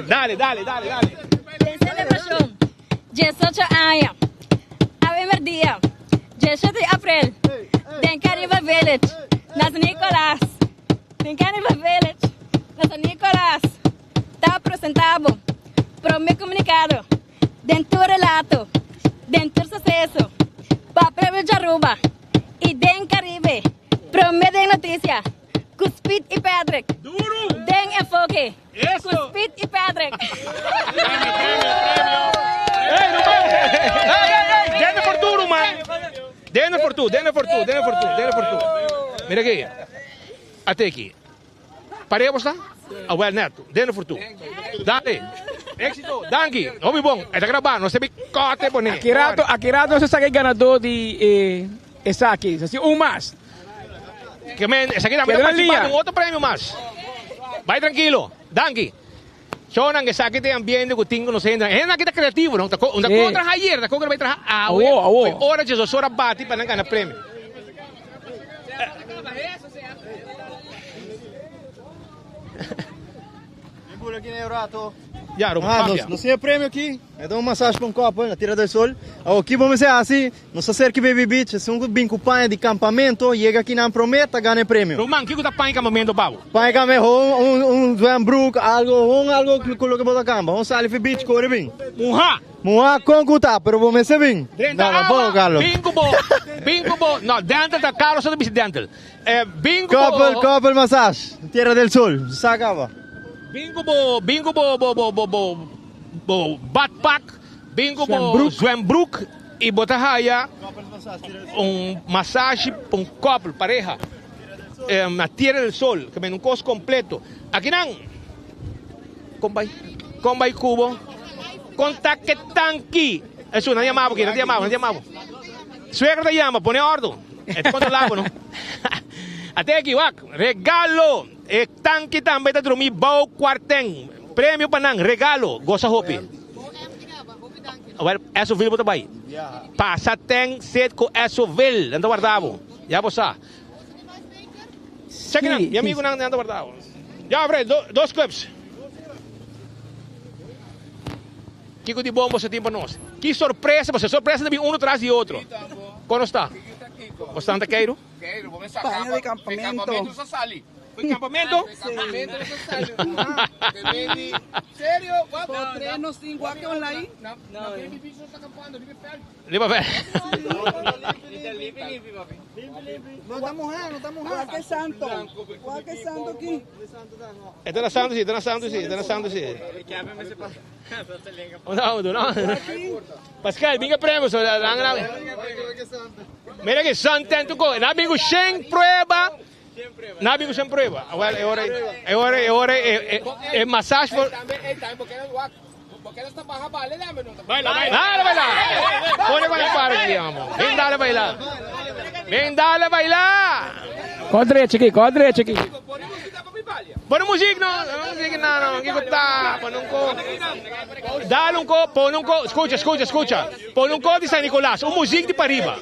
[SPEAKER 1] Dale.
[SPEAKER 8] En celebración, 18 años, a primer día, 18 de abril, en Caribe Village, Nas Nicolás, está apresentado, por mi comunicado, dentro relato, dentro suceso, papel de Aruba, y den Caribe, promete noticia. Cuspid y Patrick. Duro. Den enfoque. Eso. Cuspid y Patrick.
[SPEAKER 1] Denle por duro, man. Denle por tú. Mira aqui. Até aqui. Parei a postar? Well, neto. Denle por tú. Dale. Éxito. Danke. Hobby bom. Está gravando. Não se bicote, boné.
[SPEAKER 2] Aqui rato você sabe ganador de saque. Assim, mais.
[SPEAKER 1] Que men, esa aquí también participando en otro premio más. Vai tranquilo, Danke. Shonan que saque te ambiente que tengo no sé, es una kita creativo, no. Una contra ayer, la contra vai trabajar. Hora de 2 horas bati para ganar premio.
[SPEAKER 22] Por aqui no rato.
[SPEAKER 1] Ya,
[SPEAKER 22] não sei o prêmio aqui. É dar uma massagem para um copo na Tira do Sol. Aqui vamos ser assim, nos acerca Baby Beach, se um bem com pai de campamento, chega aqui na prometa, ganha prêmio.
[SPEAKER 1] Roman, o que está pai em campamento, Pablo?
[SPEAKER 22] Pai em campamento, um Zwembroek, algo que coloca para campo, Salif Beach, corre bem. Munha com cuta, pero vamos ser bem.
[SPEAKER 1] Não, bom, Carlos. Bingo bo. Não, dental tá caro, só do bicho dental. Bingo bo.
[SPEAKER 22] Couple massagem, Tira do Sol, sacava.
[SPEAKER 1] Bingo bo backpack, bingo bo Zwembroek e botahaya massagem para couple, pareja. Na Tierra del Sol, que vem costo completo. Aqui não. Combay cubo. Contacte tanque. Eso, não chamava aqui, não chamava. Suegra te llama, pone orden. É controlado, não? Até aqui, regalo. Tanque também está dormindo, bom quartem. Prêmio para não, regalo. Gosta hopi. Eso vil mo tabay. Passa tem set com eso vil. Nando guardavo. Já você. Cheque não, meu amigo não nando guardavo. Já abre 2 cups. Kiko de bom você tem para nós. Que surpresa, você surpresa também um atrás de outro. Como está? Você está queiro?
[SPEAKER 22] Panha de campamento.
[SPEAKER 1] Foi campamento?
[SPEAKER 11] Sério?
[SPEAKER 12] Treinos em qualquer online?
[SPEAKER 1] Lima pé.
[SPEAKER 10] Não está morrendo.
[SPEAKER 12] Qualquer santo. Qualquer santo aqui.
[SPEAKER 1] Ito na sound si. No. Pascal, binga premo so lang na. Mira que santen tu ko. Nabi ko siyang prueba. Well, é massage for.
[SPEAKER 11] Porque ela está baja, vale, dame.
[SPEAKER 1] Baila. Pone con el paro aquí, vamos. Ven, dale bailar.
[SPEAKER 2] Kodre, cheque.
[SPEAKER 1] Pon música, no. Dale un co, pon un co. Escucha. Pon un co de San Nicolás, un música de para arriba.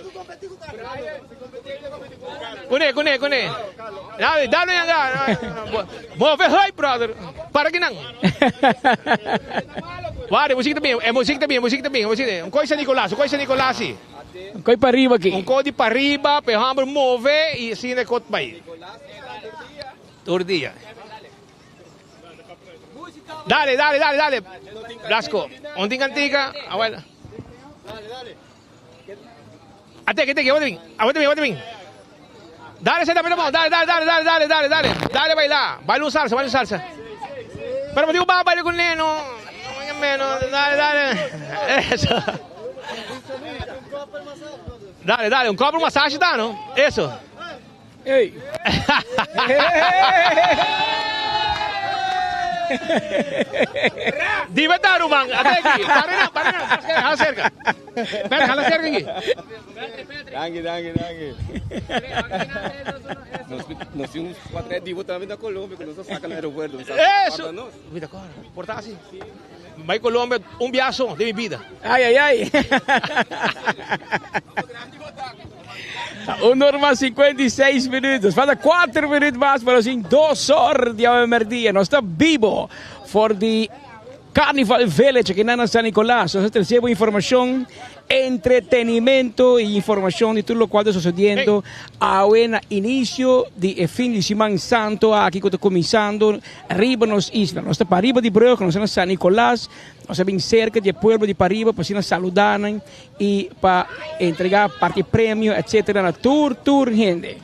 [SPEAKER 1] Cune. Dale, move, hey, brother. Para que não. Vale, música também. Um coi San Nicolás,
[SPEAKER 2] Um coi para arriba aqui.
[SPEAKER 1] Um coi de para arriba, pegamos, move e assim é que vai. Todo dia. Dale. Blasco. Onde cantica? Abuela. Até, aguanta bem. Dale, senta pelo mão. Dale. Dale, bailar. Baila um salsa. Pero digo, baila com Neno. Não menos. Dale. Eso. Dale, um copo de massagem dá, não? Isso.
[SPEAKER 2] Ei.
[SPEAKER 1] Dime taruh, man. Até aqui. Para não. Hala cerca. Espera, hala cerca aqui.
[SPEAKER 5] Danke. Nós tínhamos 4 divos também da Colômbia, que nós sacamos no aeroporto.
[SPEAKER 1] Isso. Vida agora. Portar assim. Vai Colômbia, viaje de minha vida.
[SPEAKER 2] Ai. Norma 56 minutos. Falta 4 minutos mais para os 2 horas de meio-dia. Nós estamos vivos for the Carnival Village aqui na San Nicolás. Nós recebemos informação, entretenimento e informação de tudo o que está sucedendo ao início de fim de Semana Santo aqui que está começando arriba nas islas. Nós estamos para arriba de Brugge, nós estamos em San Nicolás. Nós estamos cerca do povo de Pariba para nos saludar e para entregar parte de prêmio, etc. na tour, gente.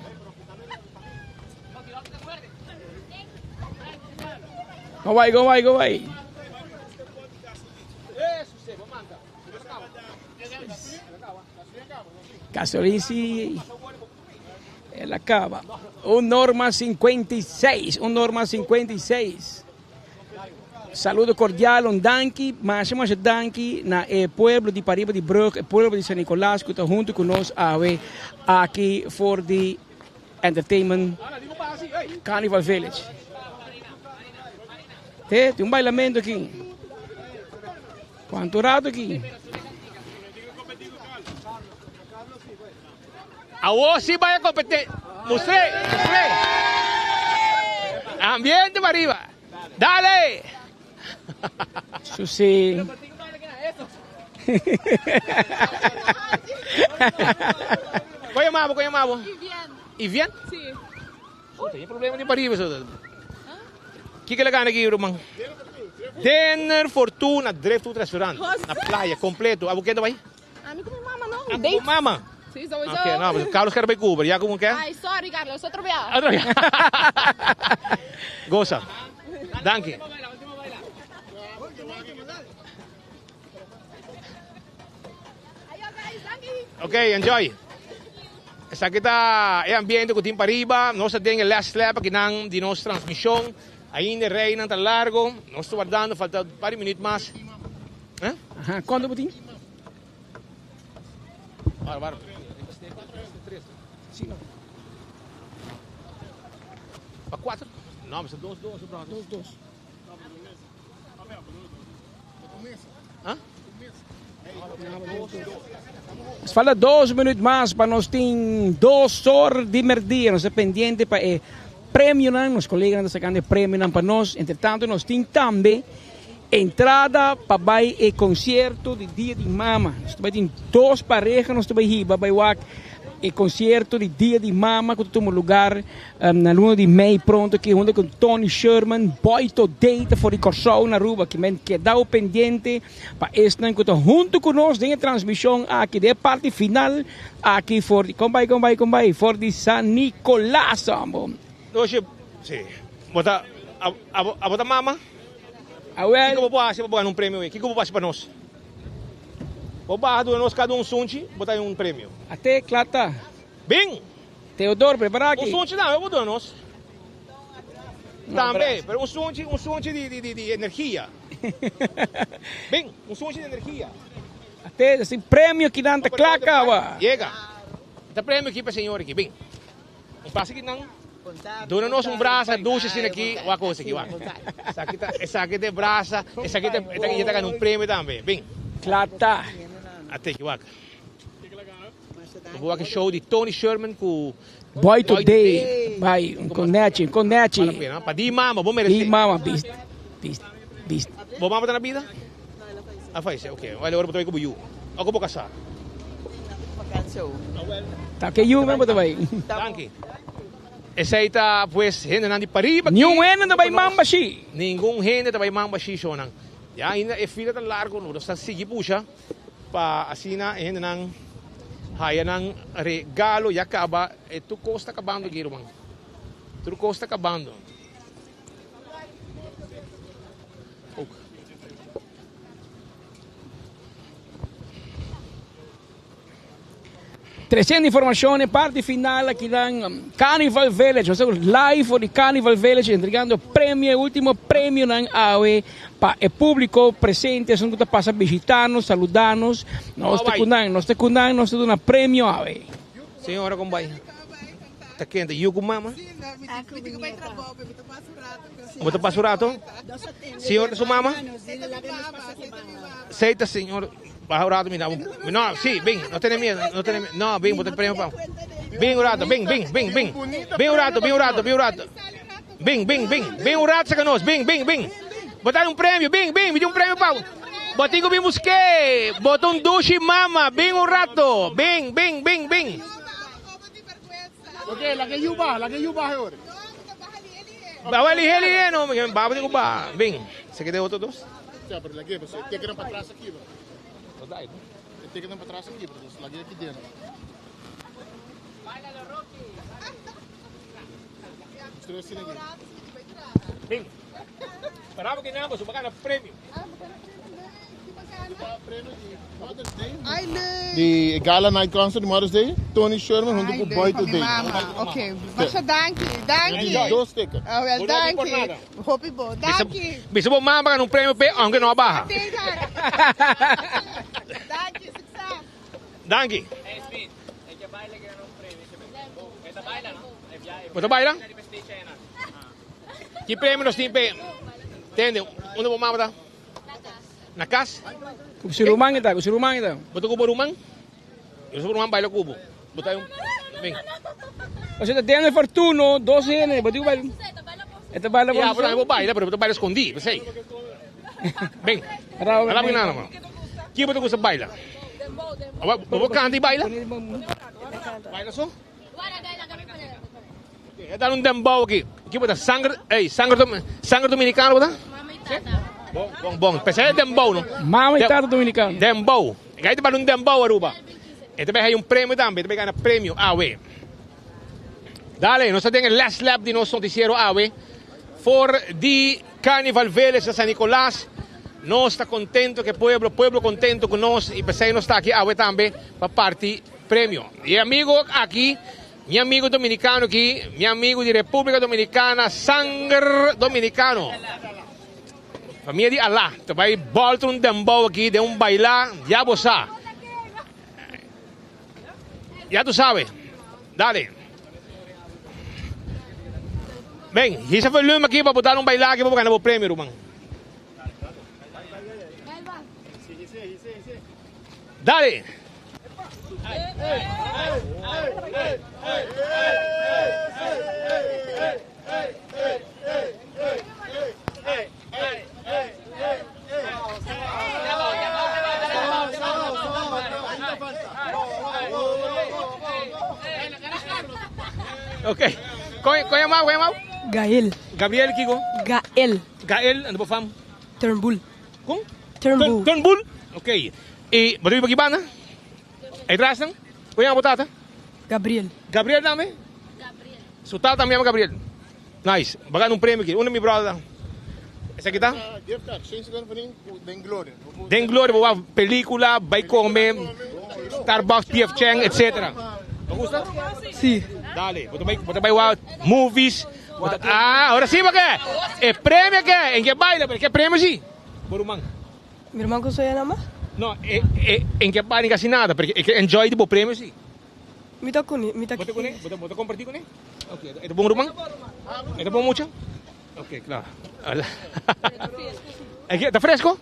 [SPEAKER 2] Go away. Castorici, ela acaba. Norma 56. Saludo cordial, danke, mais danke na pueblo de Pariba de Brugge, pueblo de San Nicolás, que está junto conosco aqui for the entertainment Carnival Village. Tem bailamento aqui. Quanto rato aqui?
[SPEAKER 1] A sí vaya a competir. Mostré. Ambiente para arriba. Dale.
[SPEAKER 2] Susi.
[SPEAKER 1] ¿Cómo llamamos? ¿Y bien?
[SPEAKER 15] Sí.
[SPEAKER 1] Tem problema de para arriba. ¿Qué que le gana aquí, Roman? Dinner, Fortuna, Driftwood Restaurant. Na playa, completo. ¿A qué te va ahí?
[SPEAKER 15] A mí con mi mamá, ¿no?
[SPEAKER 1] ¿Con mamá?
[SPEAKER 15] Sí, soy yo.
[SPEAKER 1] Okay, no, pues Carlos quer ir para Cuba. ¿Ya cómo qué?
[SPEAKER 15] Ay, sorry, Carlos. Otro viaje.
[SPEAKER 1] Goza. Danke. Ok, enjoy. Essa aqui tá ambiente que tem para arriba. Nós temos o last lap aqui de nossa transmissão. Ainda reina tá largo. Nós estamos guardando, falta um par de minutos mais.
[SPEAKER 2] Quando botinho?
[SPEAKER 1] Bora. Para 4? Não, mas são 2. Hã?
[SPEAKER 2] Falta 2 minutos mais para nós ter 2 horas de meio-dia. Nós estamos pendentes para o prêmio, os colegas estão sacando prêmio para nós. Entretanto, nós temos também entrada para o concerto de Dia de Mama. Nós também temos 2 parejas, nós também riba, il concerto di Dia di Mama che tutto lugar na luna di mei pronto che junto con Tony Sherman Boito Date for di Corso na Aruba que men quedado pendiente para estar junto con nos en transmisión aquí de parte final aquí for di combay for di San Nicolás ambo.
[SPEAKER 1] Doce, sim. Bota a bota mama.
[SPEAKER 2] Awel.
[SPEAKER 1] Que você vai um prêmio aí? Que vou passar para nós? Vou barra do nós cada sunchi, botar um prêmio.
[SPEAKER 2] Até clata.
[SPEAKER 1] Bem.
[SPEAKER 2] Teodoro, prepara aqui.
[SPEAKER 1] Sunchi não, eu vou dar nós. Também, mas sunchi de energia. Bem, sunchi de energia.
[SPEAKER 2] Até esse prêmio que dá claca, wa.
[SPEAKER 1] Chega. Dá prêmio aqui para senhor aqui, bem. Passa aqui não. Dona-nos braço, duas assim aqui, uma coisa aqui, essa aqui tem braço, essa aqui tem um prêmio também, bem.
[SPEAKER 2] Clata.
[SPEAKER 1] Até que waka. Vou aqui show de Tony Sherman com
[SPEAKER 2] Boy Today, vai com Nechi.
[SPEAKER 1] Para di mama, vou merecer.
[SPEAKER 2] Di mama, beast.
[SPEAKER 1] Vou mama tá na vida? Ah, faz, ok. Olha, agora botou aí com o Buiu. Ako vou casar.
[SPEAKER 2] Tá que you mesmo também.
[SPEAKER 1] Danke. Essa aí tá, pues, gente não de pariba.
[SPEAKER 2] Nenhum gente não vai mambashi.
[SPEAKER 1] Nenhum gente vai mambashi, sonang. Ya, ainda é fila tão largo, não. Está seguir puxa, para assim na gente não haya ng regalo, ya acaba, tu costa acabando, Girman. Tu costa acabando.
[SPEAKER 2] Trecendo informazioni, parte finale aqui da Carnival Village, nós estamos live for the Carnival Village, entregando prêmio, último prêmio na AOE para o público presente, nós estamos passando a visitar-nos, saludar-nos, nós estamos dando prêmio AOE.
[SPEAKER 1] Senhora, como vai? Está quente, e eu com mama? Você passa o rato? Senhora, sua mama? Seita, senhor. Baja un rato, mira. No, sí, ven, no tenés miedo, No, ven, bote el premio, pa. Ven un rato, ven. Ven un rato. Ven un rato, sacanos, ven. Botar un premio, ven, me dio un premio, pa. Botingo bem busqué, bota un duche, mama, ven un rato, ven.
[SPEAKER 14] Ok, la que yo baje ahora.
[SPEAKER 1] Bawa lihe, no, bawa tengo ba, ven. Se quede otros dos.
[SPEAKER 14] Ya, pero la que, pues, te quedan para atrás aquí, bro. Te quedan para atrás aqui, porque lagi aqui dentro.
[SPEAKER 1] Bem, parava que não, mas o prêmio.
[SPEAKER 14] Die Gala Night Concert, Mother's Day, Tony Sherman, junto com Boy Today.
[SPEAKER 3] Ok, basta danke.
[SPEAKER 14] Dois stickers.
[SPEAKER 3] Oh, well, danke. Hopi bo, danke.
[SPEAKER 1] Bisa mo mama ka ng prêmio pe, aunque não baja. Danke. Você baila? Que prêmio nós temos? Entende? Onde vamos mamar? Na casa?
[SPEAKER 2] Kusi rumang ita.
[SPEAKER 1] Betul kubo rumang? Yung sa rumang baila kubo. Betul yung... Bing.
[SPEAKER 2] O sea, te tiene fortuno, 12 años, betul baila. Ito baila
[SPEAKER 1] po. Yeah, pero baila, pero betul baila escondi. Pasay. Bing. Alam mo na naman. Kaya betul ko sa baila? Bawa kanti baila? Baila so? Ito anong dembow aqui? Aqui ba Sangre dominicano ba? Bom. Pensei dembow, no?
[SPEAKER 2] Mama e tata dominicano.
[SPEAKER 1] Dembow. Kaya ito ba nung dembow, Aruba? Ito ba yung prêmio também? Ito ba yung prêmio AOE? Dale, nós temos o last lap de nosso noticiero AOE for the Carnival Village de San Nicolás. Nós está contento que pueblo contento con nós e pensei nós está aqui AOE também para parte prêmio. E amigo aqui, meu amigo dominicano aqui, meu amigo de República Dominicana, Sangre Dominicano. Família de Allah, tu vai voltar dembow aqui, de bailar, já você. Já tu sabe. Dale. Bem, hisa volume aqui para botar bailar aqui para ganhar o prêmio, irmão. Dale. Okay. Kau yang mau?
[SPEAKER 4] Gael.
[SPEAKER 1] Gabriel Kiko?
[SPEAKER 4] Gael.
[SPEAKER 1] Ano ba fam?
[SPEAKER 4] Turnbull.
[SPEAKER 1] Kung?
[SPEAKER 4] Turnbull.
[SPEAKER 1] Turnbull? Okay. Baduy pag-iba na? Ay tras nang? Kau yang botata?
[SPEAKER 4] Gabriel.
[SPEAKER 1] Gabriel name? Gabriel. So tata mo Gabriel. Nice. Baga nung premyo ki. Una mi brother. Esa kita?
[SPEAKER 14] Gift card, change the gun for Den Gloria.
[SPEAKER 1] Den Gloria, bawa pelikula, bay come, Starbucks, PF Chang, etc. Gusta?
[SPEAKER 4] Sí.
[SPEAKER 1] Dale, bota bay wow, movies. Ahora sí, ¿por qué? ¿Premio qué? ¿En qué baila? ¿Pero qué premio sí? Borumang.
[SPEAKER 4] Mi hermano que soy nada más.
[SPEAKER 1] No, ¿en qué baila casi nada? Porque enjoy tipo premio sí.
[SPEAKER 4] Mita kuni.
[SPEAKER 1] ¿Bota compartir con él? Okay, ¿esto pon rumang? ¿Esto pon mucho? Ok, claro. ¿Está fresco?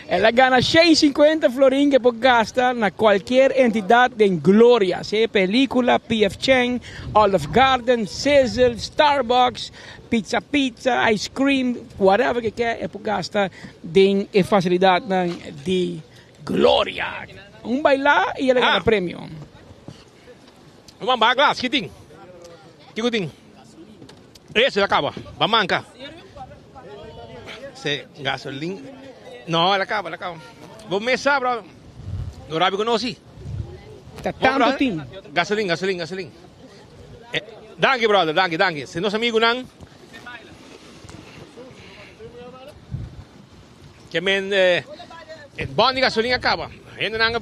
[SPEAKER 2] Ela gana 650 florin que puede gastar na qualquer entidade de Gloria, seja película, PF Chang, Olive Garden, Sizzle, Starbucks, Pizza, ice cream, whatever que quer, puede gastar de facilidade de Gloria. Bailar e ela gana prêmio.
[SPEAKER 1] Vamos bajar glass, kiting. Kikuting. Esse acaba. Bamanca. Se gasolina. No, ela acaba. Vou mesa, bro. No rabi ko no si.
[SPEAKER 2] Tanto team.
[SPEAKER 1] Gasolina. Danke, brother. Danke. Se nos amigo nang. Que men bom de gasolina acaba. Ainda nang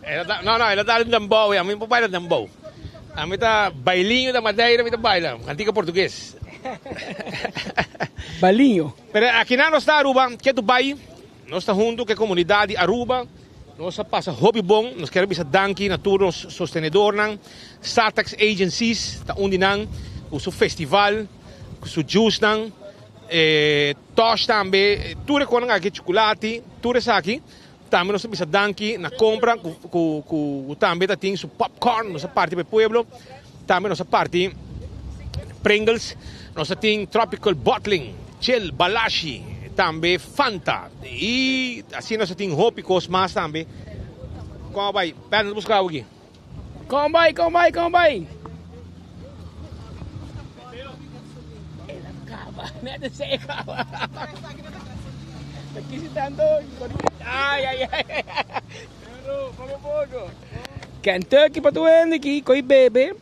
[SPEAKER 1] ela dá dambo, a mim papai dambo. A mim tá bailinho da Madeira, a mim tá baila, antiga português.
[SPEAKER 2] Bailinho.
[SPEAKER 1] Pero aqui na nossa Aruba, que tu vai, nós está junto com a comunidade Aruba, nós passa hobby bom, nós queremos bisa danki na todos sostenedor nang, Satex agencies, tá onde nang, o seu festival, o seu juice nang, tosh também, tudo com aqui chocolate, tudo isso aqui. Também nós bisa danki na compra, com também tem o popcorn, nossa parte do pueblo, também nossa parte Pringles, nós tem tropical bottling, chill, balashi, também Fanta, e assim nós tem hopicos mais também. Como vai? Pera, buscar aqui.
[SPEAKER 2] Como vai? Ela acaba, nada se acaba. Aqui se dando. Ai. Vamos. Kentucky para tu aqui, coi bebe,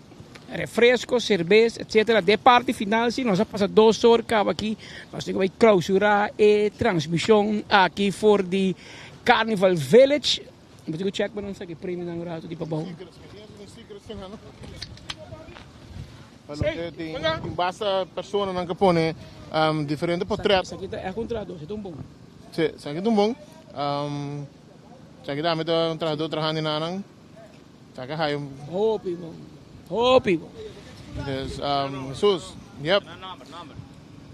[SPEAKER 2] refresco, cerveja, etc. De parte final, sim, nós passa 2 horas aqui, nós temos que clausurar a transmissão aqui for the Carnival Village. Vou ter que check para não sei que prêmio não rato de papo.
[SPEAKER 14] Tem basta pessoa não que põe diferente portretos.
[SPEAKER 2] Isso aqui é contrato, é tão bom.
[SPEAKER 14] Sim, isso aqui é tão bom. Isso aqui dá-me um trabalhador trabalhando na nang. Isso aqui é
[SPEAKER 2] Hopi.
[SPEAKER 14] Jesus, yep.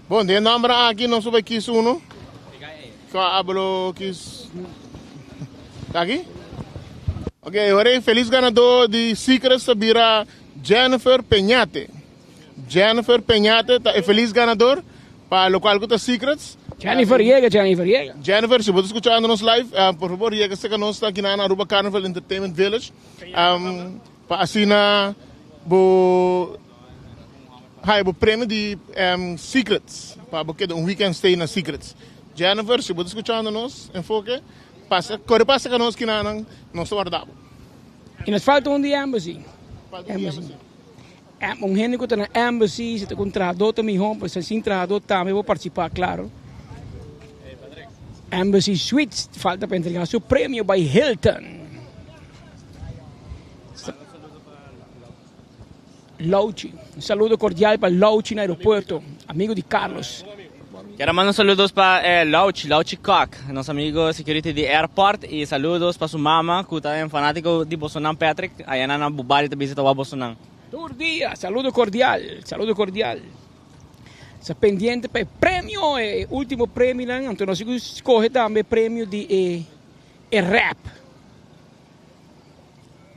[SPEAKER 14] Bom, de número aqui não soube que isso uno. Só hablo que isso. Tá aqui? Ok, agora feliz ganador de Secrets sabira Jennifer Peñate. Jennifer Peñate é feliz ganador para o qual que Secrets.
[SPEAKER 2] Jennifer llega.
[SPEAKER 14] Jennifer, se você escutar nos live, por favor, llega se conosco aqui na Aruba Carnival Entertainment Village. Para assinar o prêmio de Secrets, para porque weekend stay na Secrets. Jennifer, se você escutar nos enfoque, passa conosco aqui na nossa guardado.
[SPEAKER 2] E nos falta de embassy. Gente que está na embassy, se está com tradutor também, se sem tradutor também vou participar, claro. Embassy Suites, falta para entregar seu prêmio by Hilton. Lauchi, un saludo cordial para Lauchi en el aeropuerto, amigo de Carlos.
[SPEAKER 9] Quero mandar saludos para Lauchi Cock, nosso amigo security de airport, e saludos para sua mama, que é fanático de Bolsonaro Patrick, aí na Bubali também visita o Bolsonaro.
[SPEAKER 2] Todo dia, saludo cordial. Está pendiente para el premio, el último premio, entonces nós escoge também premio de rap.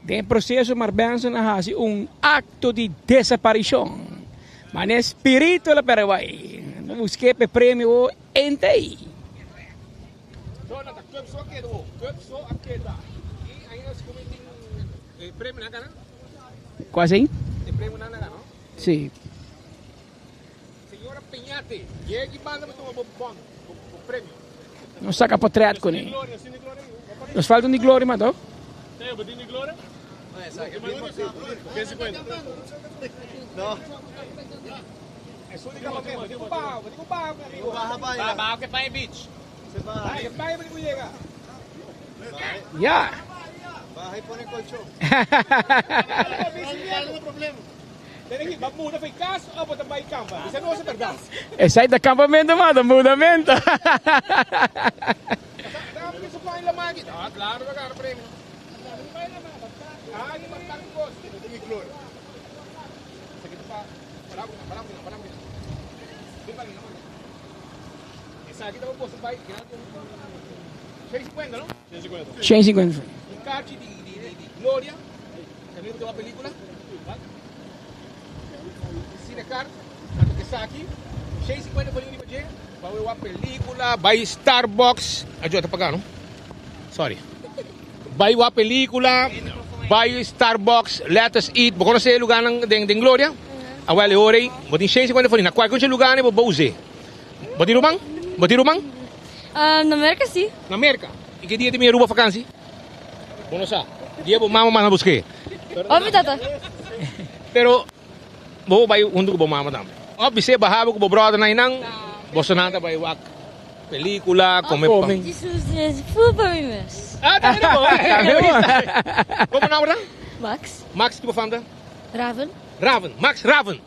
[SPEAKER 2] De processo, mas Benson hace acto de desaparição. Mas no espírito do Paraguai, não busquei o prêmio entre aí.
[SPEAKER 1] Prêmio na cara?
[SPEAKER 2] Quase aí?
[SPEAKER 1] Tem prêmio na não?
[SPEAKER 2] Sim.
[SPEAKER 1] Senhora Pinhate, llega e manda o prêmio.
[SPEAKER 2] Não saca portrait com ele. Nós faltam de glória, mas não?
[SPEAKER 14] Tem o botinho de glória?
[SPEAKER 22] Não.
[SPEAKER 1] É só de campamento, digo barro, amigo.
[SPEAKER 22] Barra
[SPEAKER 9] que vai beach.
[SPEAKER 22] Você vai.
[SPEAKER 1] Que vai, amigo, llega.
[SPEAKER 2] Já.
[SPEAKER 22] Barra e põe colchão.
[SPEAKER 1] Não problema. Tem que muda para casa ou para também campa. Isso não é verdade.
[SPEAKER 2] É sair do acampamento, mas do mudamento.
[SPEAKER 1] Isso vai lá mais. Ah, claro, vai ganhar prêmio. Ah, ele vai estar com gosto. Tem que glória. Isso aqui tá para. Essa aqui tá o posto vai. 650, não? 650.
[SPEAKER 2] 150.
[SPEAKER 1] Um card de glória. Também tem uma película. Cinecard, que está aqui, 650 por unidade de para ver uma película, vai Starbucks, ajuda a pagar, não? Sorry. Vai uma película, vai Starbucks, let us eat, vou conhecer o lugar de Glória, a wale ore, vou ter 650 por unidade, qual é o lugar, vou usar. Vou ter rumang?
[SPEAKER 8] Na América, sim.
[SPEAKER 1] Na América? E que dia tem minha ruba vacância? Bom, não sabe. Dia vou mama mas busquei.
[SPEAKER 8] Óbvio, tata.
[SPEAKER 1] Pero bo bay undo ko mama tam. Obviously bahabo ko brother na inang bosonanta bay wak pelikula come pa.
[SPEAKER 8] Jesus is full para mim, mas.
[SPEAKER 1] Ah, tá bom. Como nome dan?
[SPEAKER 8] Max.
[SPEAKER 1] Max tipo fanda?
[SPEAKER 8] Raven.
[SPEAKER 1] Max Raven.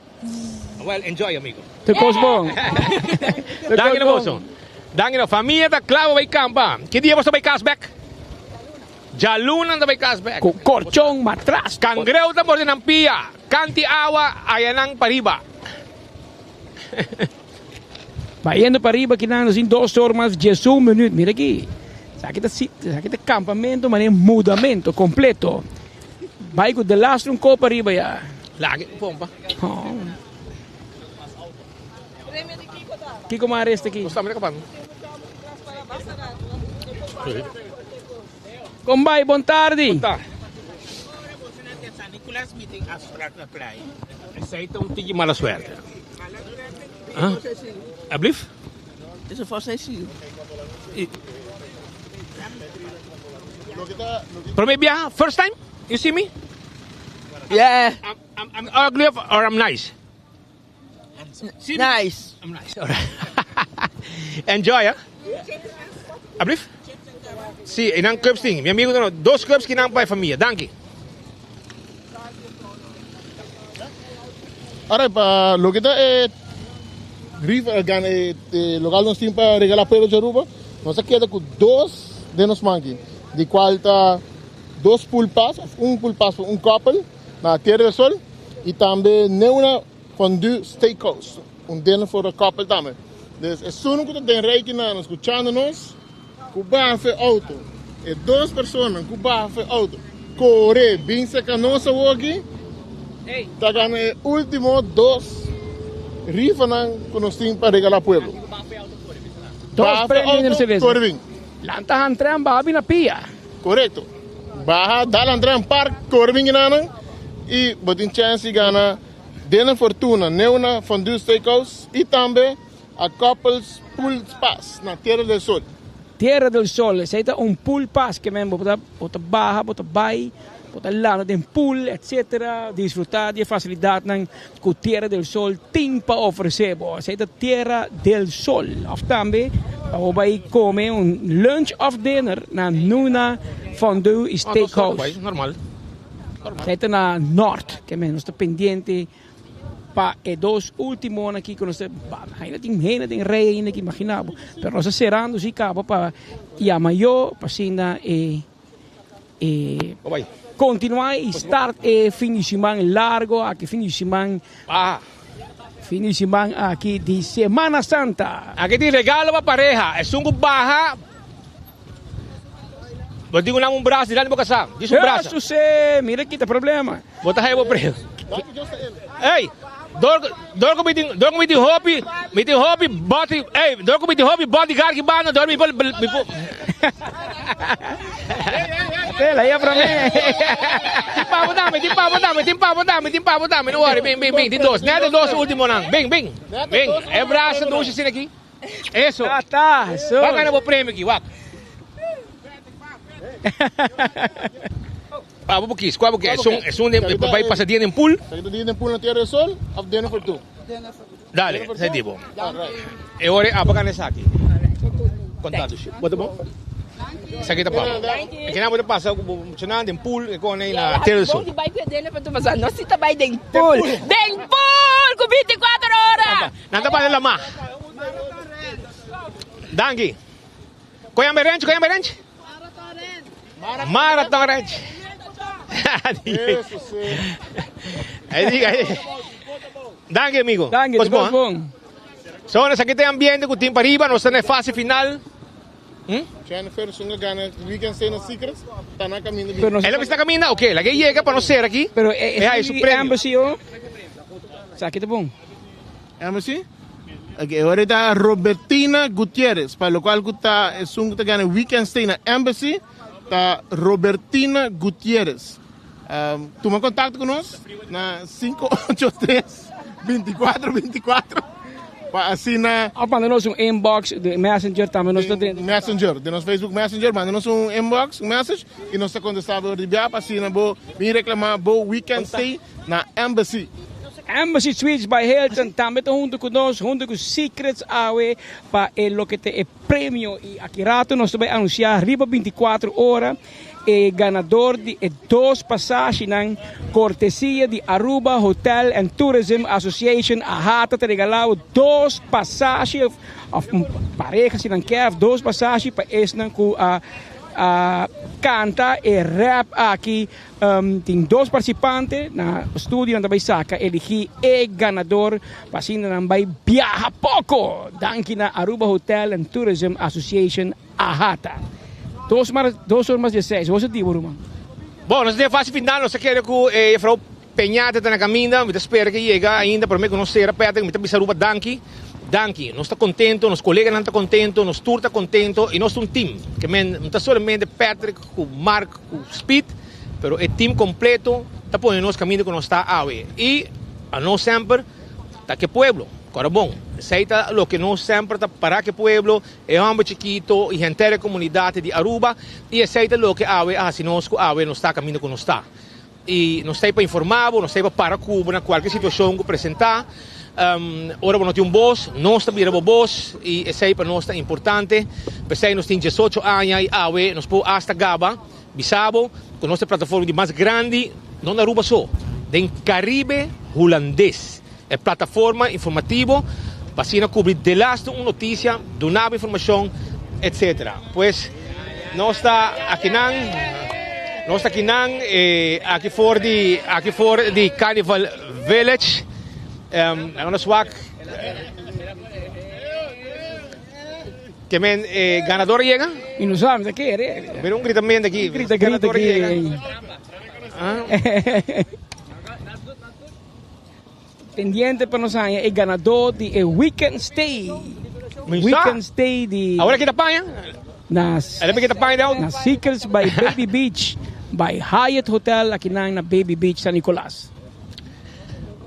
[SPEAKER 1] Well, enjoy amigo.
[SPEAKER 2] Te bom.
[SPEAKER 1] Danke na boso. Danke na família da Clavo bay campa. Que dia você bay cashback? Jalunan da bay cashback.
[SPEAKER 2] Corchong, matras.
[SPEAKER 1] Cangreu da por ng pia. Kanti awa, ayanang pariba.
[SPEAKER 2] Vai indo para riba, que nós em 2 horas, 18 minutos. Mira aqui. Aqui está campamento, mas é mudamento completo. Vai com o lastro um copo para riba já.
[SPEAKER 1] Lagi, pompa.
[SPEAKER 2] Oh. Kiko Mares aqui.
[SPEAKER 1] Gusto mo na kapag?
[SPEAKER 2] Combay, bom tarde.
[SPEAKER 18] Nicolas meeting abstract na praia.
[SPEAKER 1] Essa aí tá tigre mala suerte. Ah? Ablif?
[SPEAKER 11] Isso foi assim.
[SPEAKER 1] Pero maybe first time you see me?
[SPEAKER 11] Yeah.
[SPEAKER 1] I'm ugly or I'm nice?
[SPEAKER 11] Nice.
[SPEAKER 1] I'm nice. All right. Enjoy, ah? Ablif? Sí, inang clubs ting. Mi amigo no, 2 clubs que não pai família. Danke.
[SPEAKER 14] Ahora, para lo que está local nos tiene para regalar pueblo de Aruba, nos queda con 2 de nos manqui, de cual está 2 pulpas, un pulpas, un couple, na Tierra del Sol, y también una fondue steakhouse, un dinner for a couple también. Entonces, es uno que está en reiki escuchándonos, cubafe auto, 2 personas, cubafe auto, corre, bien secanosa aquí. Está ganando el último 2 rifas que nos tienen para regalar al pueblo.
[SPEAKER 2] 2 premios en cerveza. Lantas entran, babi na pia.
[SPEAKER 14] Correcto. Baja, dale entrar en parque, corvin y botin chance y gana dinner fortuna, neuna fondue steakhouse y también a couples pool pass na Tierra del Sol.
[SPEAKER 2] Tierra del Sol, ese es un pool pass que me bota baja, bota bay. Bota lá tem pool, etc. Desfrutar de facilidade com Tierra del Sol tem para oferecer. Essa é a Tierra del Sol. Of também, vai comer lunch of dinner na Nuna Fondue Steakhouse.
[SPEAKER 1] Normal.
[SPEAKER 2] Essa é na Norte, que nós está pendente para os 2 últimos anos aqui que nós ainda tem rei ainda que imaginava. Mas nós cerrando se capa para ir a maior para cima continuar e start fim de semana largo, aqui fim de semana aqui de Semana Santa.
[SPEAKER 1] Aqui tem regalo para pareja, é sungo baja. Vou digo um braço, dirá no casar. Diz braço.
[SPEAKER 2] Mira aqui tá problema.
[SPEAKER 1] Bota aí o preço. Ei, Dorko met die hobby body. Hey, dorko met die hobby bodyguard que bana, dormi por.
[SPEAKER 2] Tela, ia pra mim.
[SPEAKER 1] Timpa, dame, não worry, bem, de dois, né? De dois último não. Bem. É braço, dois assim aqui. Isso.
[SPEAKER 2] Tá.
[SPEAKER 1] Vai ganhar o prêmio aqui, wak. Qual é vai passar dia em pool?
[SPEAKER 14] Dia em pool na Tierra do Sol, of dinner for two.
[SPEAKER 1] Dale, sai tipo. E ora apa kan essa aqui? Contado, bota bom? Essa aqui tá bom. E que não pode passar com funcionando em pool e com aí na Tierra do Sol.
[SPEAKER 21] Não vai perder para tu passar, não se tá vai em pool. Em pool com 24 horas.
[SPEAKER 1] Não tá para lá. Dangi. Koyambe Ranch. Marathon Ranch.
[SPEAKER 14] Isso, sim.
[SPEAKER 1] Aí. Danke, amigo.
[SPEAKER 2] Danke, bom.
[SPEAKER 1] So, nasa kita yung ambiente com o time para riba, nós estamos na fase final.
[SPEAKER 14] Jennifer, sunga gana, weekend stay na Secrets, tá na caminho.
[SPEAKER 1] Ela está caminhando, ok, lagi llega para nós ser aqui.
[SPEAKER 2] Pero é isso embassy, Sa kita bom.
[SPEAKER 14] Embassy? Okay, ahora está Robertina Gutierrez, para lo cual está sunga gana weekend stay na Embassy, está Robertina Gutierrez. Toma contacto conosco na 583-2424. Assim na...
[SPEAKER 2] Manda-nos inbox de Messenger também.
[SPEAKER 14] Messenger, de nosso Facebook Messenger, manda-nos inbox, message, e nós contestamos de viagem, assim na boa, vem reclamar boa weekend stay na Embassy.
[SPEAKER 2] Embassy Suites by Hilton, também junto conosco, junto com Secrets Awe, para o que tem prêmio. E aqui rato nós vamos anunciar, riba 24 horas, e ganador de 2 passagens na cortesia de Aruba Hotel and Tourism Association. A Hata te regalou 2 passagens, pareja se não quer, 2 passagens para esse não canta e rap aqui. Tem 2 participantes na estúdio na Baisaka. Elegi o ganador para assim não vai viajar pouco. Danke na Aruba Hotel and Tourism Association, a Hata. 2 horas 16. Você digo, Ruma?
[SPEAKER 1] Bom, nós temos fase final, nós queremos que a Frau Penhata está na caminho, me espera que chegue ainda, para mim que nós será perto, me está Aruba Danke, nós está contento, nos colegas não está contento, nos tour está contento, e nós somos um time, que não está somente Patrick, o Mark, o Speed, mas o time completo está pondo nos caminho que nós está awe. E a nós sempre está que pueblo. Agora bom, aceita o que nós sempre está para que pueblo, é um chiquito e inteira comunidade de Aruba e aceita o que awe, assim nós está caminho que nós está. E nós está para informar, nós está para cobrir qualquer situação que apresentar. Ora nós temos voz, nós está virando voz e esse para nós é importante. Porque nós temos 18 anos e awe, nós podemos hasta Gaba, Bissau, com nossa plataforma de mais grande, não na Aruba só, do Caribe holandês. É plataforma informativa para assim cobrir de lado uma notícia, donar informação, etc. Pois nós está aqui fora de Carnival Village, nós swak que men ganador chega
[SPEAKER 2] e nós vamos aqui,
[SPEAKER 1] ver gritamento aqui,
[SPEAKER 2] ganador chega. Pendiente para nós é o ganador de Weekend Stay. Weekend Stay de...
[SPEAKER 1] Agora que tapanha?
[SPEAKER 2] Na Secrets by Baby Beach, by Hyatt Hotel, aqui na Baby Beach, San Nicolás.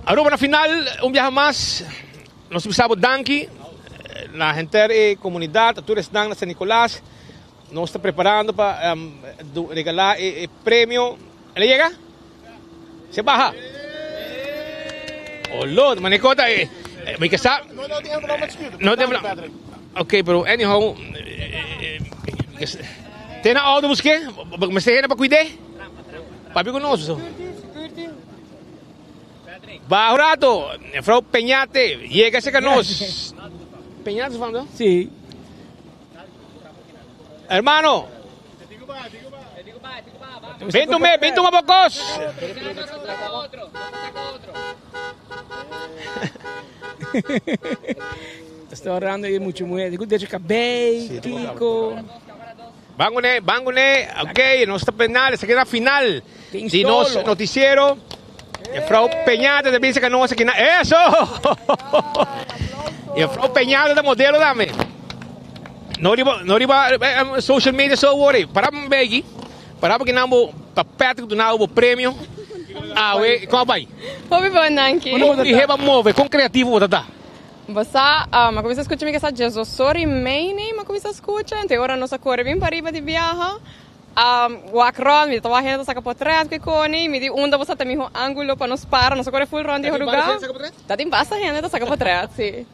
[SPEAKER 1] Aruba na final, viaje mais. Nós precisamos danke na inteira comunidade, a todos na San Nicolás. Nós estamos preparando para regalar o prêmio. Ele chega? Se baja. Oh Lord, manicota, may kasama. No, okay, pero anyhow, tem na autobus que? Mas tem na para cuidar? Papi conosco. Bajo rato, Frau Peñate, llega-se conosco. Peñate, falando?
[SPEAKER 2] Sim.
[SPEAKER 1] Hermano. Ven tú a pocos.
[SPEAKER 2] Estou orando aí muito mulher. Deixa cabelo, Kiko.
[SPEAKER 1] Bangone, ok, nós está penal, essa aqui é a final de nosso noticiero. Frau Peñate também se conosco aqui na... Isso! E Frau Peñate da modelo também. Não riba social media so worry. Para begi. Para porque não papete do não prêmio. We como vai?
[SPEAKER 6] Hobi bom, danke.
[SPEAKER 1] E reba move com criativo tá.
[SPEAKER 6] Basta, ma come si ascolta mica sa Jesus sorry main, ma come si ascolta? Ante ora non sa corre bin pariba di viaja. Wakron, mi tava renda sa capotret que coni, mi di onda você também um ângulo para nos para, não sa corre full round de lugar. Tá tem basta renda sa capotret, sim.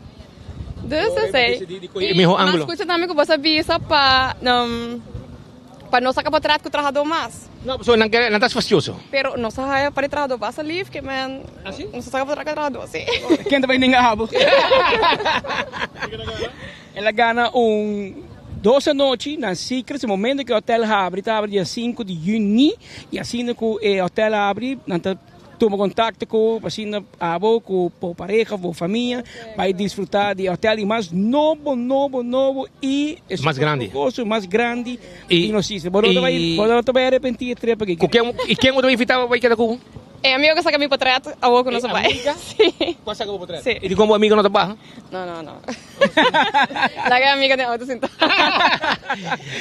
[SPEAKER 6] Dus sei. Mas escuta também que você visa para não sa capotret com trajador mais.
[SPEAKER 1] Não, so não estás fastioso.
[SPEAKER 6] Pero não sa haya para trajador basta livre que man. Não sa capotret com trajador, sim.
[SPEAKER 2] Quem também nem abo. Ela gana 12 noite na Secrets, no momento que o hotel abre, está abre dia 5 de junho, e assim que o hotel abre, toma contato com a pareja, com a família, vai desfrutar do hotel mais novo e
[SPEAKER 1] mais grande.
[SPEAKER 2] Mais grande e não sei se você vai arrepender de trepa aqui.
[SPEAKER 1] E quem vai invitar vai quedar com?
[SPEAKER 6] É amigo que saca meu portreto, a outra não sabe. Sim.
[SPEAKER 1] Qual saca o portreto? E como amigo não trabalha?
[SPEAKER 6] Não. Laga amiga de outro sinto.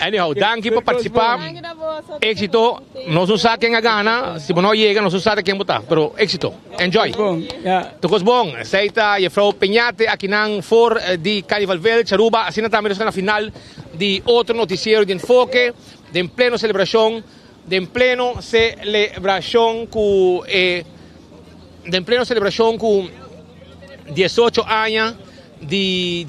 [SPEAKER 1] Anyhow, danke por participar. Éxito. Nós não sabemos quem a gana. Se não chega, nós não sabemos quem botar. Pero éxito. Enjoy. Tudo bom. Aceita a Frau Peñate aqui na for de Carnival Verde, Aruba. Assim também na final de outro noticiero de enfoque, de pleno celebração. De pleno celebração com 18 anos de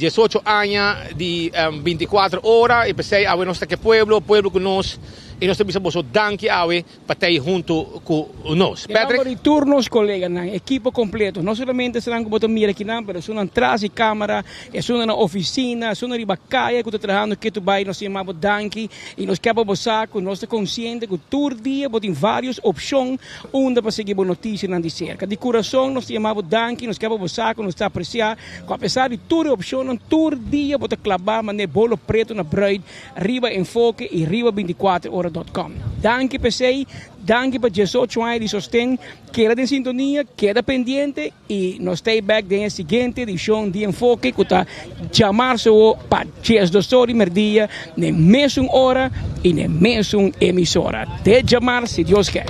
[SPEAKER 1] 24 horas e pensei a nós que pueblo que nós e nós temos a danke a para estar junto com nós.
[SPEAKER 2] Patrick, turnos colegas, equipo completo. Não somente serão como tu mira aqui, mas são atrás de câmera, são na oficina, são na ribacaia que tu trabalhando que tu vai, nós chamamos danke e nós quebamos saco, nós estamos conscientes que todo dia tem várias opções onde para seguir boa notícia na de cerca. De coração nós chamamos danke, nós quebamos saco, nós está apreciar, apesar de toda opção, todo dia bota clavar, mas bolo preto na braid, riba enfoque e riba 24 horas. Danke PC, danke para 18 anos de sostén, queda em sintonia, queda pendiente e nós estamos back na seguinte edição de Enfoque que está chamar-se para 10 horas e meia, na mesma hora e na mesma emissora. Te chamar se Deus quer.